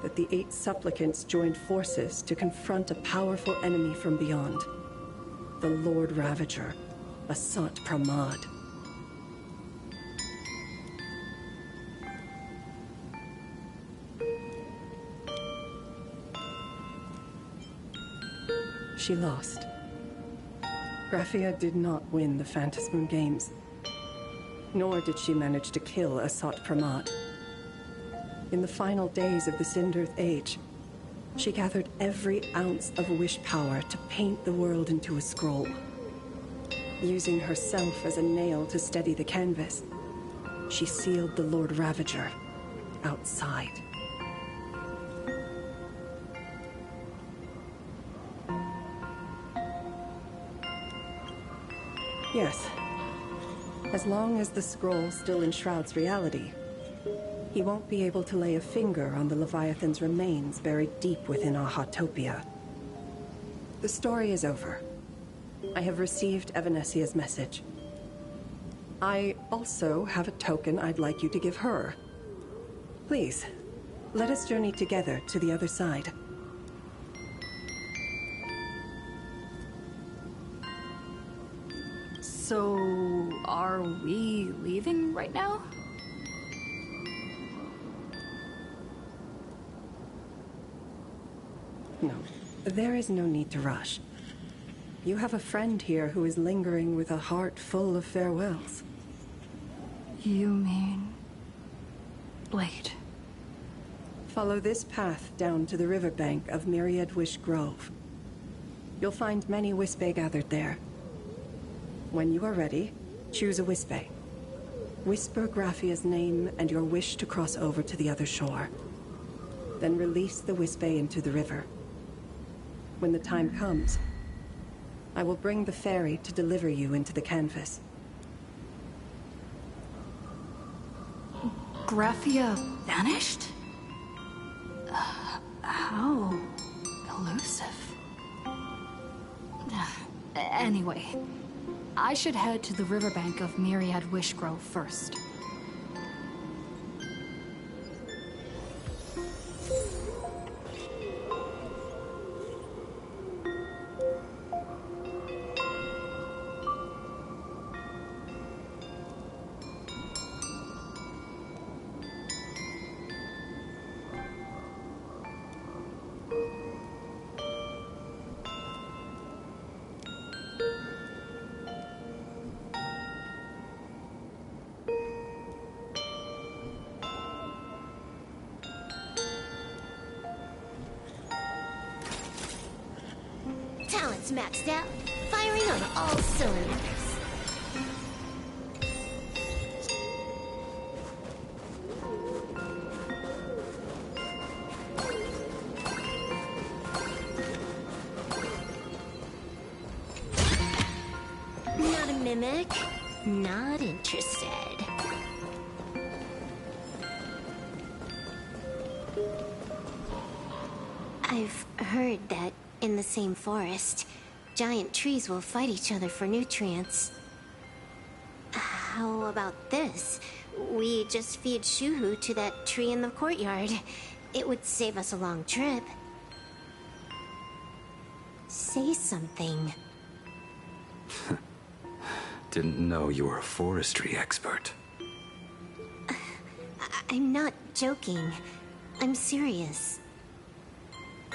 that the 8 supplicants joined forces to confront a powerful enemy from beyond, the Lord Ravager, Asat Pramad. She lost. Graphia did not win the Phantas Moon Games, nor did she manage to kill Asat Pramad. In the final days of the Sindirth Age, she gathered every ounce of wish power to paint the world into a scroll. Using herself as a nail to steady the canvas, she sealed the Lord Ravager outside. Yes. As long as the scroll still enshrouds reality, he won't be able to lay a finger on the Leviathan's remains buried deep within Ahatopia. The story is over. I have received Evanesia's message. I also have a token I'd like you to give her. Please, let us journey together to the other side. So, are we leaving right now? No, there is no need to rush. You have a friend here who is lingering with a heart full of farewells. You mean... Blade? Follow this path down to the riverbank of Myriad Wish Grove. You'll find many Wispe gathered there. When you are ready, choose a Wispe. Whisper Graphia's name and your wish to cross over to the other shore. Then release the Wispe into the river. When the time comes, I will bring the ferry to deliver you into the canvas. Graphia vanished? How elusive. Anyway, I should head to the riverbank of Myriad Wishgrove first. Talent's maxed out, firing on all cylinders. Not a mimic, not interested. I've heard that in the same forest, giant trees will fight each other for nutrients. How about this? We just feed Shuhu to that tree in the courtyard. It would save us a long trip. Say something. Didn't know you were a forestry expert. I'm not joking. I'm serious.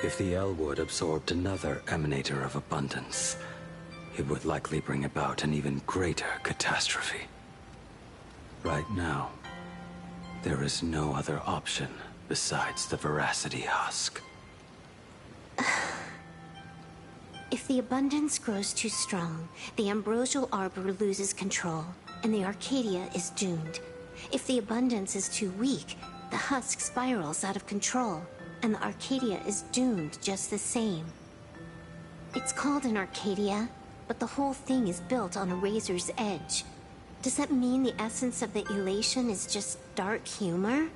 If the Elwood absorbed another emanator of abundance, it would likely bring about an even greater catastrophe. Right now, there is no other option besides the Veracity Husk. If the abundance grows too strong, the Ambrosial Arbor loses control, and the Arcadia is doomed. If the abundance is too weak, the husk spirals out of control, and the Arcadia is doomed just the same. It's called an Arcadia, but the whole thing is built on a razor's edge. Does that mean the essence of the elation is just dark humor?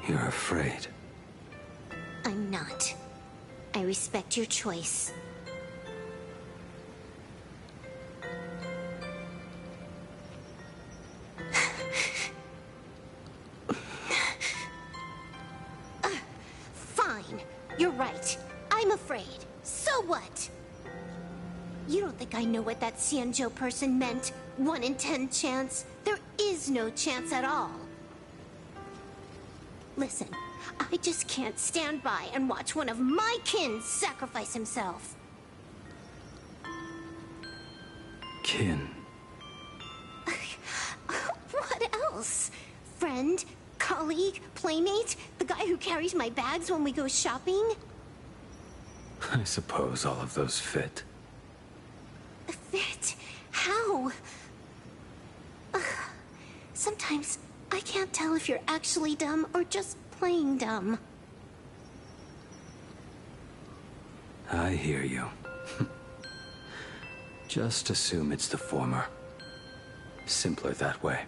You're afraid. I'm not. I respect your choice. Fine. You're right. I'm afraid. So what? You don't think I know what that Xianzhou person meant? 1 in 10 chance? There is no chance at all. Listen, I just can't stand by and watch one of my kin sacrifice himself. Kin. What else? Friend? Colleague? Playmate? The guy who carries my bags when we go shopping? I suppose all of those fit. Fit? How? Sometimes I can't tell if you're actually dumb or just playing dumb. I hear you. Just assume it's the former. Simpler that way.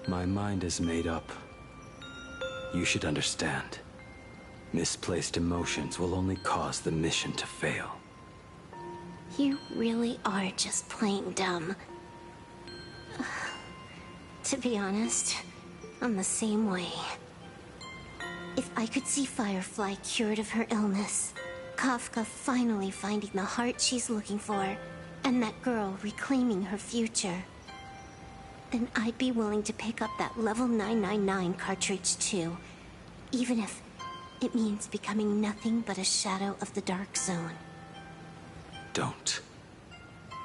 My mind is made up. You should understand. Misplaced emotions will only cause the mission to fail. You really are just playing dumb. To be honest, I'm the same way. If I could see Firefly cured of her illness, Kafka finally finding the heart she's looking for, and that girl reclaiming her future, then I'd be willing to pick up that level 999 cartridge too, even if it means becoming nothing but a shadow of the Dark Zone. Don't.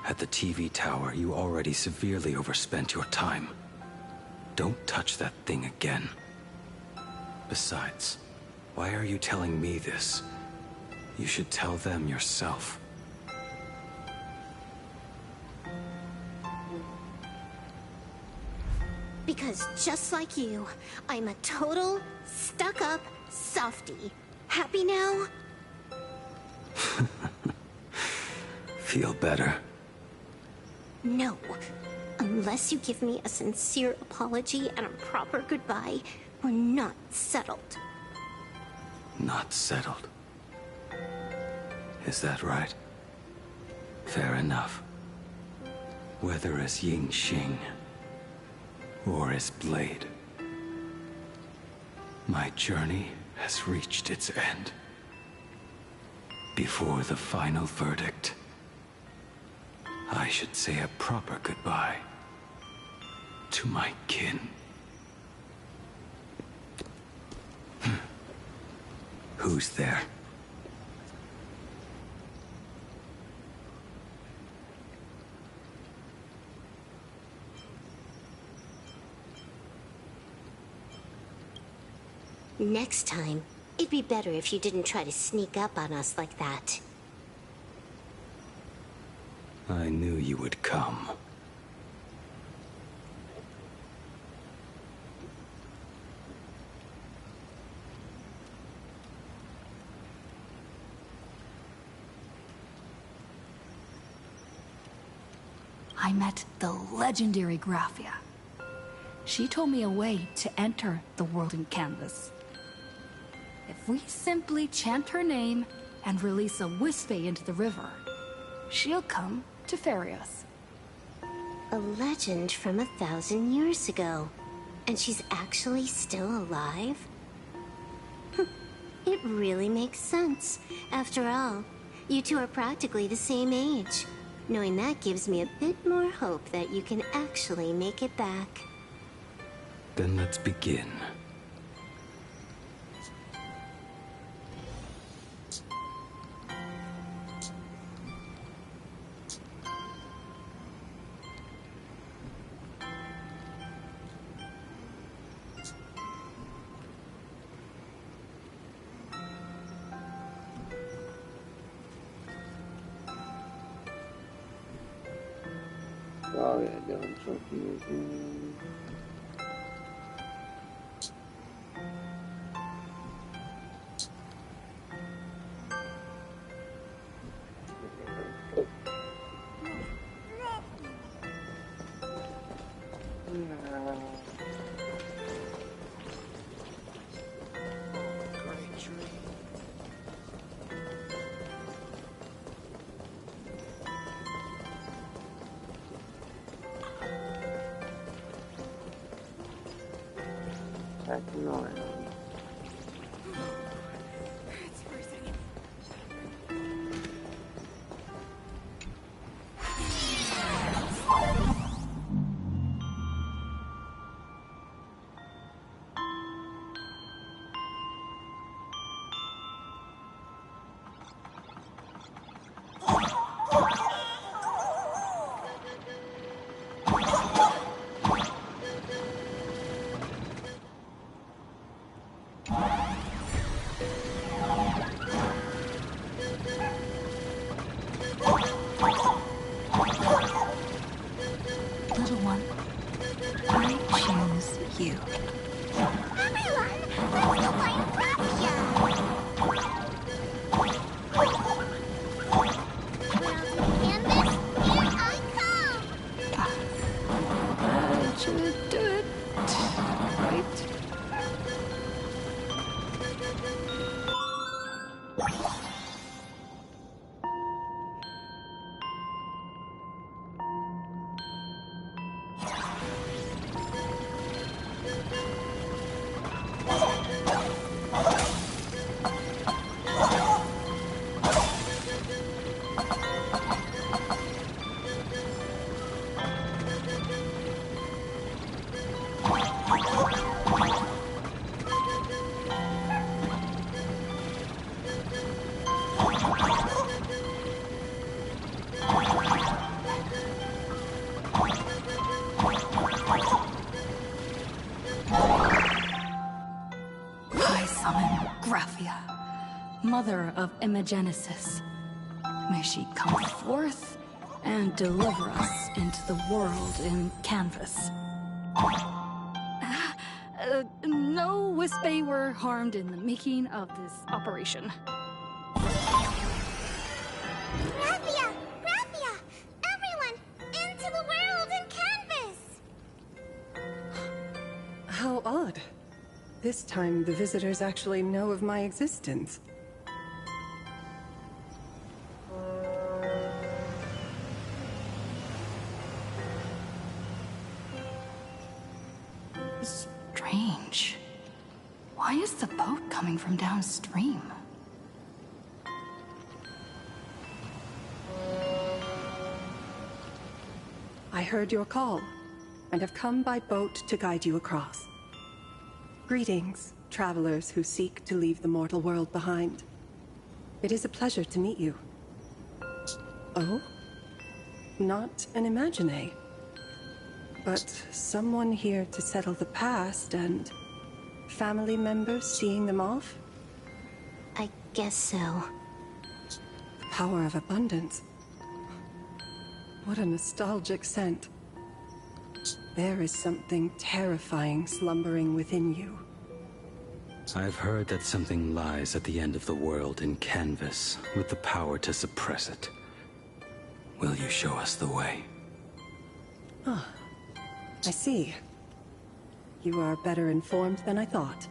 At the TV tower, you already severely overspent your time. Don't touch that thing again. Besides, why are you telling me this? You should tell them yourself. Because just like you, I'm a total, stuck-up softie. Happy now? Feel better? No. Unless you give me a sincere apology and a proper goodbye, we're not settled. Not settled. Is that right? Fair enough. Whether as Ying Xing or as Blade, my journey has reached its end. Before the final verdict, I should say a proper goodbye to my kin. Who's there? Next time, it'd be better if you didn't try to sneak up on us like that. I knew you would come. I met the legendary Graphia. She told me a way to enter the world in Canvas. If we simply chant her name and release a Wispe into the river, she'll come to ferry us. A legend from 1,000 years ago. And she's actually still alive? It really makes sense. After all, you two are practically the same age. Knowing that gives me a bit more hope that you can actually make it back. Then let's begin. Oh yeah, doing something. That's annoying. Little one, I choose you. Everyone, let's go find Graphia! World Canvas, here I come! I should do it. Right? I summon Graphia, mother of Imogenesis. May she come forth and deliver us into the world in Canvas. No Wispe were harmed in the making of this operation. Graphia! Graphia! Everyone, into the world in Canvas! How odd. This time, the visitors actually know of my existence. Strange. Why is the boat coming from downstream? I heard your call, and have come by boat to guide you across. Greetings, travelers who seek to leave the mortal world behind. It is a pleasure to meet you. Oh? Not an Imagine, but someone here to settle the past and family members seeing them off? I guess so. The power of abundance. What a nostalgic scent. There is something terrifying slumbering within you. I've heard that something lies at the end of the world in Canvas, with the power to suppress it. Will you show us the way? Ah, I see. You are better informed than I thought.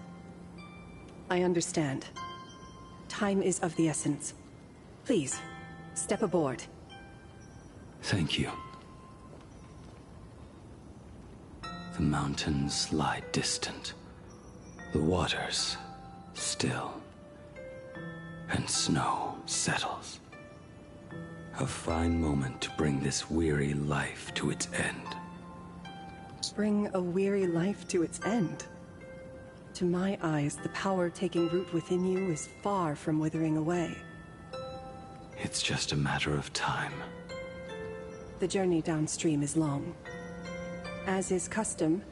I understand. Time is of the essence. Please, step aboard. Thank you. The mountains lie distant. The waters still. And snow settles. A fine moment to bring this weary life to its end. Bring a weary life to its end? To my eyes, the power taking root within you is far from withering away. It's just a matter of time. The journey downstream is long. As is custom,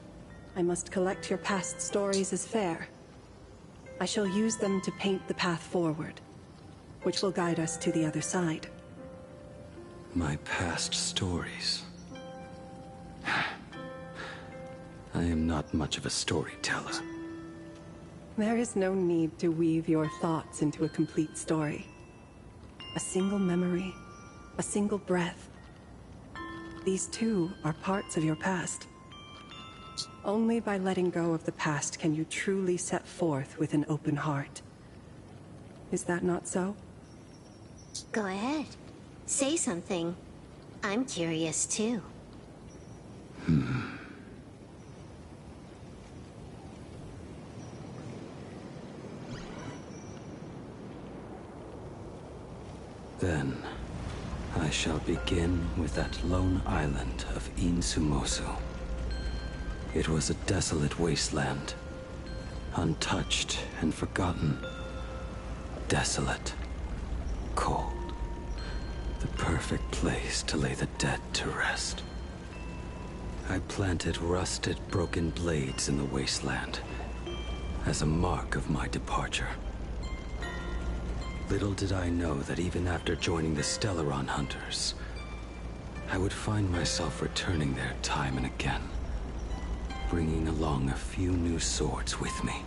I must collect your past stories as fare. I shall use them to paint the path forward, which will guide us to the other side. My past stories. I am not much of a storyteller. There is no need to weave your thoughts into a complete story. A single memory, a single breath. These too are parts of your past. Only by letting go of the past can you truly set forth with an open heart. Is that not so? Go ahead. Say something. I'm curious too. Then, I shall begin with that lone island of Insumosu. It was a desolate wasteland, untouched and forgotten. Desolate, cold. The perfect place to lay the dead to rest. I planted rusted, broken blades in the wasteland as a mark of my departure. Little did I know that even after joining the Stellaron Hunters, I would find myself returning there time and again, bringing along a few new swords with me.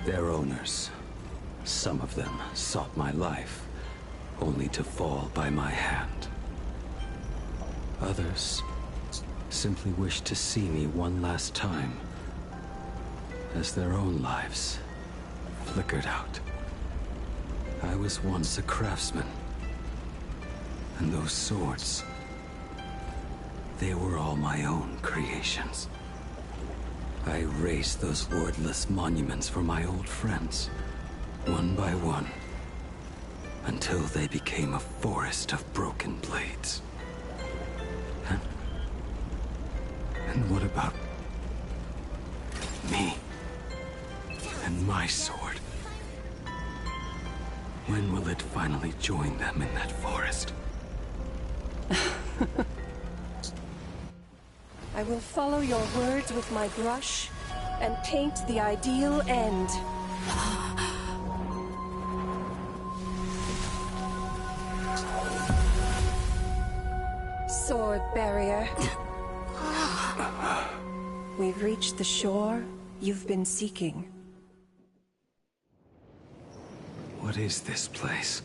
Their owners, some of them sought my life, only to fall by my hand. Others simply wished to see me one last time, as their own lives flickered out. I was once a craftsman, and those swords, they were all my own creations. I raised those wordless monuments for my old friends, one by one, until they became a forest of broken blades. And what about me and my sword? When will it finally join them in that forest? I will follow your words with my brush and paint the ideal end. Sword barrier. We've reached the shore you've been seeking. What is this place?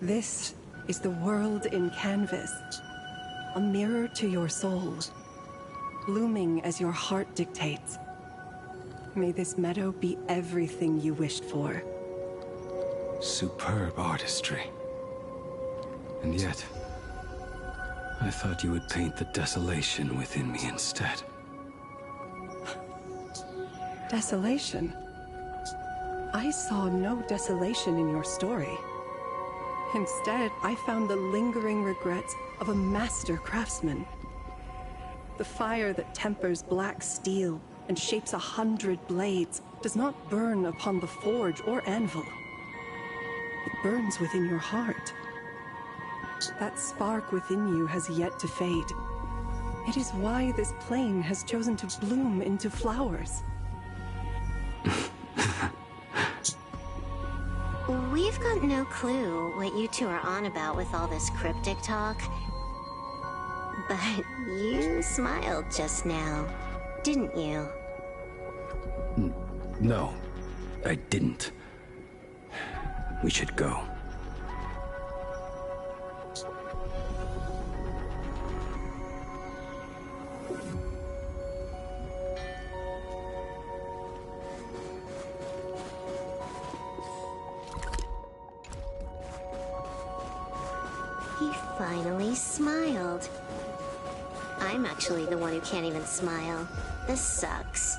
This is the world in canvas. A mirror to your soul, blooming as your heart dictates. May this meadow be everything you wished for. Superb artistry. And yet, I thought you would paint the desolation within me instead. Desolation? I saw no desolation in your story. Instead, I found the lingering regrets of a master craftsman. The fire that tempers black steel and shapes 100 blades does not burn upon the forge or anvil. It burns within your heart. That spark within you has yet to fade. It is why this plane has chosen to bloom into flowers. We've got no clue what you two are on about with all this cryptic talk. But you smiled just now, didn't you? No, I didn't. We should go. He finally smiled. I'm actually the one who can't even smile. This sucks.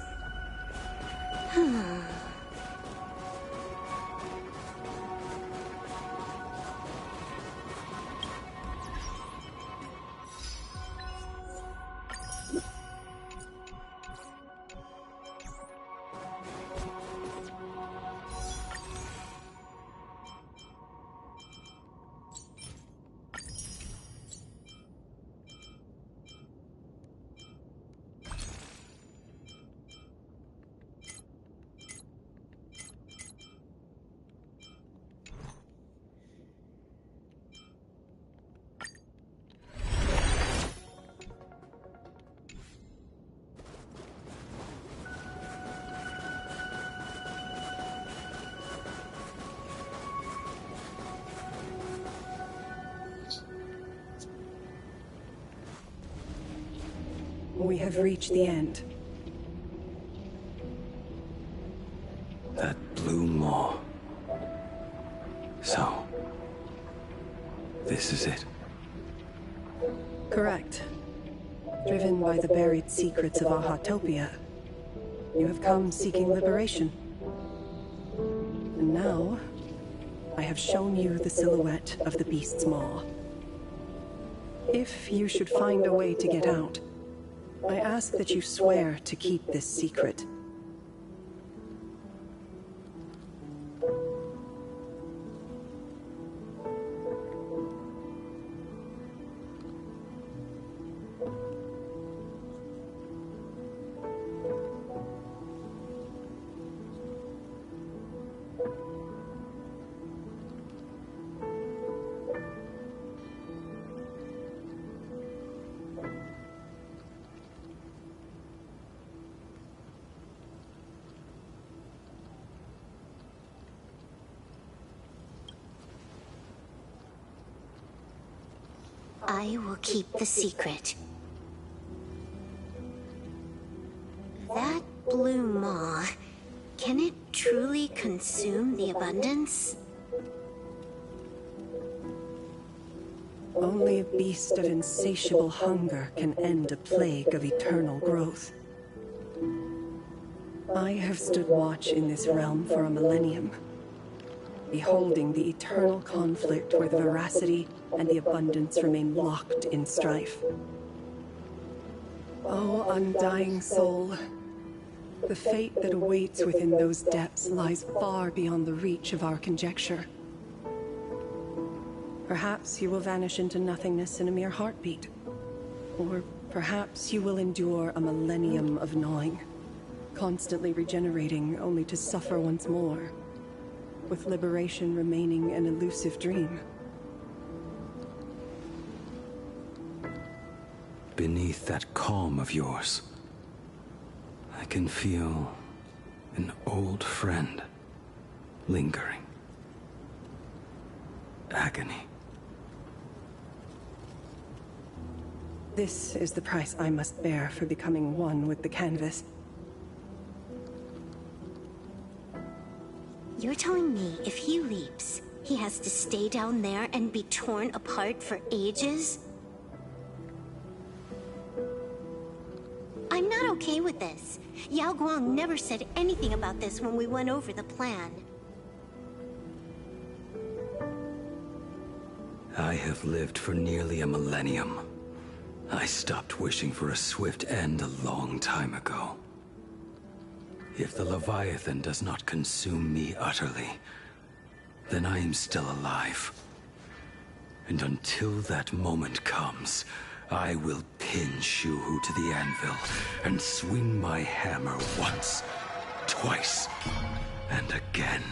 We have reached the end. That blue maw. So, this is it. Correct. Driven by the buried secrets of Ahatopia, you have come seeking liberation. And now, I have shown you the silhouette of the beast's maw. If you should find a way to get out, I ask that you swear to keep this secret. I will keep the secret. That blue maw, can it truly consume the abundance? Only a beast of insatiable hunger can end a plague of eternal growth. I have stood watch in this realm for a millennium, beholding the eternal conflict where the veracity and the abundance remain locked in strife. Oh, undying soul, the fate that awaits within those depths lies far beyond the reach of our conjecture. Perhaps you will vanish into nothingness in a mere heartbeat. Or perhaps you will endure a millennium of gnawing, constantly regenerating only to suffer once more, with liberation remaining an elusive dream. Beneath that calm of yours, I can feel an old friend lingering. Agony. This is the price I must bear for becoming one with the canvas. You're telling me if he leaps, he has to stay down there and be torn apart for ages? I'm not not okay with this. Yao Guang never said anything about this when we went over the plan. I have lived for nearly a millennium. I stopped wishing for a swift end a long time ago. If the Leviathan does not consume me utterly, then I am still alive. And until that moment comes, I will pin Shuhu to the anvil and swing my hammer once, twice, and again,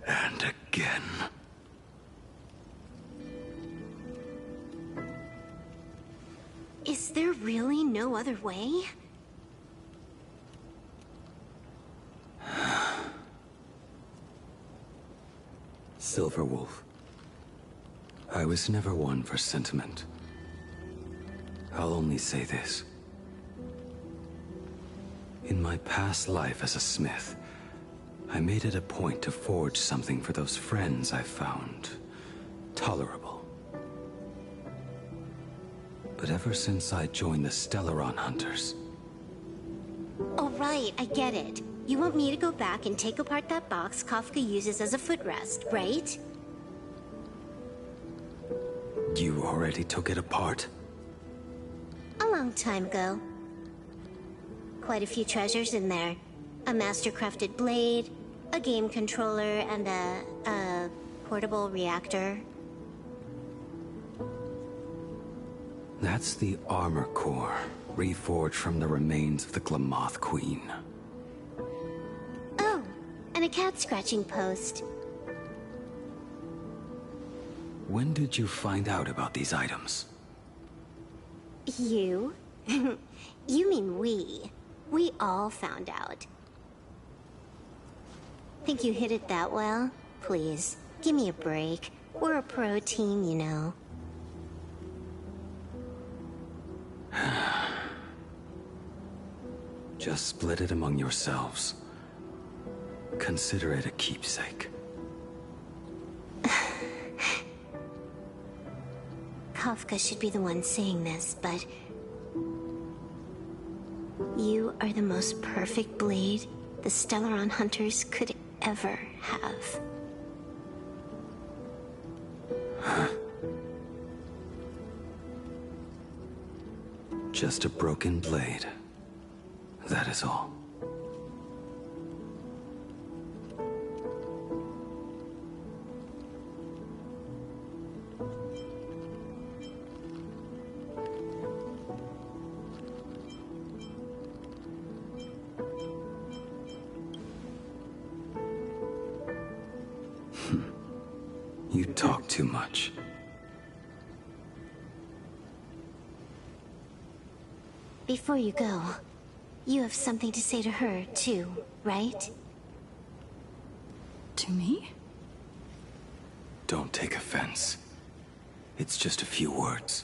and again. Is there really no other way? Silverwolf. I was never one for sentiment. I'll only say this. In my past life as a smith, I made it a point to forge something for those friends I found tolerable. But ever since I joined the Stellaron Hunters... Oh right, I get it. You want me to go back and take apart that box Kafka uses as a footrest, right? You already took it apart? A long time ago. Quite a few treasures in there. A master-crafted blade, a game controller, and a portable reactor. That's the armor core, reforged from the remains of the Glamoth Queen. Oh, and a cat-scratching post. When did you find out about these items? You? You mean we. We all found out. Think you hit it that well? Please, give me a break. We're a pro team, you know. Just split it among yourselves. Consider it a keepsake. Kafka should be the one saying this, but... You are the most perfect blade the Stellaron Hunters could ever have. Just a broken blade. That is all. You talk too much. Before you go, you have something to say to her, too, right? To me? Don't take offense. It's just a few words.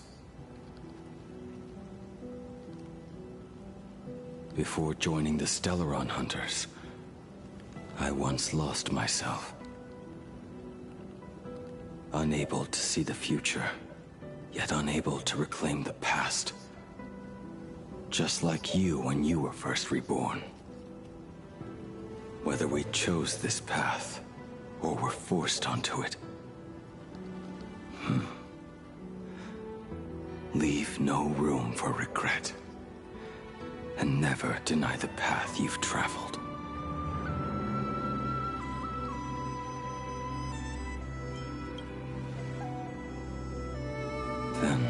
Before joining the Stellaron Hunters, I once lost myself. Unable to see the future, yet unable to reclaim the past. Just like you when you were first reborn. Whether we chose this path, or were forced onto it. Leave no room for regret. And never deny the path you've traveled. Then,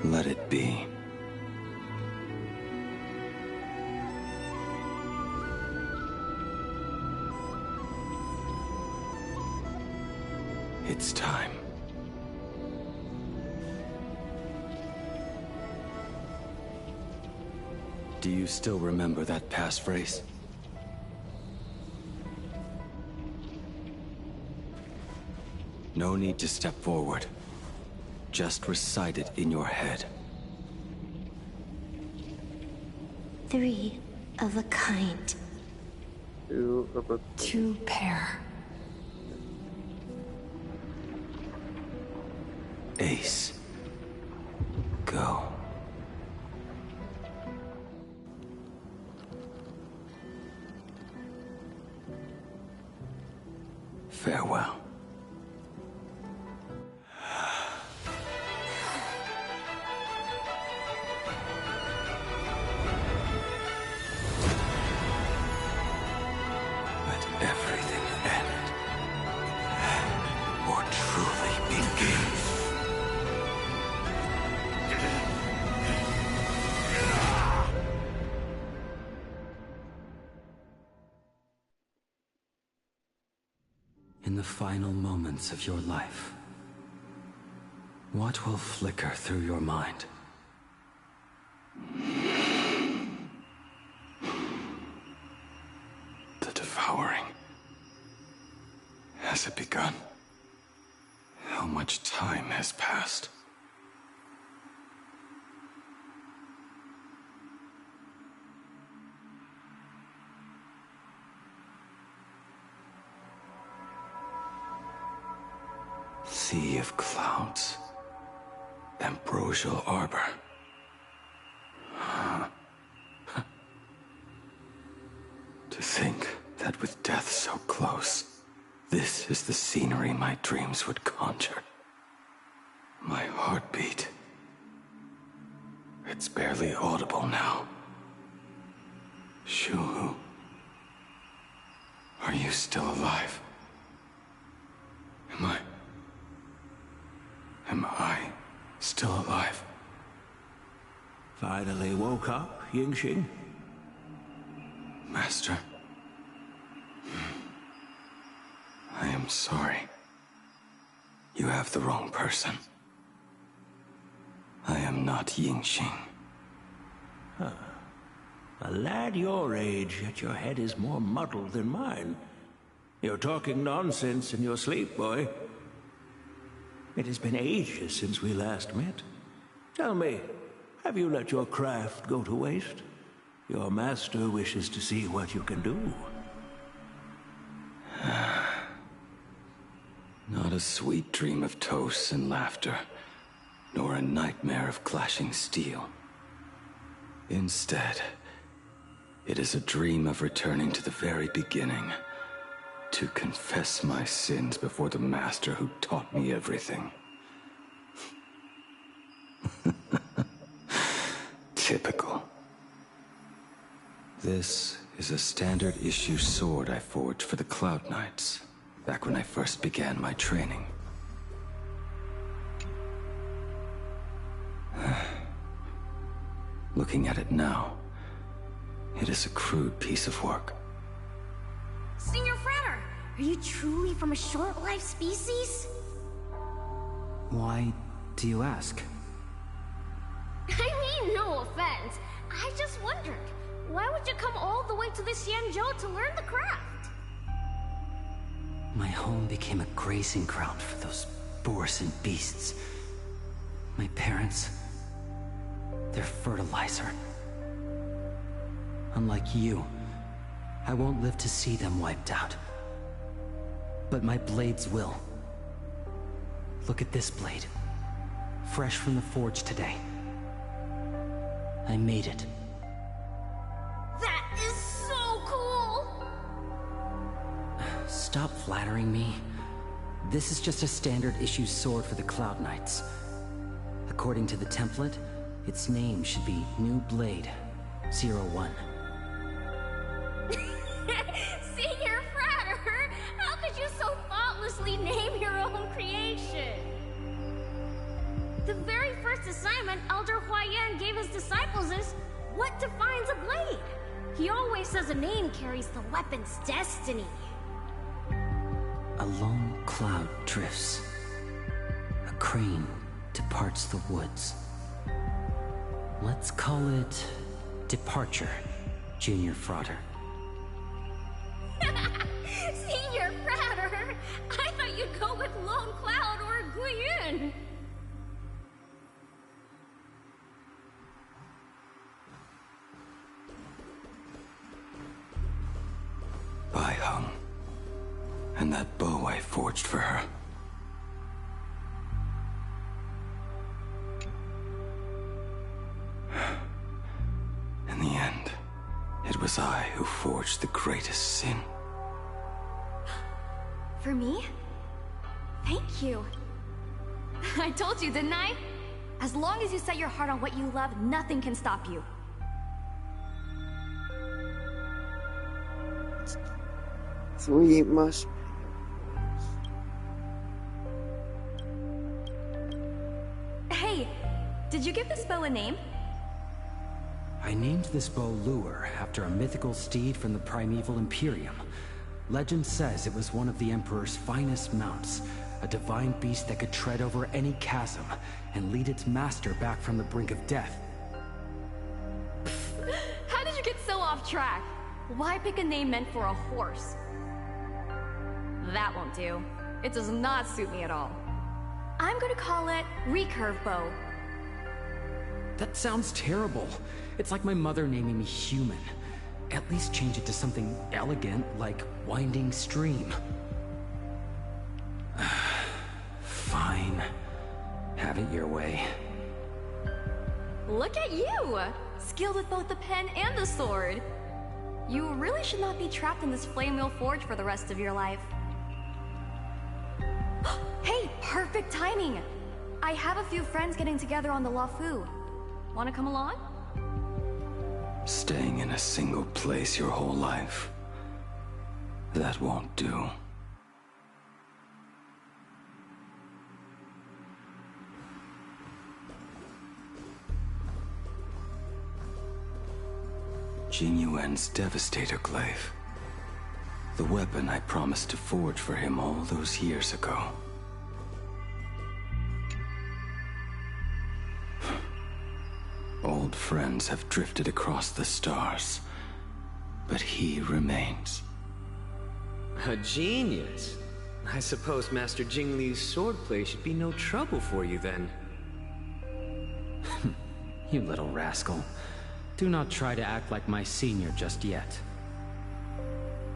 let it be. It's time. Do you still remember that passphrase? No need to step forward. Just recite it in your head. 3 of a kind. 2 of a... 2 pair. Ace. Go. the final moments of your life, what will flicker through your mind? The devouring. Has it begun? How much time has passed? Sea of clouds. Ambrosial arbor. To think that with death so close, this is the scenery my dreams would conjure. My heartbeat. It's barely audible now. Shu-Hu, are you still alive? Am I still alive? Finally woke up, Yingxing? Master. I am sorry. You have the wrong person. I am not Yingxing. Huh. A lad your age, yet your head is more muddled than mine. You're talking nonsense in your sleep, boy. It has been ages since we last met. Tell me, have you let your craft go to waste? Your master wishes to see what you can do. Not a sweet dream of toasts and laughter, nor a nightmare of clashing steel. Instead, it is a dream of returning to the very beginning, to confess my sins before the master who taught me everything. Typical. This is a standard issue sword I forged for the Cloud Knights, back when I first began my training. Looking at it now, it is a crude piece of work. Senior Frater, are you truly from a short-lived species? Why do you ask? I mean, no offense. I just wondered, why would you come all the way to this Yanzhou to learn the craft? My home became a grazing ground for those boars and beasts. My parents, they're fertilizer. Unlike you, I won't live to see them wiped out. But my blades will. Look at this blade. Fresh from the forge today. I made it. That is so cool! Stop flattering me. This is just a standard issue sword for the Cloud Knights. According to the template, its name should be New Blade 01. Senior Frater, how could you so thoughtlessly name your own creation? The very first assignment Elder Huayan gave his disciples is what defines a blade. He always says a name carries the weapon's destiny. A lone cloud drifts. A crane departs the woods. Let's call it Departure, Junior Frater. Senior Frater, I thought you'd go with Lone Cloud or Guiyun. Bai Heng. And that bow I forged for her. In the end, it was I who forged the greatest sin. For me? Thank you. I told you, didn't I? As long as you set your heart on what you love, nothing can stop you. Sweet must. Hey, did you give this bow a name? I named this bow Lure after a mythical steed from the Primeval Imperium. Legend says it was one of the Emperor's finest mounts, a divine beast that could tread over any chasm and lead its master back from the brink of death. How did you get so off track? Why pick a name meant for a horse? That won't do. It does not suit me at all. I'm gonna call it Recurve Bow. That sounds terrible. It's like my mother naming me Human. At least change it to something elegant, like Winding Stream. Fine. Have it your way. Look at you! Skilled with both the pen and the sword. You really should not be trapped in this flame wheel forge for the rest of your life. Hey, perfect timing! I have a few friends getting together on the Luofu. Wanna come along? Staying in a single place your whole life. That won't do. Jing Yuan's Devastator Glaive. The weapon I promised to forge for him all those years ago. Old friends have drifted across the stars, but he remains. A genius. I suppose Master Jing Li's swordplay should be no trouble for you then. You little rascal. Do not try to act like my senior just yet.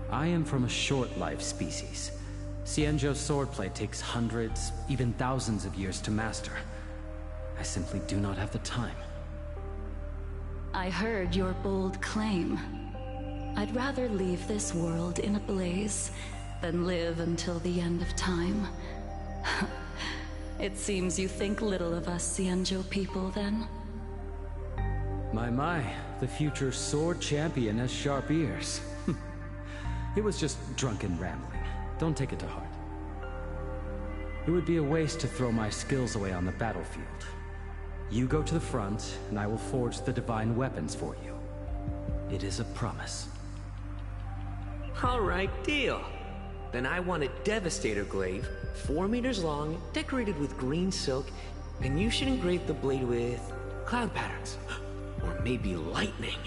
I am from a short-life species. Xianzhou's swordplay takes hundreds, even thousands of years to master. I simply do not have the time. I heard your bold claim. I'd rather leave this world in a blaze than live until the end of time. It seems you think little of us Xianzhou people, then? My, the future sword champion has sharp ears. It was just drunken rambling. Don't take it to heart. It would be a waste to throw my skills away on the battlefield. You go to the front, and I will forge the divine weapons for you. It is a promise. All right, deal. Then I want a Devastator Glaive, 4 meters long, decorated with green silk, and you should engrave the blade with cloud patterns. Or maybe lightning.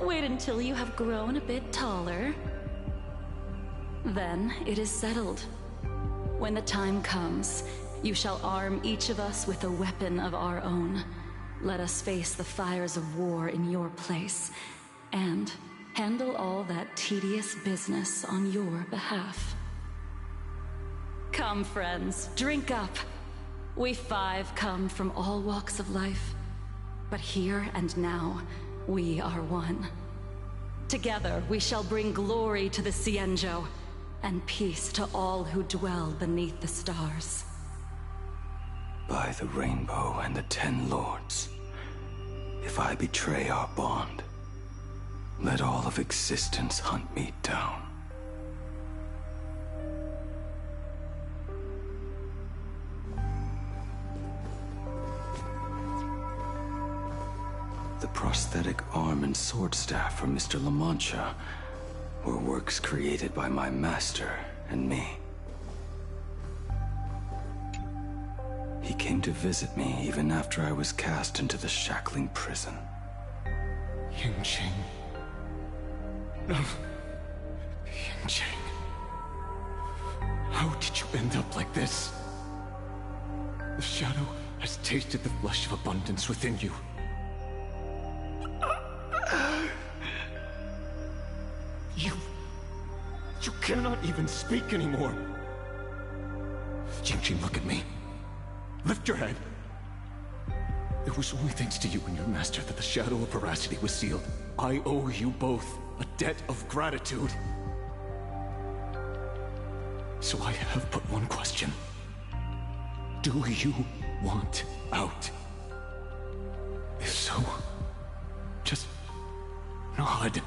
Wait until you have grown a bit taller. Then it is settled. When the time comes, you shall arm each of us with a weapon of our own. Let us face the fires of war in your place, and handle all that tedious business on your behalf. Come, friends, drink up. We 5 come from all walks of life, but here and now, we are one. Together, we shall bring glory to the Xianzhou, and peace to all who dwell beneath the stars. By the rainbow and the 10 lords, if I betray our bond, let all of existence hunt me down. The prosthetic arm and sword staff from Mr. La Mancha were works created by my master and me. He came to visit me even after I was cast into the shackling prison. Yanqing. No. Yanqing. How did you end up like this? The shadow has tasted the flesh of abundance within you. You cannot even speak anymore. Yanqing, look at me. Lift your head. It was only thanks to you and your master that the Shadow of Veracity was sealed. I owe you both a debt of gratitude. So I have but one question. Do you want out? If so, just nod.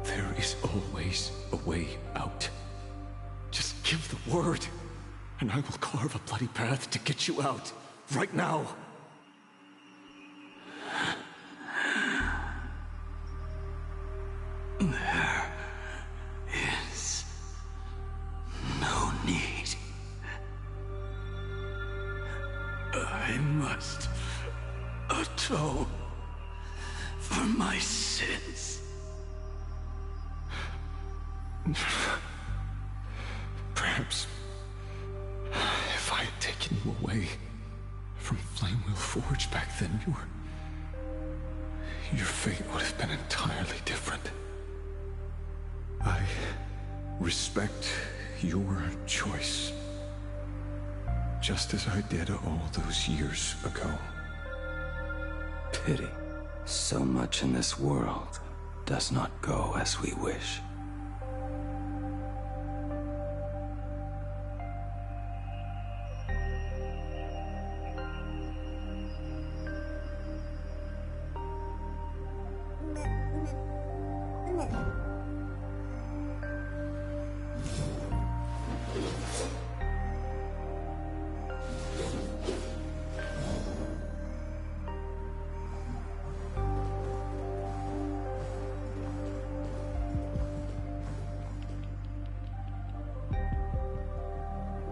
There is always a way out. Just give the word, and I will carve a bloody path to get you out. Right now. I must atone for my sins. Perhaps if I had taken you away from Flamewheel Forge back then, your fate would have been entirely different. I respect your choice, just as I did all those years ago. Pity. So much in this world does not go as we wish.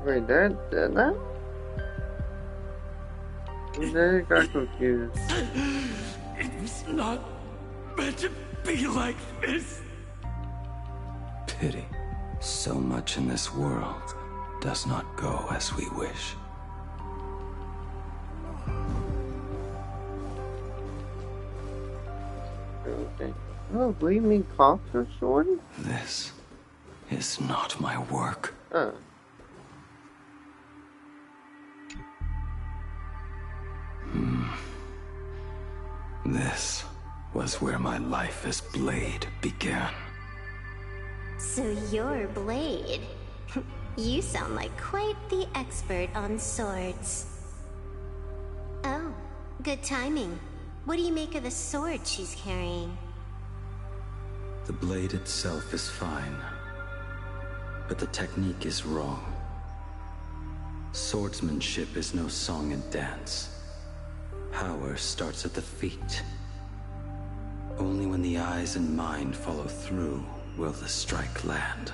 Wait, that? I got confused. It was not meant to be like this. Pity. So much in this world does not go as we wish. Okay. Oh, gleaming copper sword? This is not my work. Oh. This was where my life as Blade began. So you're Blade. You sound like quite the expert on swords. Oh, good timing. What do you make of the sword she's carrying? The blade itself is fine, but the technique is wrong. Swordsmanship is no song and dance. Power starts at the feet. Only when the eyes and mind follow through will the strike land.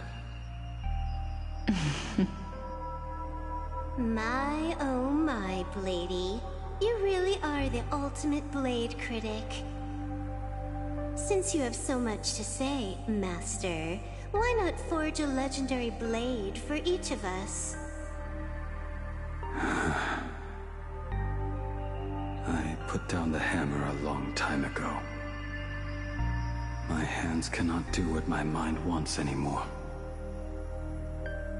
My, oh my, Bladey. You really are the ultimate blade critic. Since you have so much to say, Master, why not forge a legendary blade for each of us? I put down the hammer a long time ago. My hands cannot do what my mind wants anymore.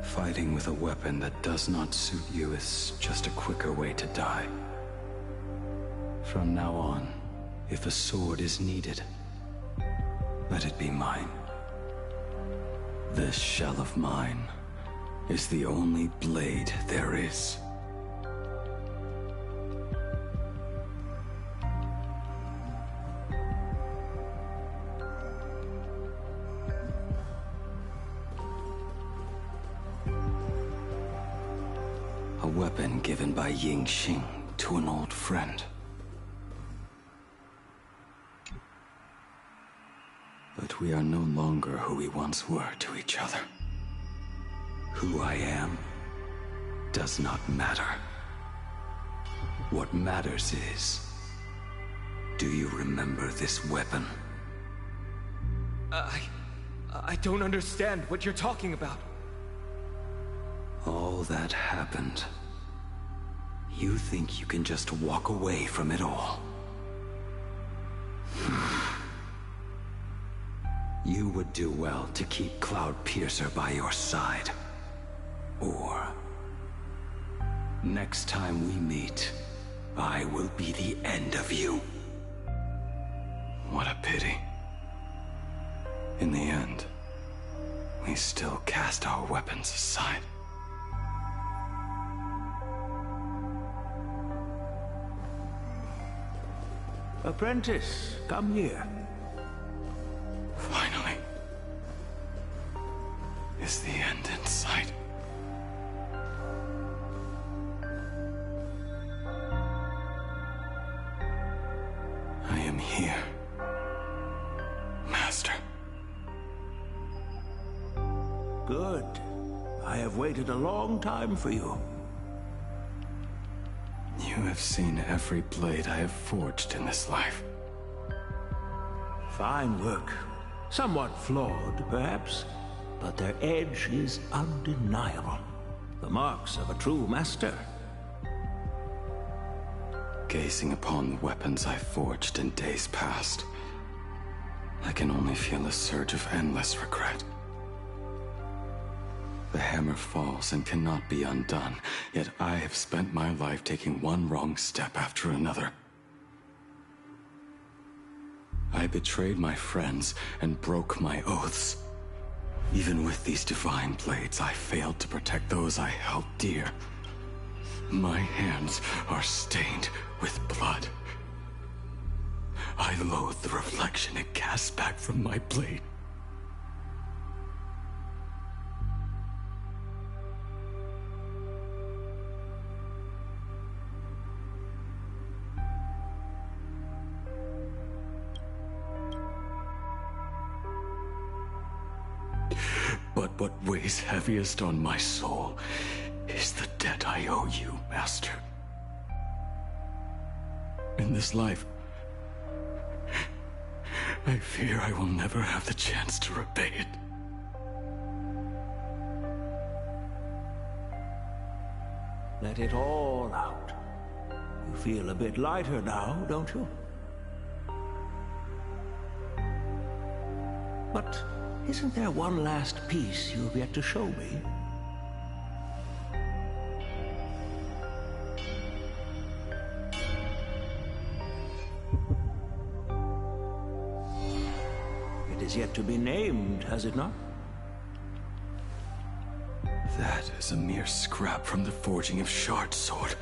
Fighting with a weapon that does not suit you is just a quicker way to die. From now on, if a sword is needed, let it be mine. This shell of mine is the only blade there is. A weapon given by Ying Xing to an old friend. But we are no longer who we once were to each other. Who I am does not matter. What matters is, do you remember this weapon? I don't understand what you're talking about. All that happened. You think you can just walk away from it all? You would do well to keep Cloudpiercer by your side. Or, next time we meet, I will be the end of you. What a pity. In the end, we still cast our weapons aside. Apprentice, come here. Finally. Is the end in sight? I am here, Master. Good. I have waited a long time for you. You have seen every blade I have forged in this life. Fine work. Somewhat flawed, perhaps, but their edge is undeniable. The marks of a true master. Gazing upon the weapons I forged in days past, I can only feel a surge of endless regret. The hammer falls and cannot be undone, yet I have spent my life taking one wrong step after another. I betrayed my friends and broke my oaths. Even with these divine blades, I failed to protect those I held dear. My hands are stained with blood. I loathe the reflection it casts back from my blade. But what weighs heaviest on my soul is the debt I owe you, Master. In this life, I fear I will never have the chance to repay it. Let it all out. You feel a bit lighter now, don't you? But isn't there one last piece you've yet to show me? It is yet to be named, has it not? That is a mere scrap from the forging of Shard's sword.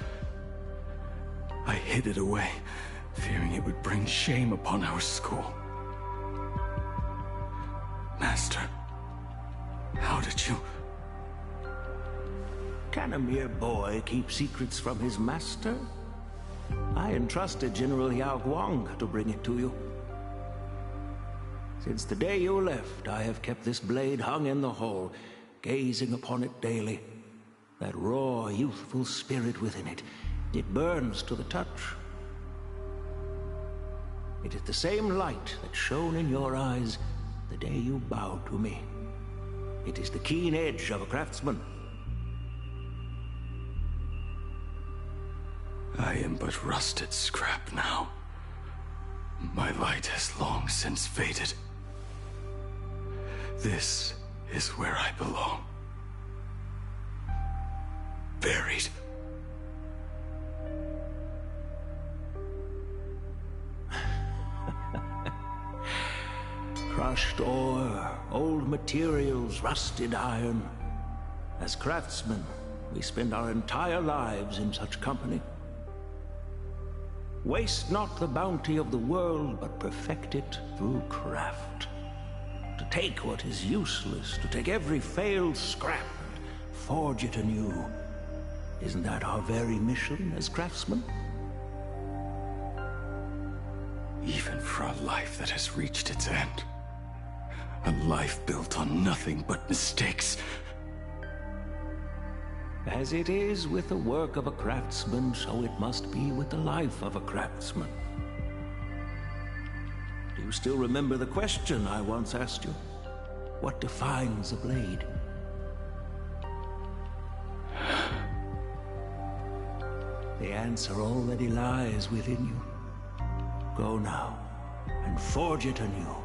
I hid it away, fearing it would bring shame upon our school. Master, how did you... Can a mere boy keep secrets from his master? I entrusted General Yao Guang to bring it to you. Since the day you left, I have kept this blade hung in the hall, gazing upon it daily. That raw, youthful spirit within it, it burns to the touch. It is the same light that shone in your eyes the day you bowed to me. It is the keen edge of a craftsman. I am but rusted scrap now. My light has long since faded. This is where I belong. Buried. Crushed ore, old materials, rusted iron. As craftsmen, we spend our entire lives in such company. Waste not the bounty of the world, but perfect it through craft. To take what is useless, to take every failed scrap and forge it anew. Isn't that our very mission as craftsmen? Even for a life that has reached its end. A life built on nothing but mistakes. As it is with the work of a craftsman, so it must be with the life of a craftsman. Do you still remember the question I once asked you? What defines a blade? The answer already lies within you. Go now, and forge it anew.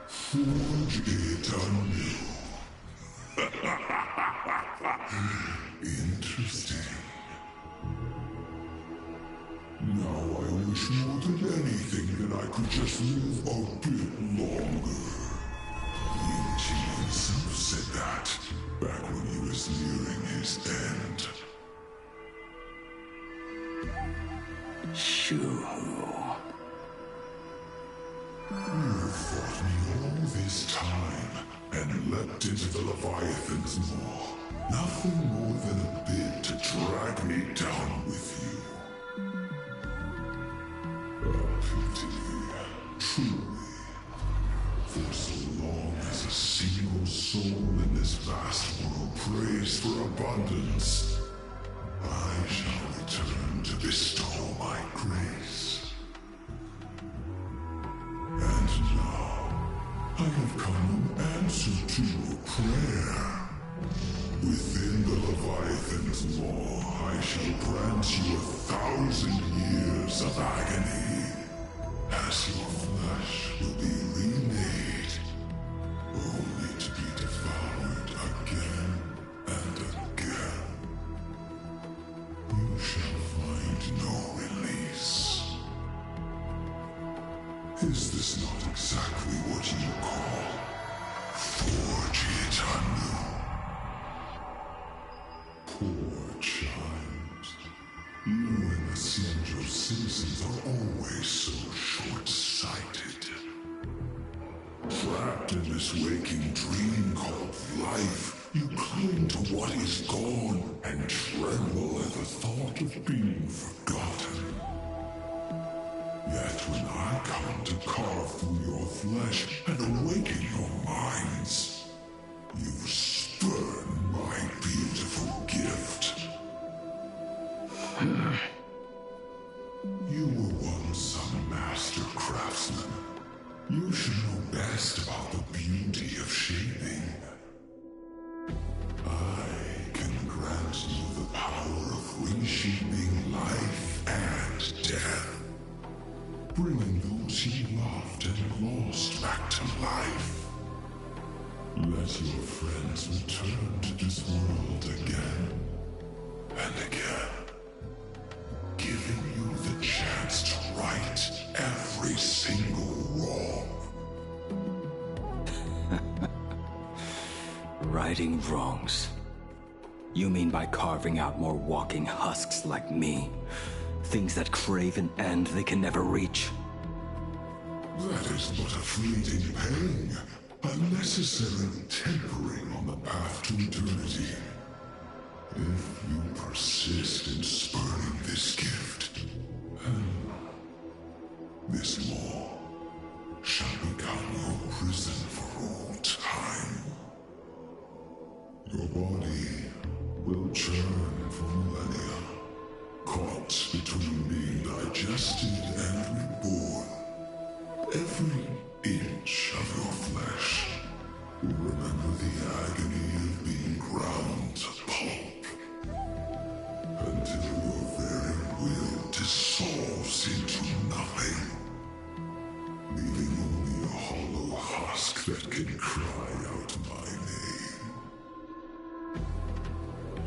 Forge it anew. Interesting. Now I wish more than anything that I could just live a bit longer. Lin Chi himself said that back when he was nearing his end. Shu. You fought me all this time and leapt into the Leviathan's maw. Nothing more than a bid to drag me down with you. A pity, truly. For so long as a single soul in this vast world prays for abundance, I shall return to bestow my grace. And now, I have come in answer to your prayer. Within the Leviathan's law, I shall grant you 1,000 years of agony, as your flesh will be remade, only to be devoured again and again. You shall find no release. Is this not exactly what you call forge it anew? Poor child. You and the Cienjo citizens are always so short-sighted. Trapped in this waking dream called life, you cling to what is gone and tremble at the thought of being forgotten. Yet when I come to carve through your flesh and awaken your minds, you spurn my beautiful gift. You were once a master craftsman. You should know best about the beauty of shaping. I can grant you the power of reshaping life and death, bringing those you loved and lost back to life. Let your friends return to this world again and again, giving you the chance to right every single wrong. Righting wrongs. You mean by carving out more walking husks like me? Things that crave an end they can never reach? That is but a fleeting pang, a necessary tempering on the path to eternity. If you persist in spurning this gift, this law shall become your prison for all time. Your body will churn for millennia, caught between being digested and reborn. Every inch of your flesh will remember the agony of being ground to pulp, until your very will dissolves into nothing, leaving only a hollow husk that can cry out my name.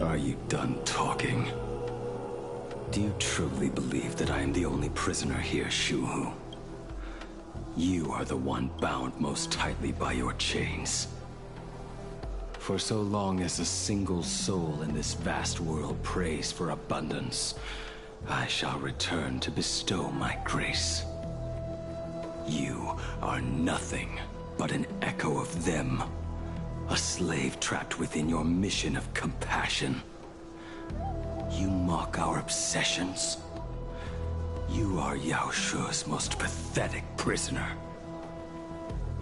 Are you done talking? Do you truly believe that I am the only prisoner here, Shu-Hu? You are the one bound most tightly by your chains. For so long as a single soul in this vast world prays for abundance, I shall return to bestow my grace. You are nothing but an echo of them, a slave trapped within your mission of compassion. You mock our obsessions. You are Yao Shu's most pathetic prisoner.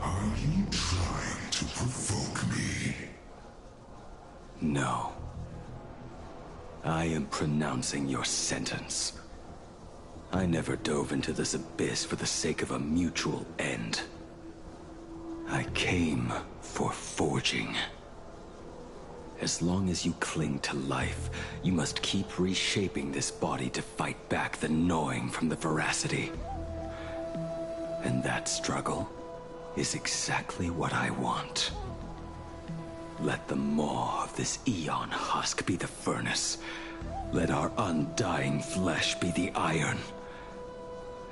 Are you trying to provoke me? No. I am pronouncing your sentence. I never dove into this abyss for the sake of a mutual end. I came for forging. As long as you cling to life, you must keep reshaping this body to fight back the gnawing from the veracity. And that struggle is exactly what I want. Let the maw of this Aeon husk be the furnace. Let our undying flesh be the iron.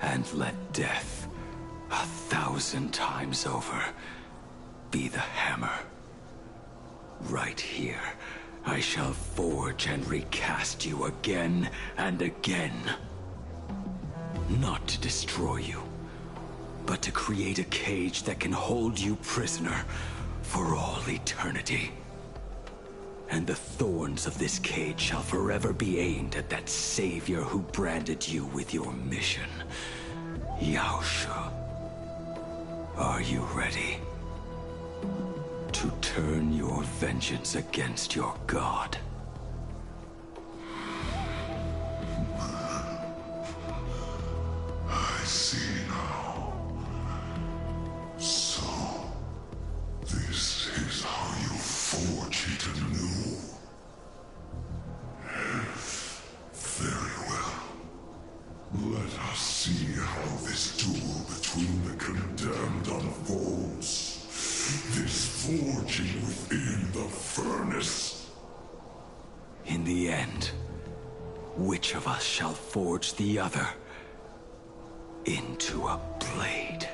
And let death, 1,000 times over, be the hammer. Right here, I shall forge and recast you again and again. Not to destroy you, but to create a cage that can hold you prisoner for all eternity. And the thorns of this cage shall forever be aimed at that savior who branded you with your mission. Yaosha. Are you ready? To turn your vengeance against your god? I see now. So, this is how you forge it anew. Very well. Let us see how this duel between the condemned unfolds. This forging within the furnace. In the end, which of us shall forge the other into a blade?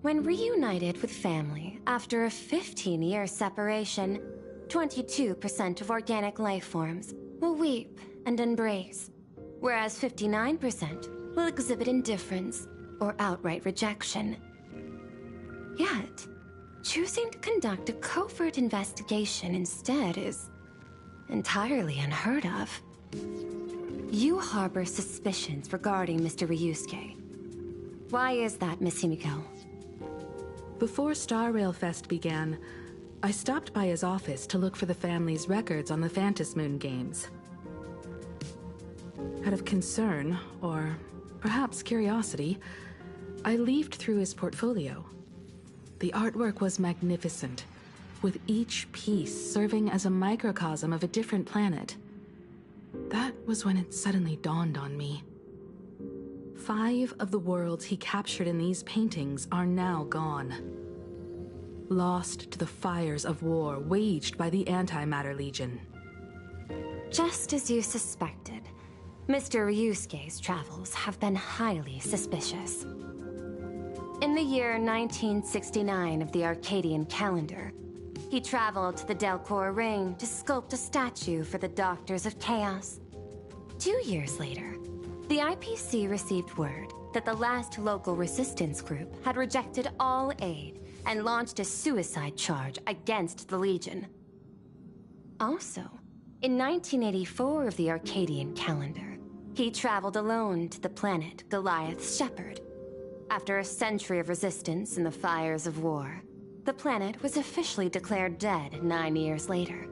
When reunited with family after a 15-year separation, 22% of organic life forms will weep and embrace, whereas 59% will exhibit indifference or outright rejection. Yet, choosing to conduct a covert investigation instead is entirely unheard of. You harbor suspicions regarding Mr. Ryusuke. Why is that, Miss Himiko? Before Star Rail Fest began, I stopped by his office to look for the family's records on the Phantom Moon games. Out of concern, or perhaps curiosity, I leafed through his portfolio. The artwork was magnificent, with each piece serving as a microcosm of a different planet. That was when it suddenly dawned on me. 5 of the worlds he captured in these paintings are now gone. Lost to the fires of war waged by the Antimatter Legion. Just as you suspected, Mr. Ryusuke's travels have been highly suspicious. In the year 1969 of the Arcadian calendar, he traveled to the Delcor Ring to sculpt a statue for the Doctors of Chaos. 2 years later, the IPC received word that the last local resistance group had rejected all aid and launched a suicide charge against the Legion. Also, in 1984 of the Arcadian calendar, he traveled alone to the planet Goliath's Shepherd. After a century of resistance in the fires of war, the planet was officially declared dead 9 years later.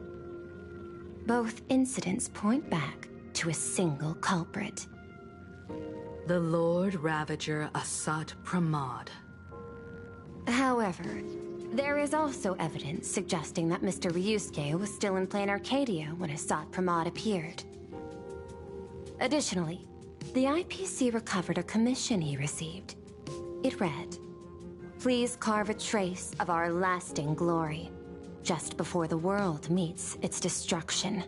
Both incidents point back to a single culprit. The Lord Ravager Asat Pramod. However, there is also evidence suggesting that Mr. Ryusuke was still in Plain Arcadia when Asat Pramod appeared. Additionally, the IPC recovered a commission he received. It read, "Please carve a trace of our lasting glory, just before the world meets its destruction."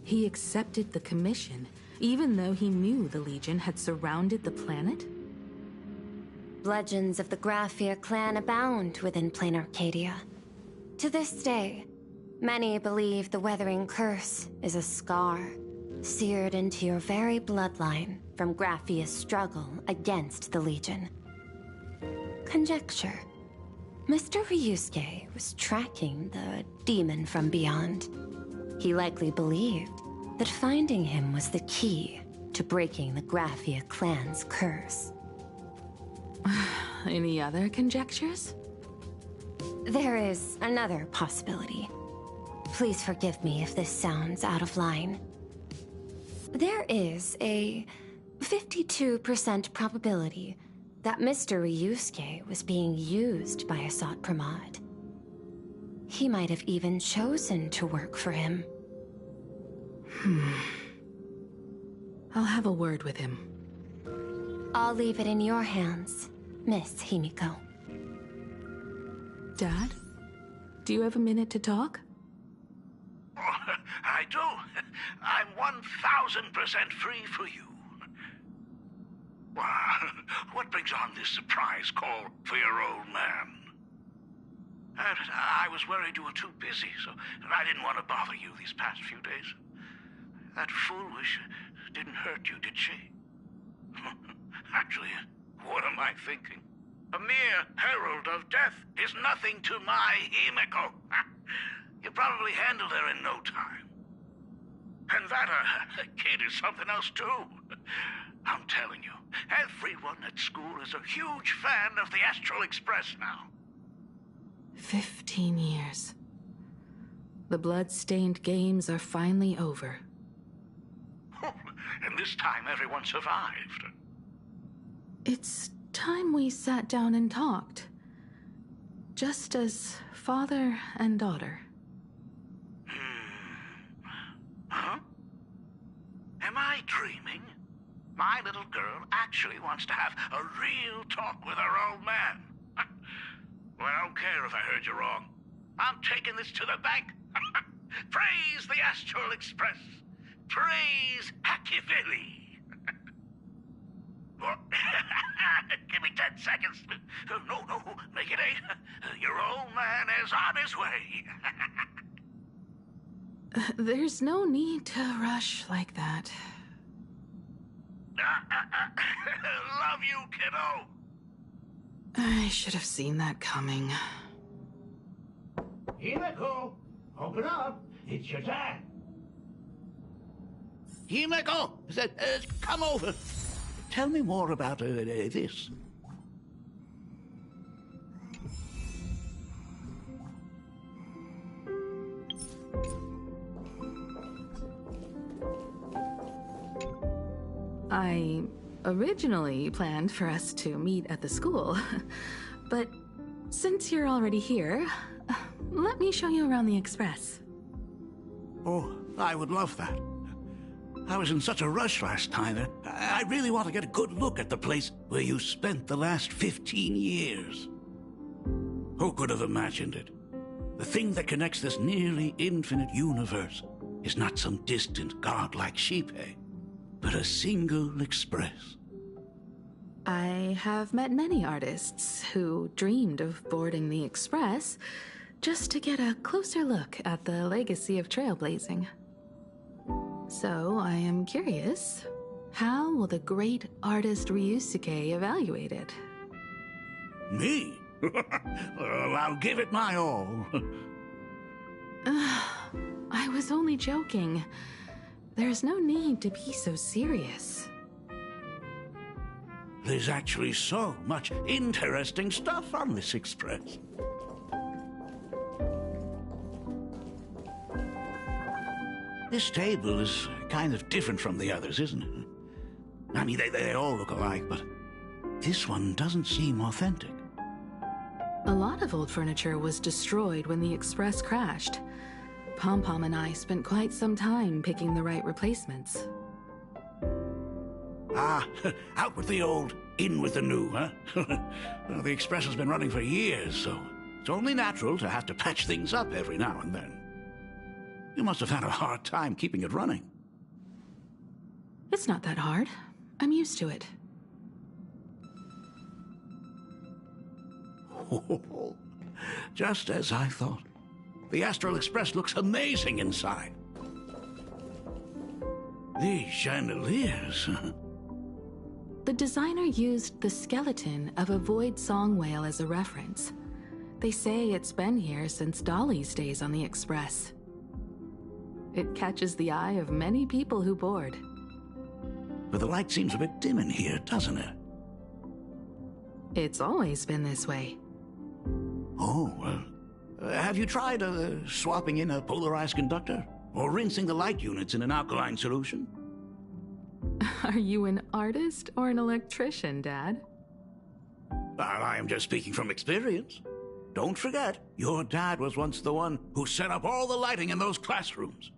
He accepted the commission, even though he knew the Legion had surrounded the planet? Legends of the Graphia clan abound within Plain Arcadia. To this day, many believe the Weathering Curse is a scar seared into your very bloodline from Graphia's struggle against the Legion. Conjecture. Mr. Ryusuke was tracking the demon from beyond. He likely believed that finding him was the key to breaking the Graphia clan's curse. Any other conjectures? There is another possibility. Please forgive me if this sounds out of line. There is a 52% probability that Mr. Ryusuke was being used by Asat Pramod. He might have even chosen to work for him. I'll have a word with him. I'll leave it in your hands, Miss Himiko. Dad? Do you have a minute to talk? I do. I'm 1000% free for you. What brings on this surprise call for your old man? I was worried you were too busy, so I didn't want to bother you these past few days. That foolish didn't hurt you, did she? Actually, what am I thinking? A mere herald of death is nothing to my Himeko. You probably handled her in no time. And that kid is something else too. I'm telling you, everyone at school is a huge fan of the Astral Express now. 15 years. The blood-stained games are finally over. And this time everyone survived. It's time we sat down and talked. Just as father and daughter. Huh? Am I dreaming? My little girl actually wants to have a real talk with her old man. Well, I don't care if I heard you wrong. I'm taking this to the bank. Praise the Astral Express. Praise Hakivilli. Give me 10 seconds. No, make it 8. Your old man is on his way. There's no need to rush like that. Love you, kiddo. I should have seen that coming. Himeko, open up. It's your dad. Himeko, come over. Tell me more about this. I originally planned for us to meet at the school, but since you're already here, let me show you around the Express. Oh, I would love that. I was in such a rush last time. I really want to get a good look at the place where you spent the last 15 years. Who could have imagined it? The thing that connects this nearly infinite universe is not some distant godlike Xipe, but a single express. I have met many artists who dreamed of boarding the Express just to get a closer look at the legacy of trailblazing. So I am curious, how will the great artist Ryusuke evaluate it? Me? Well, I'll give it my all. I was only joking. There's no need to be so serious. There's actually so much interesting stuff on this express. This table is kind of different from the others, isn't it? I mean, they all look alike, but this one doesn't seem authentic. A lot of old furniture was destroyed when the Express crashed. Pom-Pom and I spent quite some time picking the right replacements. Ah, out with the old, in with the new, huh? Well, the Express has been running for years, so it's only natural to have to patch things up every now and then. You must have had a hard time keeping it running. It's not that hard. I'm used to it. Just as I thought. The Astral Express looks amazing inside. These chandeliers. The designer used the skeleton of a void song whale as a reference. They say it's been here since Dolly's days on the Express. It catches the eye of many people who board. But the light seems a bit dim in here, doesn't it? It's always been this way. Oh, have you tried swapping in a polarized conductor? Or rinsing the light units in an alkaline solution? Are you an artist or an electrician, Dad? I am just speaking from experience. Don't forget, your dad was once the one who set up all the lighting in those classrooms.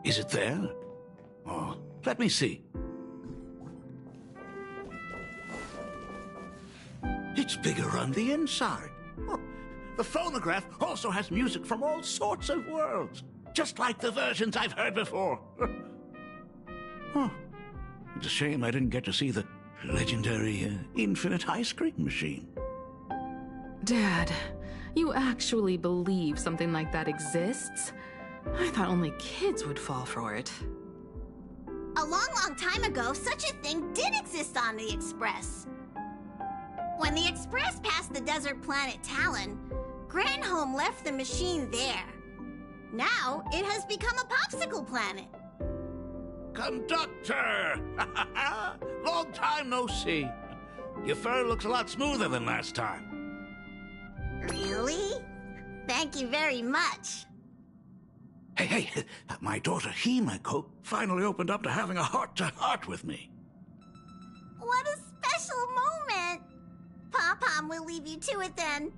Is it there? Oh, let me see. It's bigger on the inside. Oh, the phonograph also has music from all sorts of worlds, just like the versions I've heard before. Oh, it's a shame I didn't get to see the legendary infinite ice cream machine. Dad, you actually believe something like that exists? I thought only kids would fall for it. A long time ago, such a thing did exist on the Express. When the Express passed the desert planet Talon, Granholm left the machine there. Now, it has become a popsicle planet. Conductor! Long time no see. Your fur looks a lot smoother than last time. Really? Thank you very much. Hey, my daughter Himeko finally opened up to having a heart-to-heart with me. What a special moment! Pom-Pom will leave you to it then.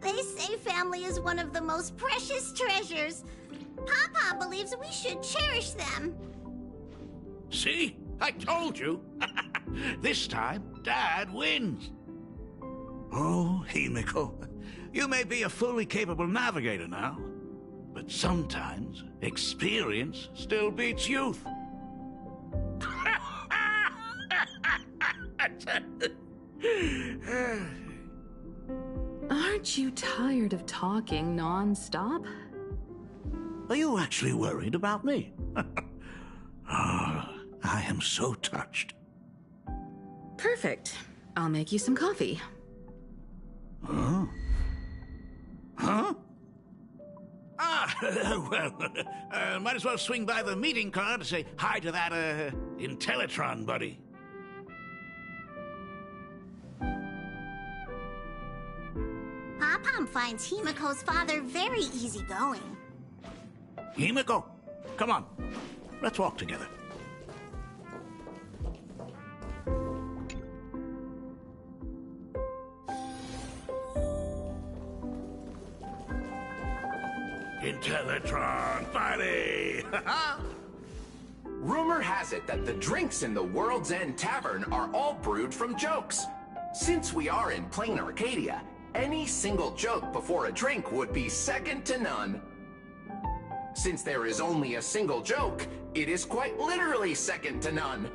They say family is one of the most precious treasures. Pom-Pom believes we should cherish them. See? I told you. This time, Dad wins. Oh, Himeko, you may be a fully capable navigator now, but sometimes experience still beats youth. Aren't you tired of talking non-stop? Are you actually worried about me? I am so touched. Perfect. I'll make you some coffee. Huh? Huh? Well, might as well swing by the meeting car to say hi to that, Intellitron buddy. Pom-Pom finds Himeko's father very easygoing. Himeko, come on. Let's walk together. Intellitron buddy! Rumor has it that the drinks in the World's End Tavern are all brewed from jokes. Since we are in plain Arcadia, any single joke before a drink would be second to none. Since there is only a single joke, it is quite literally second to none.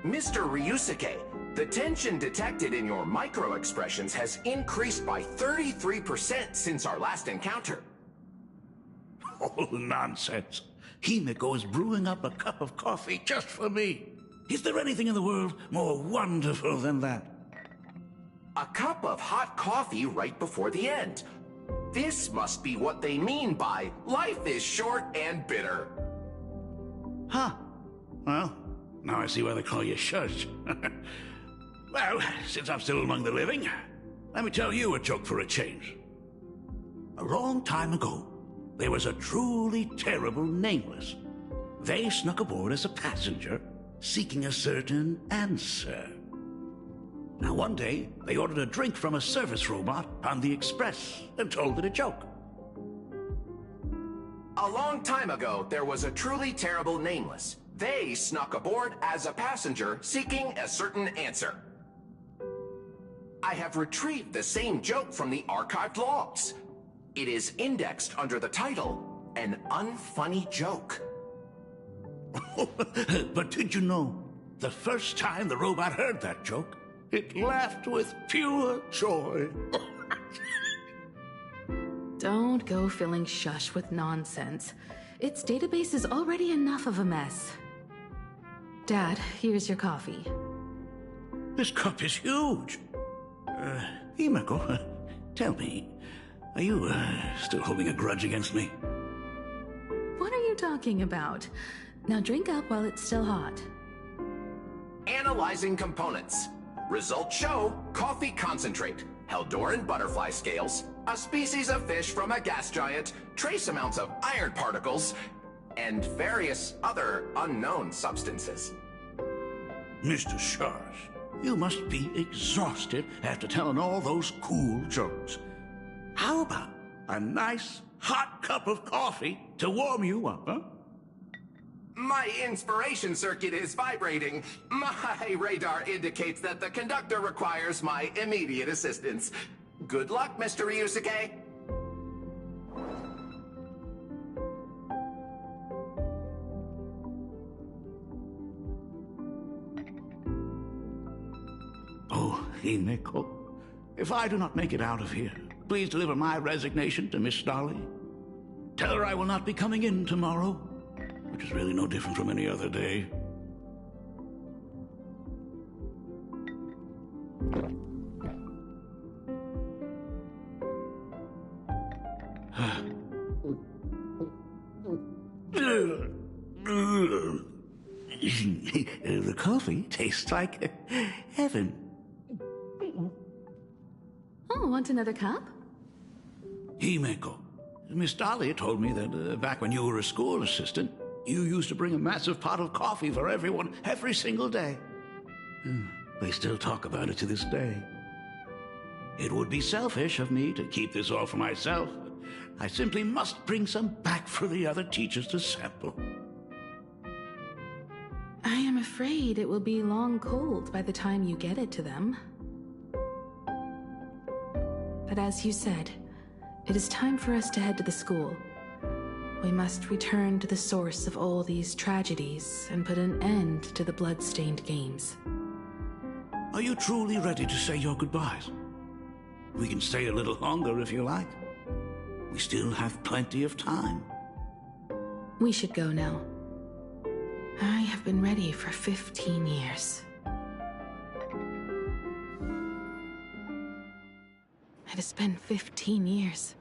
Mr. Ryusuke, the tension detected in your micro-expressions has increased by 33% since our last encounter. Oh, nonsense. Himeko is brewing up a cup of coffee just for me. Is there anything in the world more wonderful than that? A cup of hot coffee right before the end. This must be what they mean by life is short and bitter. Huh. Well, now I see why they call you Shush. Well, since I'm still among the living, let me tell you a joke for a change. A long time ago, there was a truly terrible nameless. They snuck aboard as a passenger, seeking a certain answer. Now one day, they ordered a drink from a service robot on the Express and told it a joke. A long time ago, there was a truly terrible nameless. They snuck aboard as a passenger, seeking a certain answer. I have retrieved the same joke from the archived logs. It is indexed under the title, An Unfunny Joke. But did you know, the first time the robot heard that joke, it laughed with pure joy. Don't go filling Shush with nonsense. Its database is already enough of a mess. Dad, here's your coffee. This cup is huge. Himeko, tell me, are you still holding a grudge against me? What are you talking about? Now drink up while it's still hot. Analyzing components. Results show coffee concentrate, Heldoran butterfly scales, a species of fish from a gas giant, trace amounts of iron particles, and various other unknown substances. Mr. Shush, you must be exhausted after telling all those cool jokes. How about a nice hot cup of coffee to warm you up, huh? My inspiration circuit is vibrating. My radar indicates that the conductor requires my immediate assistance. Good luck, Mr. Ryusuke. Oh, Himeko, If I do not make it out of here, please deliver my resignation to Miss Dolly. Tell her I will not be coming in tomorrow, which is really no different from any other day. The coffee tastes like heaven. Oh, want another cup? Himeko, Miss Dolly told me that back when you were a school assistant, you used to bring a massive pot of coffee for everyone every single day. They still talk about it to this day. It would be selfish of me to keep this all for myself. I simply must bring some back for the other teachers to sample. I am afraid it will be long cold by the time you get it to them. But as you said, it is time for us to head to the school. We must return to the source of all these tragedies and put an end to the blood-stained games. Are you truly ready to say your goodbyes? We can stay a little longer if you like. We still have plenty of time. We should go now. I have been ready for 15 years. It has been 15 years.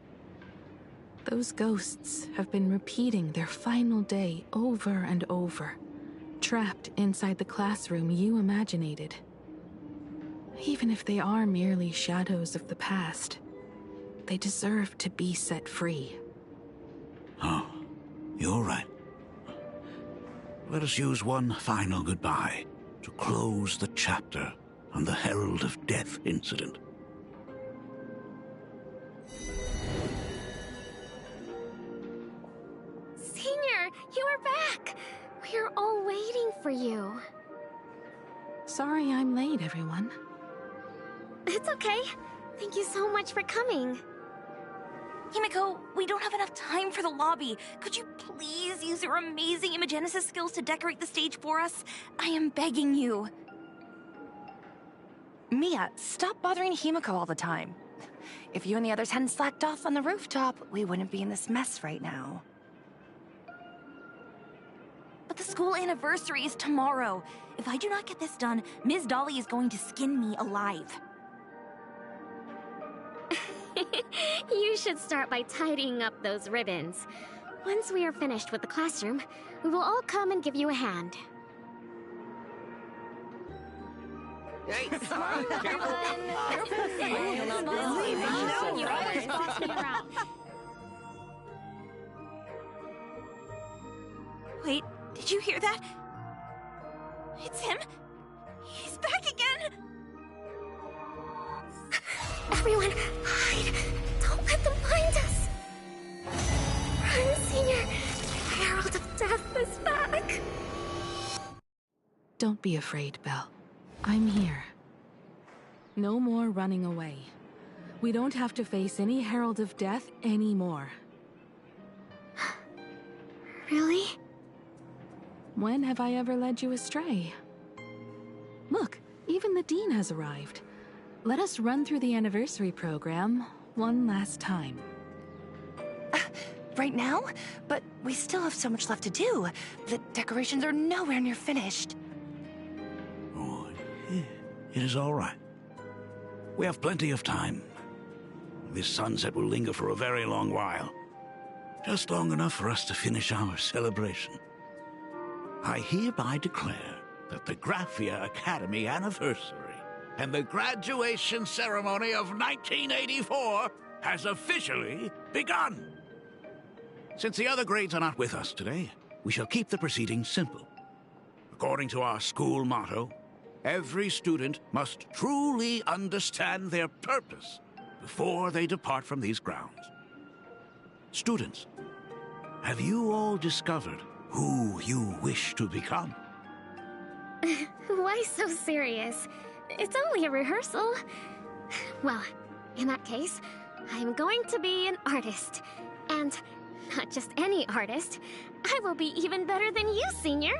Those ghosts have been repeating their final day over and over, trapped inside the classroom you imaginated. Even if they are merely shadows of the past, they deserve to be set free. Oh, you're right. Let us use one final goodbye to close the chapter on the Herald of Death incident. Senior, you are back! We are all waiting for you. Sorry I'm late, everyone. It's okay. Thank you so much for coming. Himeko, we don't have enough time for the lobby. Could you please use your amazing Imagenesis skills to decorate the stage for us? I am begging you. Mia, stop bothering Himeko all the time. If you and the others hadn't slacked off on the rooftop, we wouldn't be in this mess right now. But the school anniversary is tomorrow. If I do not get this done, Ms. Dolly is going to skin me alive. You should start by tidying up those ribbons. Once we are finished with the classroom, we will all come and give you a hand. Hey, smile, everyone. Smile. You always boss me around. Wait, did you hear that? It's him. He's back again. Everyone, hide! Don't let them find us! Run, Senior! The Herald of Death is back! Don't be afraid, Belle. I'm here. No more running away. We don't have to face any Herald of Death anymore. Really? When have I ever led you astray? Look, even the Dean has arrived. Let us run through the anniversary program one last time. Right now? But we still have so much left to do. The decorations are nowhere near finished. Oh, it is all right. We have plenty of time. This sunset will linger for a very long while. Just long enough for us to finish our celebration. I hereby declare that the Graphia Academy anniversary and the graduation ceremony of 1984 has officially begun. Since the other grades are not with us today, we shall keep the proceedings simple. According to our school motto, every student must truly understand their purpose before they depart from these grounds. Students, have you all discovered who you wish to become? Why so serious? It's only a rehearsal. Well, in that case, I'm going to be an artist. And not just any artist. I will be even better than you, Senior.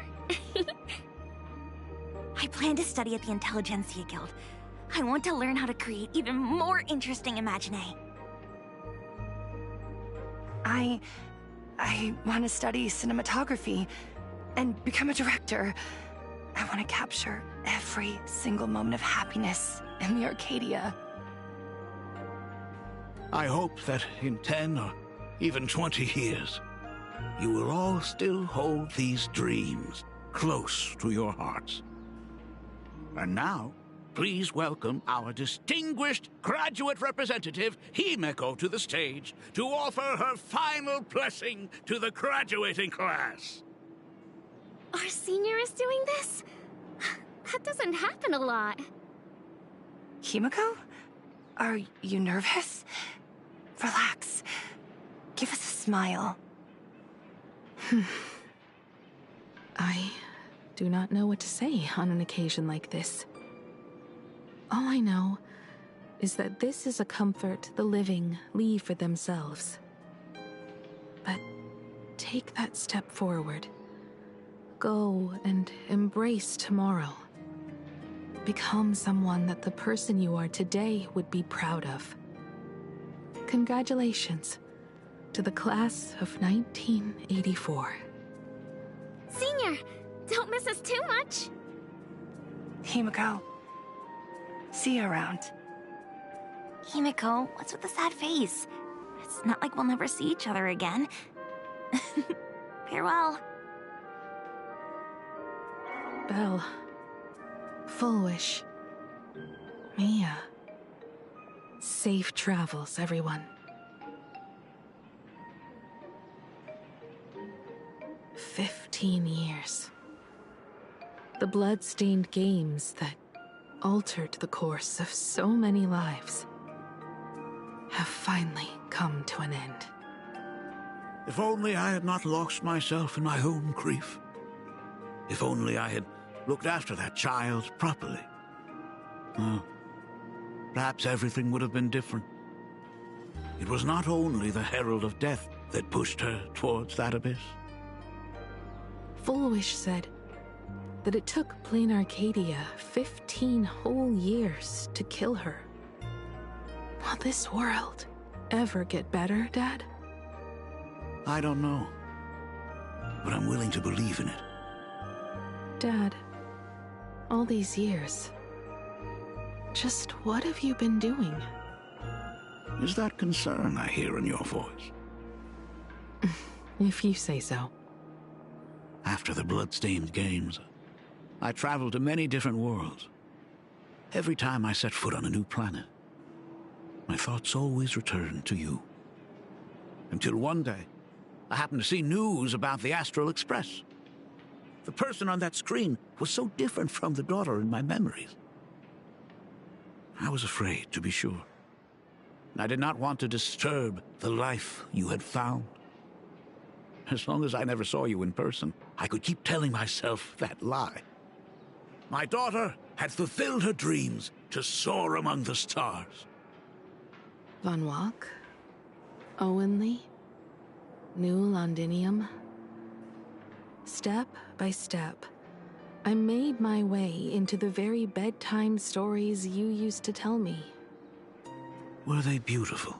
I plan to study at the Intelligentsia Guild. I want to learn how to create even more interesting Imaginae. I want to study cinematography and become a director. I want to capture every single moment of happiness in the Arcadia. I hope that in 10 or even 20 years, you will all still hold these dreams close to your hearts. And now, please welcome our distinguished graduate representative, Himeko, to the stage to offer her final blessing to the graduating class. Our senior is doing this? That doesn't happen a lot. Himeko? Are you nervous? Relax. Give us a smile. I do not know what to say on an occasion like this. All I know is that this is a comfort the living leave for themselves. But take that step forward. Go and embrace tomorrow. Become someone that the person you are today would be proud of. Congratulations to the class of 1984. Senior, don't miss us too much. Himeko, see you around. Himeko, what's with the sad face? It's not like we'll never see each other again. Farewell. Belle, Full Wish, Mia. Safe travels, everyone. 15 years. The blood-stained games that altered the course of so many lives have finally come to an end. If only I had not lost myself in my own grief. If only I had looked after that child properly. Perhaps everything would have been different. It was not only the Herald of Death that pushed her towards that abyss. Full Wish said that it took Plain Arcadia 15 whole years to kill her. Will this world ever get better, Dad? I don't know, but I'm willing to believe in it. Dad, all these years, just what have you been doing? Is that concern I hear in your voice? If you say so. After the blood-stained games, I traveled to many different worlds. Every time I set foot on a new planet, my thoughts always returned to you. Until one day, I happened to see news about the Astral Express. The person on that screen was so different from the daughter in my memories. I was afraid, to be sure. I did not want to disturb the life you had found. As long as I never saw you in person, I could keep telling myself that lie. My daughter had fulfilled her dreams to soar among the stars. Von Walk, Owenly, New Londinium. Step by step, I made my way into the very bedtime stories you used to tell me. Were they beautiful?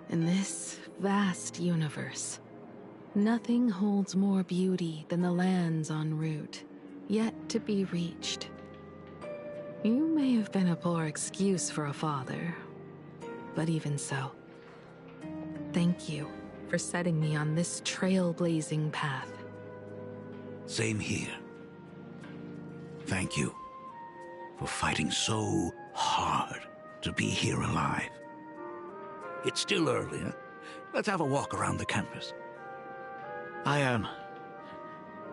In this vast universe, nothing holds more beauty than the lands en route, yet to be reached. You may have been a poor excuse for a father, but even so, thank you for setting me on this trailblazing path. Same here. Thank you for fighting so hard to be here alive. It's still early, huh? Let's have a walk around the campus. I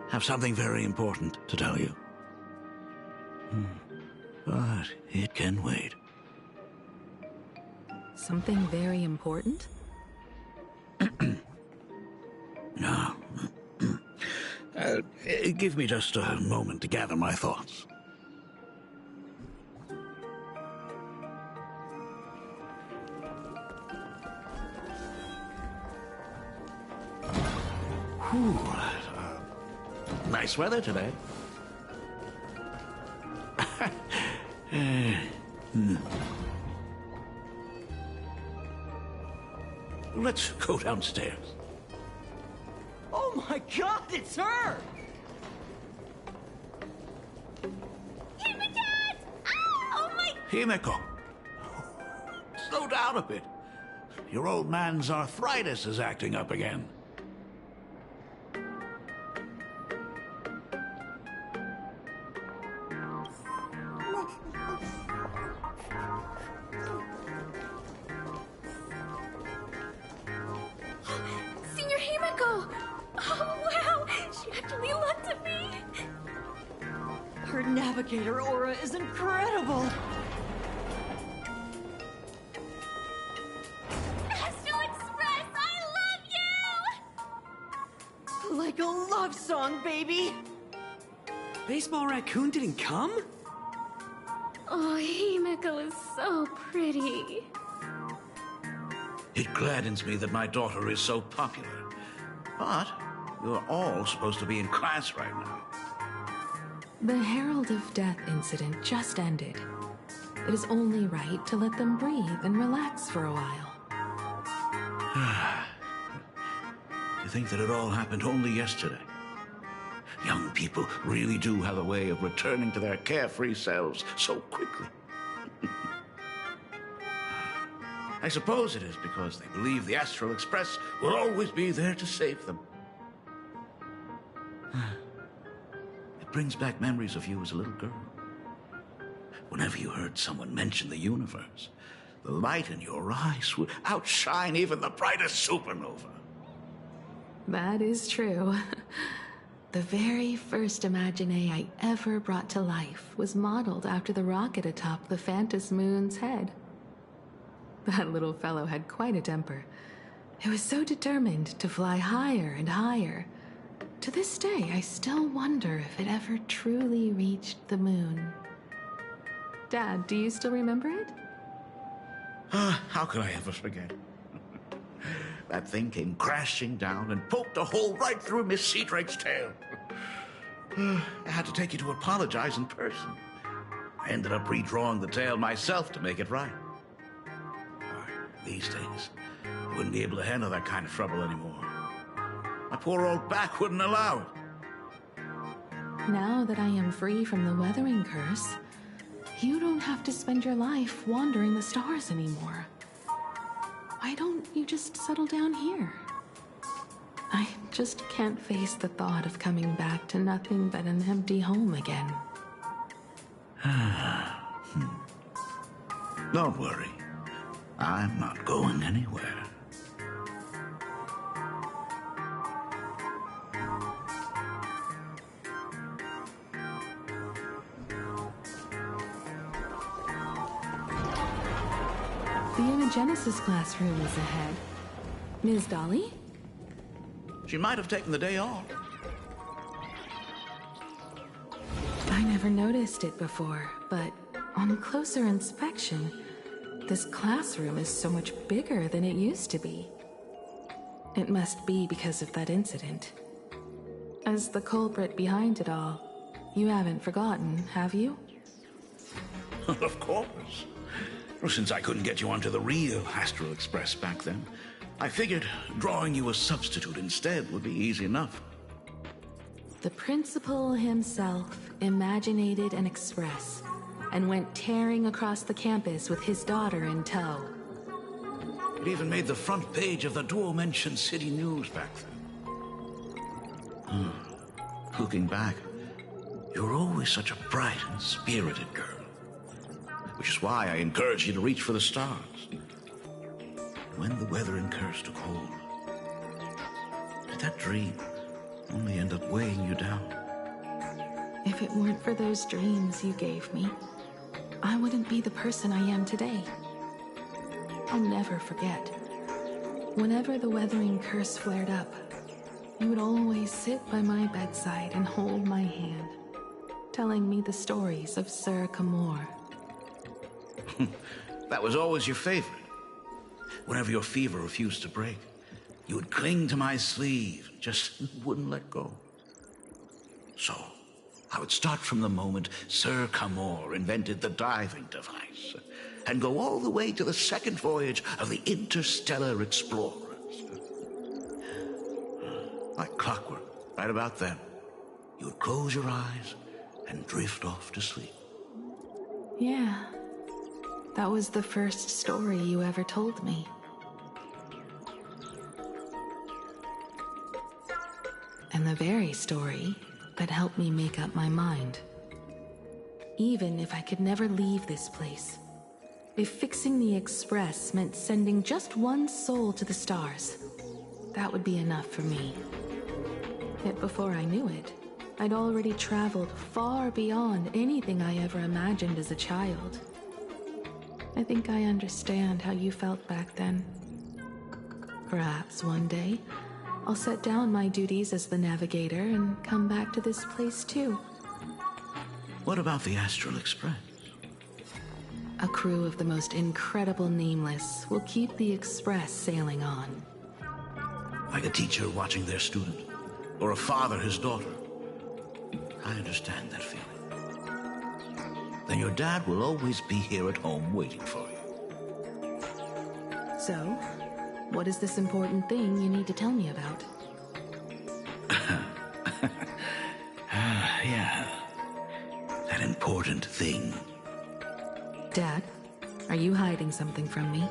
have something very important to tell you. But it can wait. Something very important? No. Give me just a moment to gather my thoughts. Whew. Nice weather today. Let's go downstairs. Oh my god, it's her! Himiko! Oh my... Himiko! Slow down a bit. Your old man's arthritis is acting up again. Senior Himiko! Oh, wow! She actually looked at me! Her navigator aura is incredible! Astral Express, I love you! Like a love song, baby! Baseball Raccoon didn't come? Oh, Himiko is so pretty. It gladdens me that my daughter is so popular. But you're all supposed to be in class right now. The Herald of Death incident just ended. It is only right to let them breathe and relax for a while. You think that it all happened only yesterday? Young people really do have a way of returning to their carefree selves so quickly. I suppose it is because they believe the Astral Express will always be there to save them. It brings back memories of you as a little girl. Whenever you heard someone mention the universe, the light in your eyes would outshine even the brightest supernova. That is true. The very first Imagine I ever brought to life was modeled after the rocket atop the Phantom Moon's head. That little fellow had quite a temper. It was so determined to fly higher and higher. To this day, I still wonder if it ever truly reached the moon. Dad, do you still remember it? How could I ever forget? That thing came crashing down and poked a hole right through Miss Seadrake's tail. I had to take you to apologize in person. I ended up redrawing the tail myself to make it right. These days, I wouldn't be able to handle that kind of trouble anymore. My poor old back wouldn't allow it. Now that I am free from the weathering curse, you don't have to spend your life wandering the stars anymore. Why don't you just settle down here? I just can't face the thought of coming back to nothing but an empty home again. Don't worry. I'm not going anywhere. The Imagenesis classroom is ahead. Ms. Dolly? She might have taken the day off. I never noticed it before, but on closer inspection, this classroom is so much bigger than it used to be. It must be because of that incident. As the culprit behind it all, you haven't forgotten, have you? Of course. Well, since I couldn't get you onto the real Astral Express back then, I figured drawing you a substitute instead would be easy enough. The principal himself imaginated an express and went tearing across the campus with his daughter in tow. It even made the front page of the Dual-Mention City News back then. Looking back, you were always such a bright and spirited girl. Which is why I encourage you to reach for the stars. When the weathering curse took hold, did that dream only end up weighing you down? If it weren't for those dreams you gave me, I wouldn't be the person I am today. I'll never forget. Whenever the weathering curse flared up, you would always sit by my bedside and hold my hand, telling me the stories of Sir Kamor. That was always your favorite. Whenever your fever refused to break, you would cling to my sleeve, just wouldn't let go. So, I would start from the moment Sir Camor invented the diving device, and go all the way to the second voyage of the Interstellar Explorers. Like clockwork, right about then, you would close your eyes and drift off to sleep. Yeah, that was the first story you ever told me. And the very story that helped me make up my mind. Even if I could never leave this place, if fixing the Express meant sending just one soul to the stars, that would be enough for me. Yet before I knew it, I'd already traveled far beyond anything I ever imagined as a child. I think I understand how you felt back then. Perhaps one day, I'll set down my duties as the navigator and come back to this place too. What about the Astral Express? A crew of the most incredible nameless will keep the Express sailing on. Like a teacher watching their student, or a father his daughter. I understand that feeling. Then your dad will always be here at home waiting for you. So, what is this important thing you need to tell me about? Yeah. That important thing. Dad, are you hiding something from me?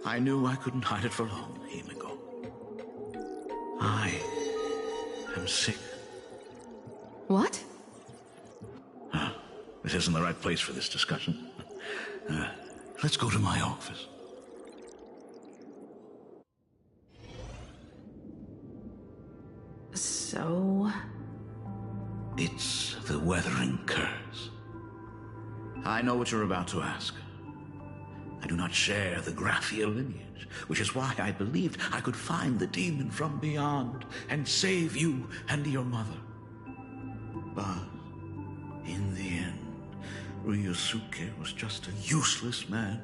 I knew I couldn't hide it for long, Himiko. I am sick. What? This isn't the right place for this discussion. Let's go to my office. So... It's the Weathering Curse. I know what you're about to ask. I do not share the Graphia lineage, which is why I believed I could find the demon from beyond and save you and your mother. But in the end, Ryusuke was just a useless man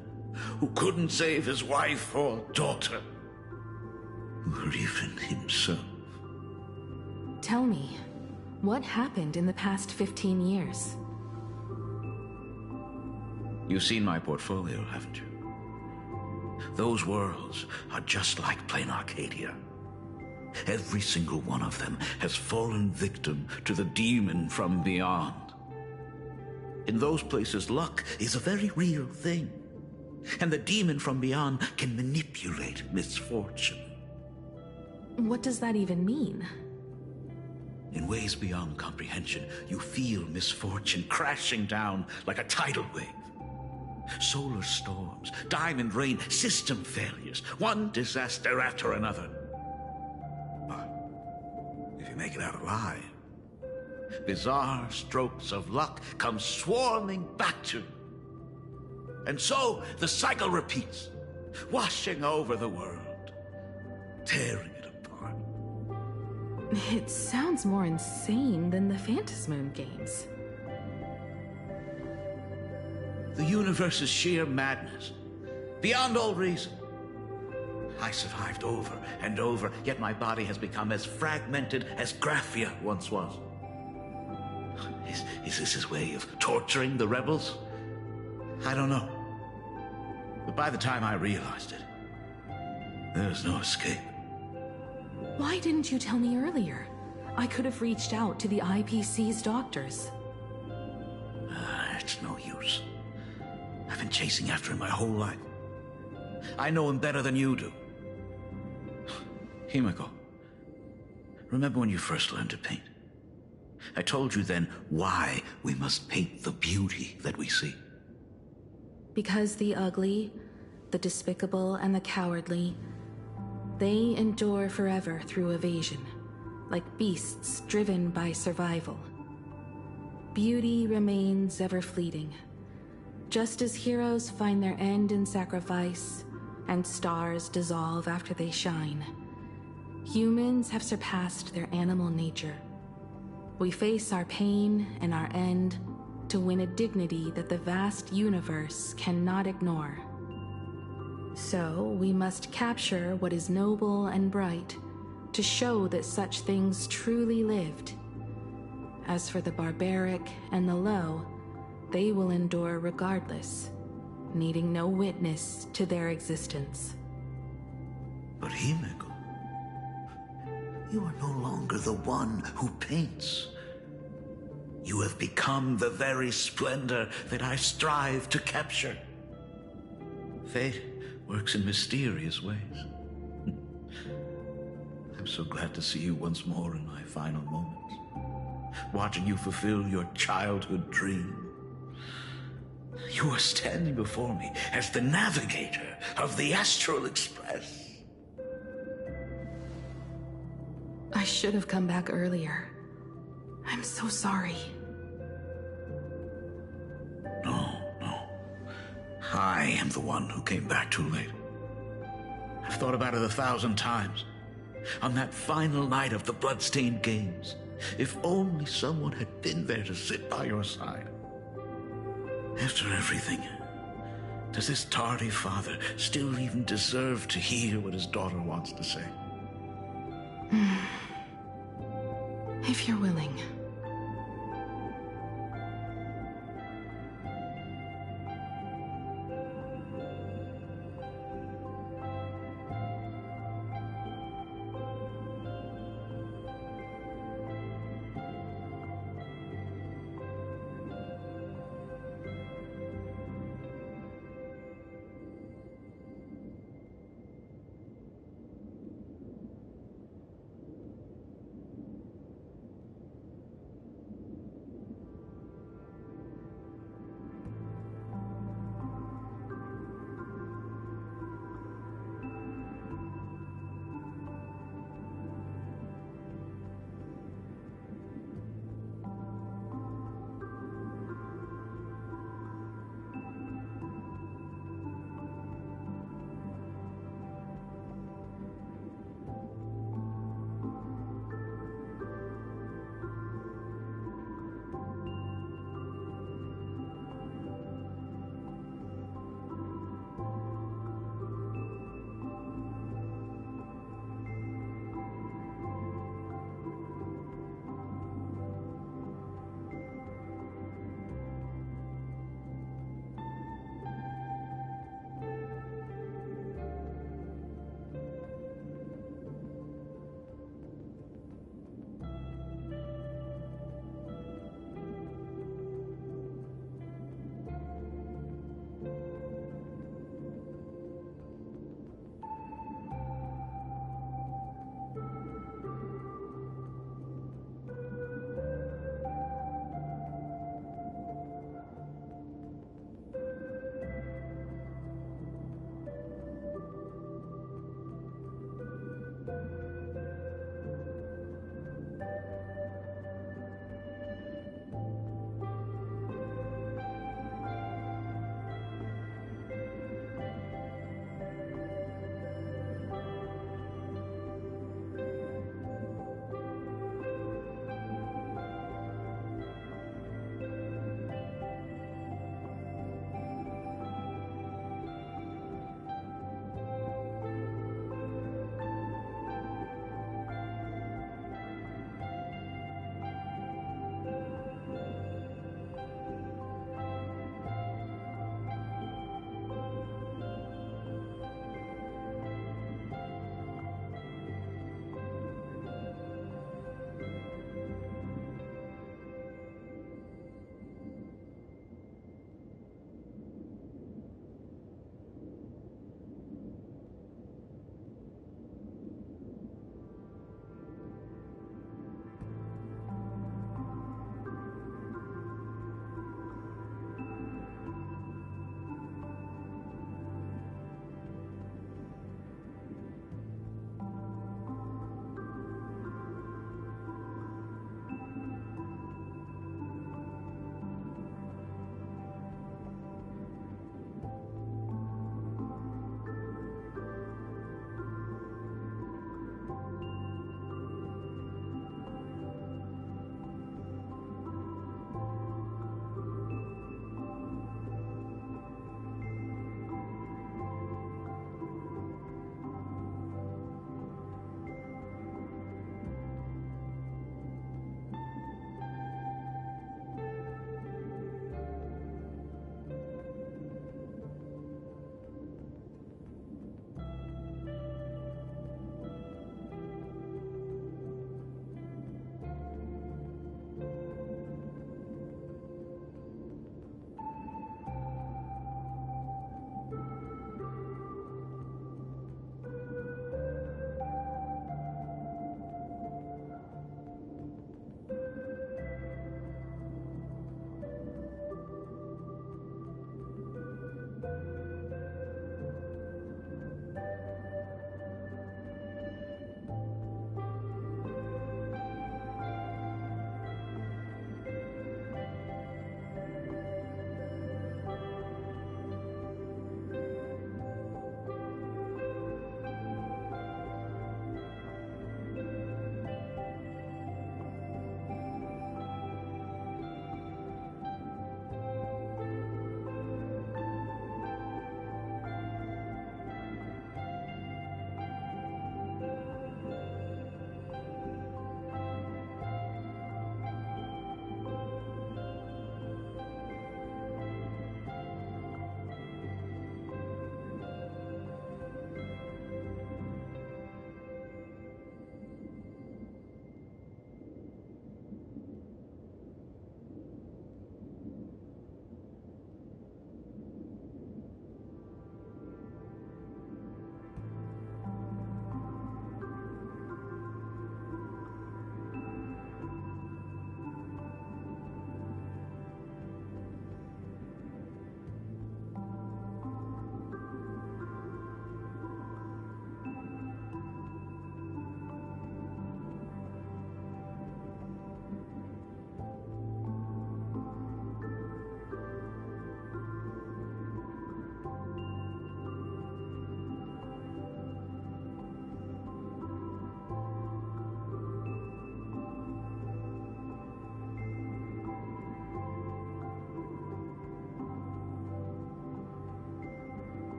who couldn't save his wife or daughter, or even himself. Tell me, what happened in the past 15 years? You've seen my portfolio, haven't you? Those worlds are just like plain Arcadia. Every single one of them has fallen victim to the demon from beyond. In those places, luck is a very real thing. And the demon from beyond can manipulate misfortune. What does that even mean? In ways beyond comprehension, you feel misfortune crashing down like a tidal wave. Solar storms, diamond rain, system failures, one disaster after another. But if you make it out alive, bizarre strokes of luck come swarming back to you. And so the cycle repeats, washing over the world, tearing it apart. It sounds more insane than the Phantasmoon games. The universe is sheer madness, beyond all reason. I survived over and over, yet my body has become as fragmented as Graphia once was. Is this his way of torturing the rebels? I don't know. But by the time I realized it, there was no escape. Why didn't you tell me earlier? I could have reached out to the IPC's doctors. It's no use. I've been chasing after him my whole life. I know him better than you do. Himiko, remember when you first learned to paint? I told you then why we must paint the beauty that we see. Because the ugly, the despicable, and the cowardly, they endure forever through evasion, like beasts driven by survival. Beauty remains ever fleeting. Just as heroes find their end in sacrifice, and stars dissolve after they shine, humans have surpassed their animal nature. We face our pain and our end to win a dignity that the vast universe cannot ignore. So we must capture what is noble and bright, to show that such things truly lived. As for the barbaric and the low, they will endure regardless, needing no witness to their existence. But Himeko, you are no longer the one who paints. You have become the very splendor that I strive to capture. Fate works in mysterious ways. I'm so glad to see you once more in my final moments, watching you fulfill your childhood dream. You are standing before me as the navigator of the Astral Express. I should have come back earlier. I'm so sorry. No. I am the one who came back too late. I've thought about it 1,000 times. On that final night of the Bloodstained Games, if only someone had been there to sit by your side. After everything, does this tardy father still even deserve to hear what his daughter wants to say? If you're willing.